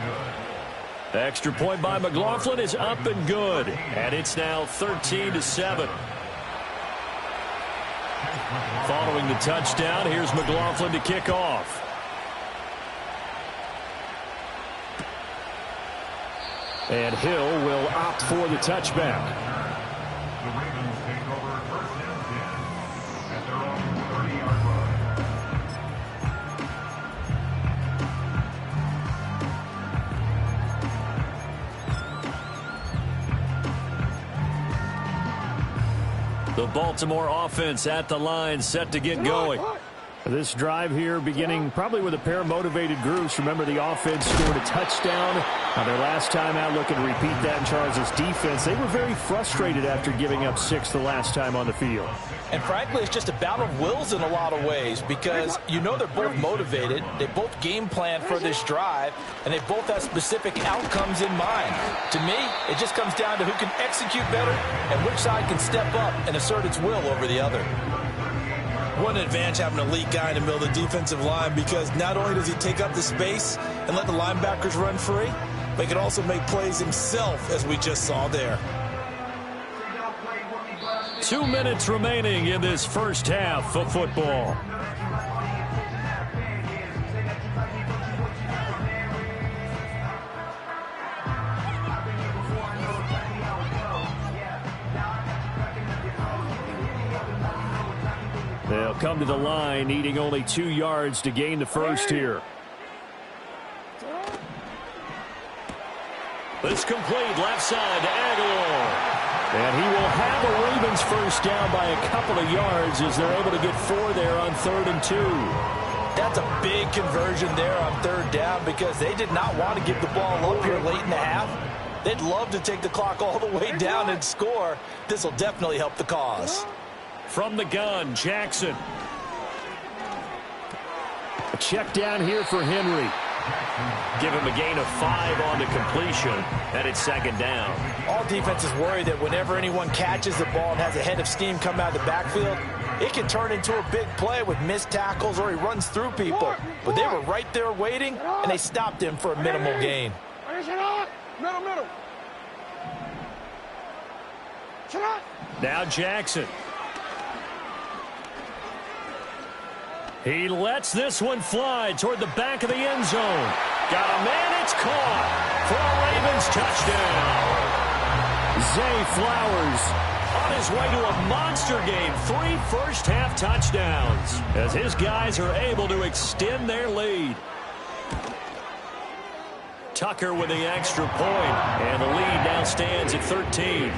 The extra point by McLaughlin is up and good. And it's now 13-7. Following the touchdown, here's McLaughlin to kick off. And Hill will opt for the touchback. The Ravens take over first and 10 at their own 30-yard line. The Baltimore offense at the line, set to get going. This drive here beginning probably with a pair of motivated groups. Remember, the offense scored a touchdown on their last time out. Looking to repeat that in Charles' defense. They were very frustrated after giving up 6 the last time on the field. And frankly, it's just a battle of wills in a lot of ways because you know they're both motivated. They both game plan for this drive, and they both have specific outcomes in mind. To me, it just comes down to who can execute better and which side can step up and assert its will over the other. What an advantage having an elite guy in the middle of the defensive line, because not only does he take up the space and let the linebackers run free, but he can also make plays himself, as we just saw there. 2 minutes remaining in this first half of football. They'll come to the line, needing only 2 yards to gain the first here. This complete left side to Aguilar. And he will have a Ravens first down by a couple of yards as they're able to get 4 there on 3rd and 2. That's a big conversion there on 3rd down because they did not want to give the ball up here late in the half. They'd love to take the clock all the way down and score. This will definitely help the cause. From the gun, Jackson. A check down here for Henry. Give him a gain of 5 on the completion, and it's 2nd down. All defenses worry that whenever anyone catches the ball and has a head of steam come out of the backfield, it can turn into a big play with missed tackles or he runs through people. But they were right there waiting, and they stopped him for a minimal gain. Middle. Now Jackson. He lets this one fly toward the back of the end zone. Got a man, it's caught for a Ravens touchdown. Zay Flowers on his way to a monster game. 3 first-half touchdowns as his guys are able to extend their lead. Tucker with the extra point, and the lead now stands at 13.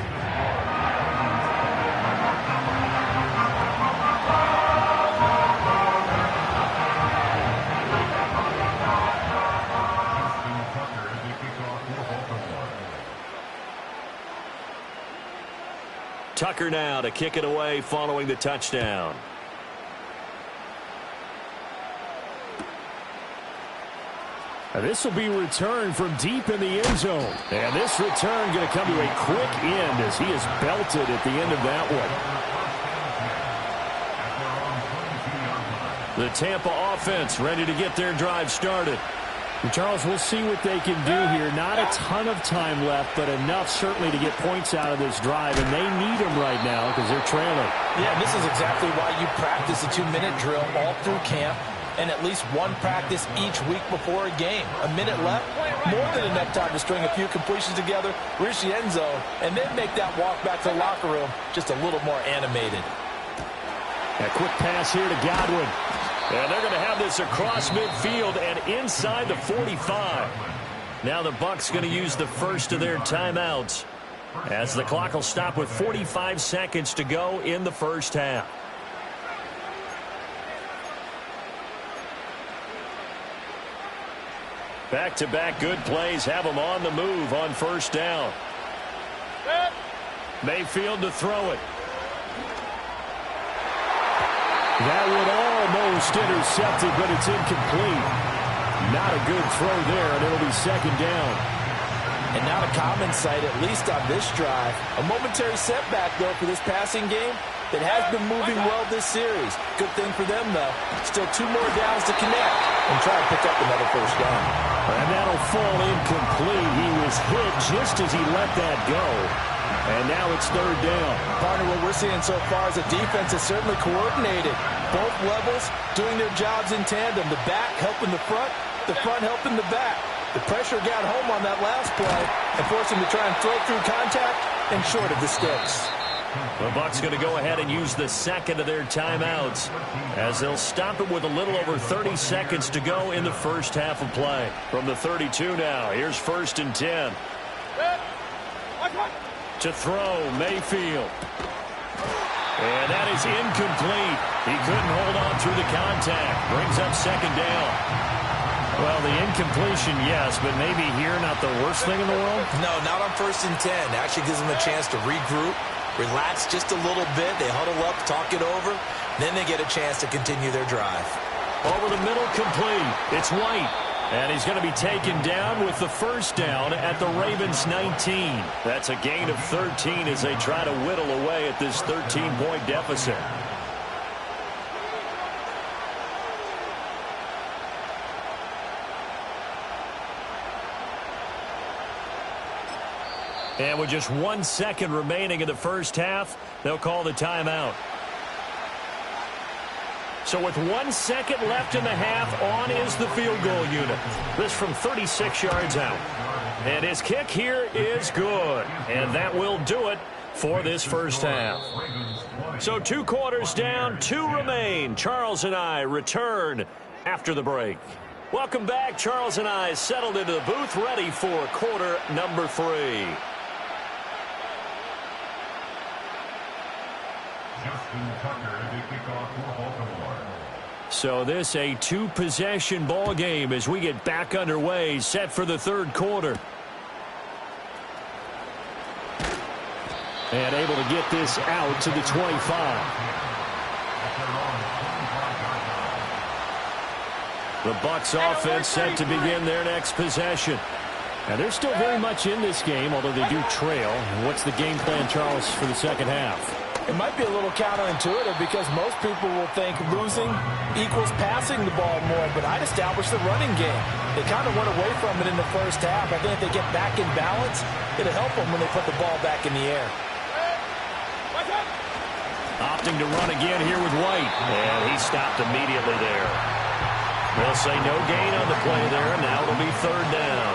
Tucker now to kick it away following the touchdown. And this will be returned from deep in the end zone. And this return going to come to a quick end as he is belted at the end of that one. The Tampa offense ready to get their drive started. And Charles, we'll see what they can do here. Not a ton of time left, but enough certainly to get points out of this drive. And they need them right now because they're trailing. Yeah, this is exactly why you practice a 2-minute drill all through camp and at least one practice each week before a game. A minute left, more than enough time to string a few completions together, reach the end zone, and then make that walk back to the locker room just a little more animated. A quick pass here to Godwin. And they're going to have this across midfield and inside the 45. Now the Bucs going to use the first of their timeouts. as the clock will stop with 45 seconds to go in the first half. Back-to-back good plays have them on the move on first down. Mayfield to throw it. That would almost intercept it, but it's incomplete. Not a good throw there, and it'll be second down. And not a common sight, at least on this drive. A momentary setback, though, for this passing game that has been moving well this series. Good thing for them, though. Still 2 more downs to connect and try to pick up another first down. And that'll fall incomplete. He was hit just as he let that go. And now it's third down. Partner, what we're seeing so far is the defense is certainly coordinated. Both levels doing their jobs in tandem. The back helping the front helping the back. The pressure got home on that last play and forced him to try and throw through contact and short of the sticks. The Bucs going to go ahead and use the second of their timeouts as they'll stop it with a little over 30 seconds to go in the first half of play. From the 32 now, here's 1st and 10. To throw, Mayfield. And that is incomplete. He couldn't hold on through the contact. Brings up second down. Well, the incompletion, yes, but maybe here not the worst thing in the world? No, not on 1st and 10. Actually gives them a chance to regroup, relax just a little bit. They huddle up, talk it over. Then they get a chance to continue their drive. Over the middle, complete. It's White. And he's going to be taken down with the first down at the Ravens 19. That's a gain of 13 as they try to whittle away at this 13-point deficit. And with just 1 second remaining in the first half, they'll call the timeout. So with 1 second left in the half, on is the field goal unit. This from 36 yards out. And his kick here is good. And that will do it for this first half. So 2 quarters down, 2 remain. Charles and I return after the break. Welcome back. Charles and I settled into the booth, ready for quarter number 3. So this a 2-possession ball game as we get back underway, set for the third quarter. And able to get this out to the 25. The Bucs offense set to begin their next possession. Now they're still very much in this game, although they do trail. What's the game plan, Charles, for the second half? It might be a little counterintuitive because most people will think losing equals passing the ball more, but I'd establish the running game. They kind of went away from it in the first half. I think if they get back in balance, it'll help them when they put the ball back in the air. Opting to run again here with White, and he stopped immediately there. They'll say no gain on the play there, and now it'll be third down.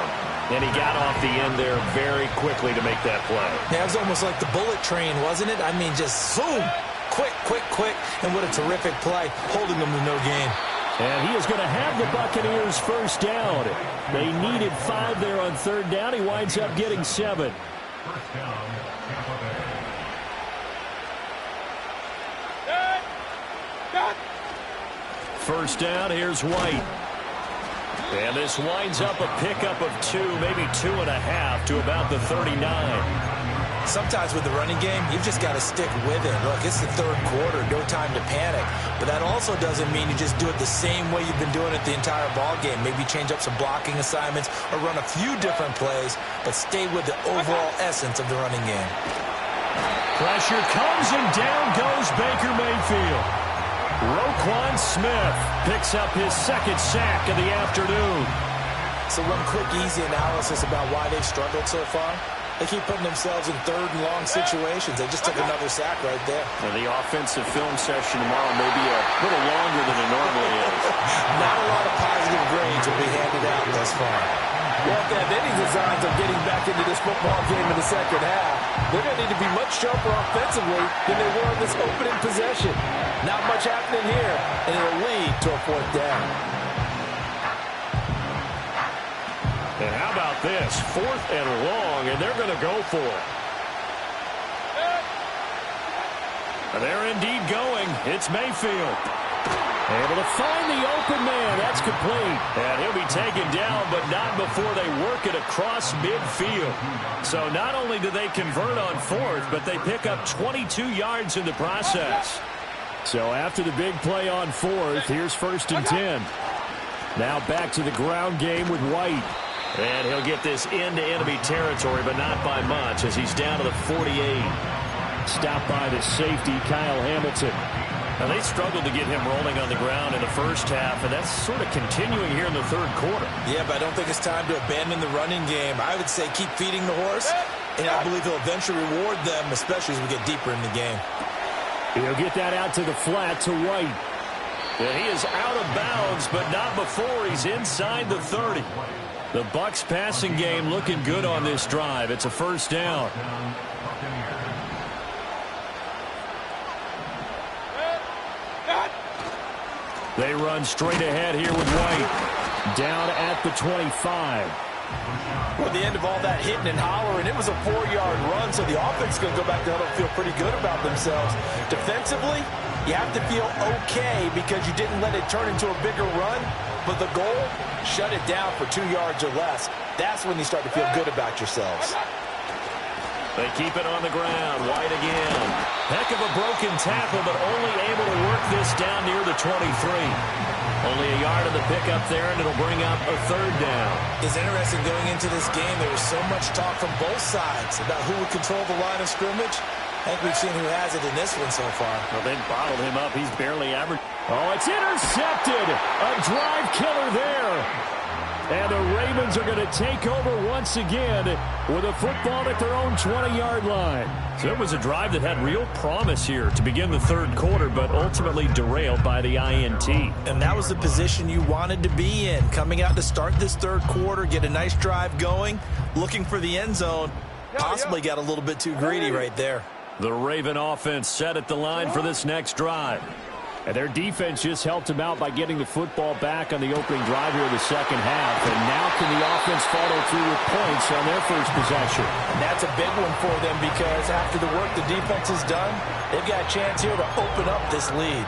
And he got off the end there very quickly to make that play. Yeah, it was almost like the bullet train, wasn't it? I mean, just zoom, quick, quick, quick, and what a terrific play, holding them to no gain. And he is going to have the Buccaneers first down. They needed 5 there on third down. He winds up getting 7. First down, Tampa Bay. First down, here's White. And this winds up a pickup of 2, maybe 2.5 to about the 39. Sometimes with the running game, you've just got to stick with it. Look, it's the third quarter, no time to panic. But that also doesn't mean you just do it the same way you've been doing it the entire ball game. Maybe change up some blocking assignments or run a few different plays, but stay with the overall essence of the running game. Pressure comes and down goes Baker Mayfield. Roquan Smith picks up his second sack of the afternoon. So one quick, easy analysis about why they've struggled so far. They keep putting themselves in third and long situations. They just took another sack right there. Now the offensive film session tomorrow may be a little longer than it normally is. Not a lot of positive grades will be handed out thus far. Well, if they have any designs of getting back into this football game in the second half, they're going to need to be much sharper offensively than they were in this opening possession. Not much happening here, and it'll lead to a fourth down. And how about this? 4th and long, and they're going to go for it. They're indeed going. It's Mayfield. Able to find the open man. That's complete. And he'll be taken down, but not before they work it across midfield. So not only do they convert on fourth, but they pick up 22 yards in the process. So after the big play on fourth, here's 1st and 10. Now back to the ground game with White. And he'll get this into enemy territory, but not by much as he's down to the 48. Stopped by the safety, Kyle Hamilton. Now, they struggled to get him rolling on the ground in the first half, and that's sort of continuing here in the third quarter. Yeah, but I don't think it's time to abandon the running game. I would say keep feeding the horse, and I believe he'll eventually reward them, especially as we get deeper in the game. He'll get that out to the flat to White. And he is out of bounds, but not before he's inside the 30. The Bucs passing game looking good on this drive. It's a 1st down. They run straight ahead here with White. Down at the 25. Well, the end of all that hitting and hollering, it was a 4-yard run, so the offense is going to go back to huddle and feel pretty good about themselves. Defensively, you have to feel okay because you didn't let it turn into a bigger run, but the goal, shut it down for 2 yards or less. That's when you start to feel good about yourselves. They keep it on the ground. White again. Heck of a broken tackle, but only able to work this down near the 23. Only a yard of the pickup there, and it'll bring up a 3rd down. It's interesting going into this game. There was so much talk from both sides about who would control the line of scrimmage. I think we've seen who has it in this one so far. Well, they bottled him up. He's barely average. Oh, it's intercepted. A drive killer there. And the Ravens are going to take over once again with a football at their own 20-yard line. So it was a drive that had real promise here to begin the third quarter, but ultimately derailed by the INT. And that was the position you wanted to be in. Coming out to start this third quarter, get a nice drive going, looking for the end zone. Possibly got a little bit too greedy right there. The Raven offense set at the line for this next drive. And their defense just helped them out by getting the football back on the opening drive here in the second half. And now can the offense follow through with points on their first possession? And that's a big one for them because after the work the defense has done, they've got a chance here to open up this lead.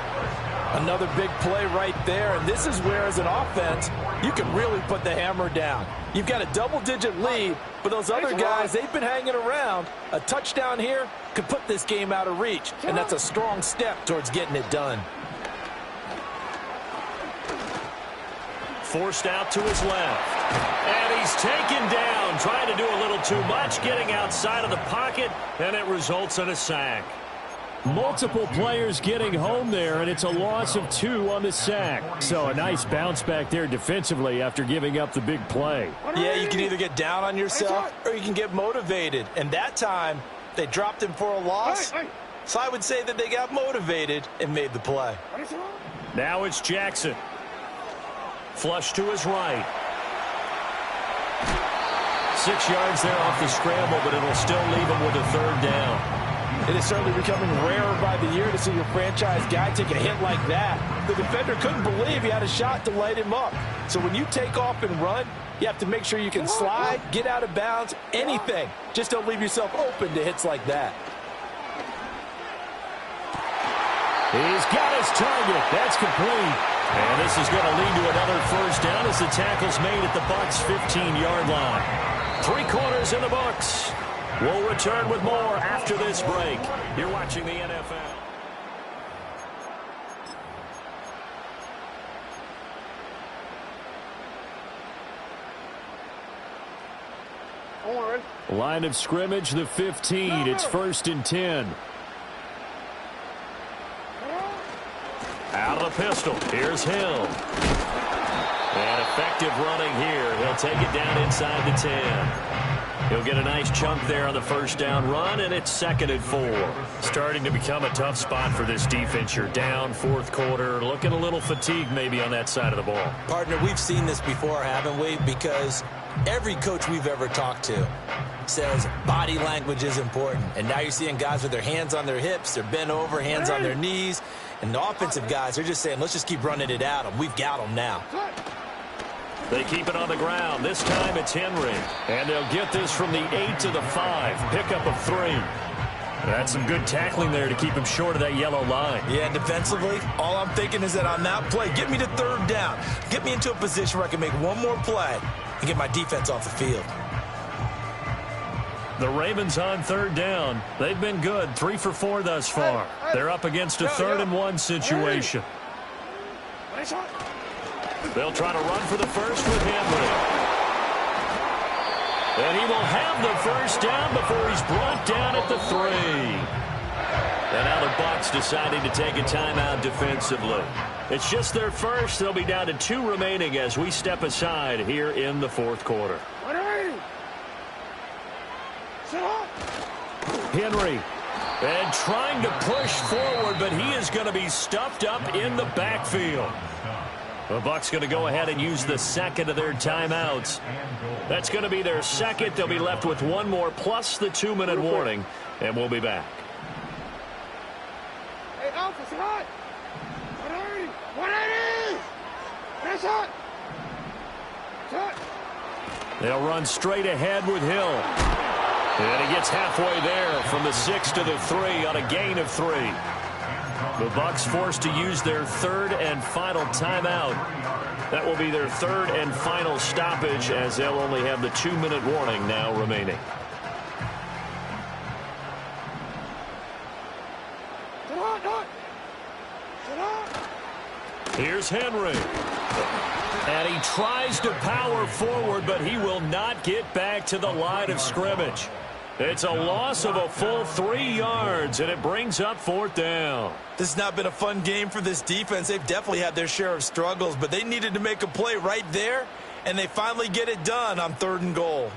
Another big play right there, and this is where, as an offense, you can really put the hammer down. You've got a double-digit lead, but those other guys, they've been hanging around. A touchdown here could put this game out of reach, and that's a strong step towards getting it done. Forced out to his left. And he's taken down, trying to do a little too much, getting outside of the pocket, and it results in a sack. Multiple players getting home there, and it's a loss of 2 on the sack. So a nice bounce back there defensively after giving up the big play. Yeah, you can either get down on yourself or you can get motivated. And that time, they dropped him for a loss. So I would say that they got motivated and made the play. Now it's Jackson. Flush to his right. 6 yards there off the scramble, but it'll still leave him with a 3rd down. It is certainly becoming rarer by the year to see your franchise guy take a hit like that. The defender couldn't believe he had a shot to light him up. So when you take off and run, you have to make sure you can slide, get out of bounds, anything. Just don't leave yourself open to hits like that. He's got his target. That's complete. And this is going to lead to another 1st down as the tackle's made at the Bucs' 15-yard line. 3 quarters in the books. We'll return with more after this break. You're watching the NFL. Line of scrimmage, the 15. It's 1st and 10. Out of the pistol. Here's Hill. And effective running here. He'll take it down inside the 10. He'll get a nice chunk there on the 1st down run, and it's 2nd and 4. Starting to become a tough spot for this defense. You're down 4th quarter, looking a little fatigued maybe on that side of the ball. Partner, we've seen this before, haven't we? Because every coach we've ever talked to says body language is important. And now you're seeing guys with their hands on their hips, they're bent over, hands on their knees. And the offensive guys, they're just saying, let's just keep running it at them. We've got them now. They keep it on the ground. This time it's Henry. And they'll get this from the 8 to the 5. Pickup of 3. That's some good tackling there to keep him short of that yellow line. Yeah, and defensively, all I'm thinking is that on that play, get me to third down. Get me into a position where I can make one more play and get my defense off the field. The Ravens on third down. They've been good, 3 for 4 thus far. They're up against a 3rd-and-1 situation. They'll try to run for the first with Henry. And he will have the first down before he's brought down at the 3. And now the Bucs deciding to take a timeout defensively. It's just their first. They'll be down to 2 remaining as we step aside here in the 4th quarter. Henry, and trying to push forward, but he is going to be stuffed up in the backfield. The Bucs going to go ahead and use the second of their timeouts. That's going to be their second. They'll be left with 1 more plus the 2-minute warning, and we'll be back. Hey, Alpha, it's hot. 180. That's hot. It's hot. They'll run straight ahead with Hill. And he gets halfway there from the 6 to the 3 on a gain of 3. The Bucs forced to use their 3rd and final timeout. That will be their 3rd and final stoppage as they'll only have the 2-minute warning now remaining. Here's Henry. And he tries to power forward, but he will not get back to the line of scrimmage. It's a loss of a full 3 yards, and it brings up 4th down. This has not been a fun game for this defense. They've definitely had their share of struggles, but they needed to make a play right there, and they finally get it done on 3rd and goal.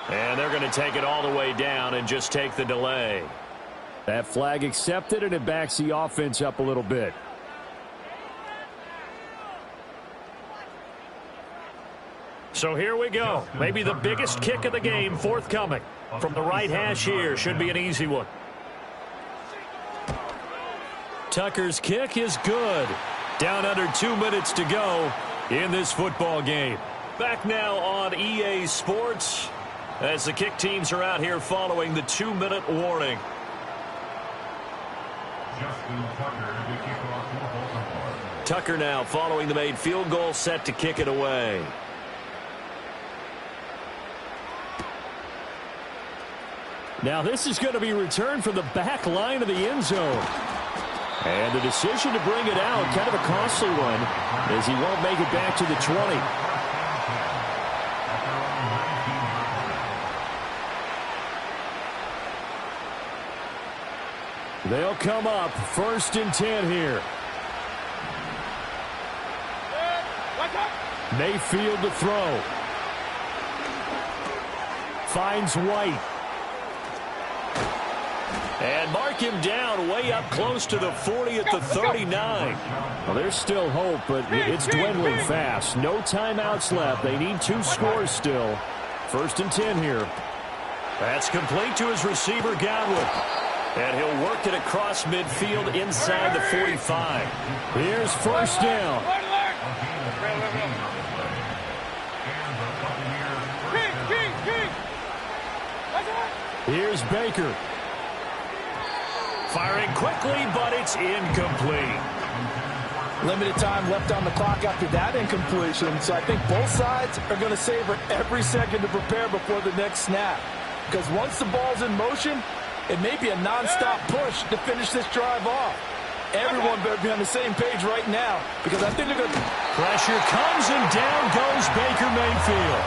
And they're going to take it all the way down and just take the delay. That flag accepted, and it backs the offense up a little bit. So here we go. Maybe the biggest kick of the game forthcoming. From the right hash here, should be an easy one. Tucker's kick is good. Down under 2 minutes to go in this football game. Back now on EA Sports as the kick teams are out here following the 2-minute warning. Tucker now following the made field goal, set to kick it away. Now this is going to be returned from the back line of the end zone. And the decision to bring it out, kind of a costly one, as he won't make it back to the 20. They'll come up 1st and 10 here. Mayfield to throw. Finds White. And mark him down way up close to the 40 at the 39. Well, there's still hope, but it's dwindling fast. No timeouts left. They need 2 scores still. 1st and 10 here. That's complete to his receiver, Godwin. And he'll work it across midfield inside the 45. Here's 1st down. Here's Baker. Firing quickly, but it's incomplete. Limited time left on the clock after that incompletion, so I think both sides are going to savor every second to prepare before the next snap. Because once the ball's in motion, it may be a non-stop push to finish this drive off. Everyone better be on the same page right now, because I think they're going to... Pressure comes, and down goes Baker Mayfield.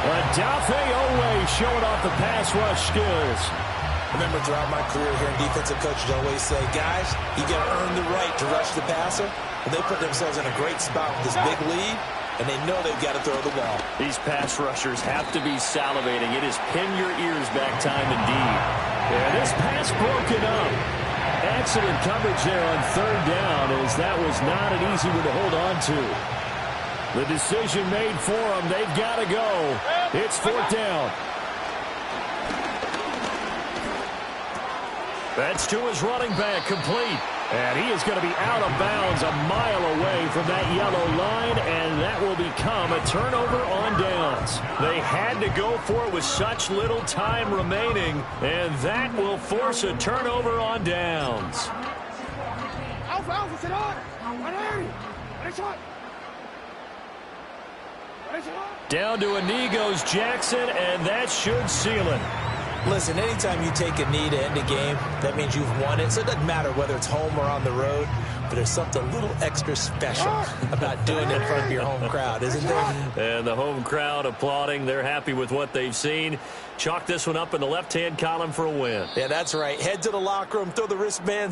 Adafe Owe showing off the pass rush skills. Remember, throughout my career here in defensive coaches always say, guys, you got to earn the right to rush the passer. And they put themselves in a great spot with this big lead, and they know they've got to throw the ball. These pass rushers have to be salivating. It is pin your ears back time indeed. And this pass broken up. excellent coverage there on third down, as that was not an easy one to hold on to. The decision made for them. They've got to go. It's fourth down. That's to his running back, complete. And he is going to be out of bounds a mile away from that yellow line, and that will become a turnover on downs. They had to go for it with such little time remaining, and that will force a turnover on downs. Alpha, sit on. Down to a knee goes Jackson, and that should seal it. Listen, anytime you take a knee to end a game, that means you've won it. So it doesn't matter whether it's home or on the road, but there's something a little extra special about doing it in front of your home crowd, isn't there? And the home crowd applauding. They're happy with what they've seen. Chalk this one up in the left-hand column for a win. Yeah, that's right. Head to the locker room, throw the wristbands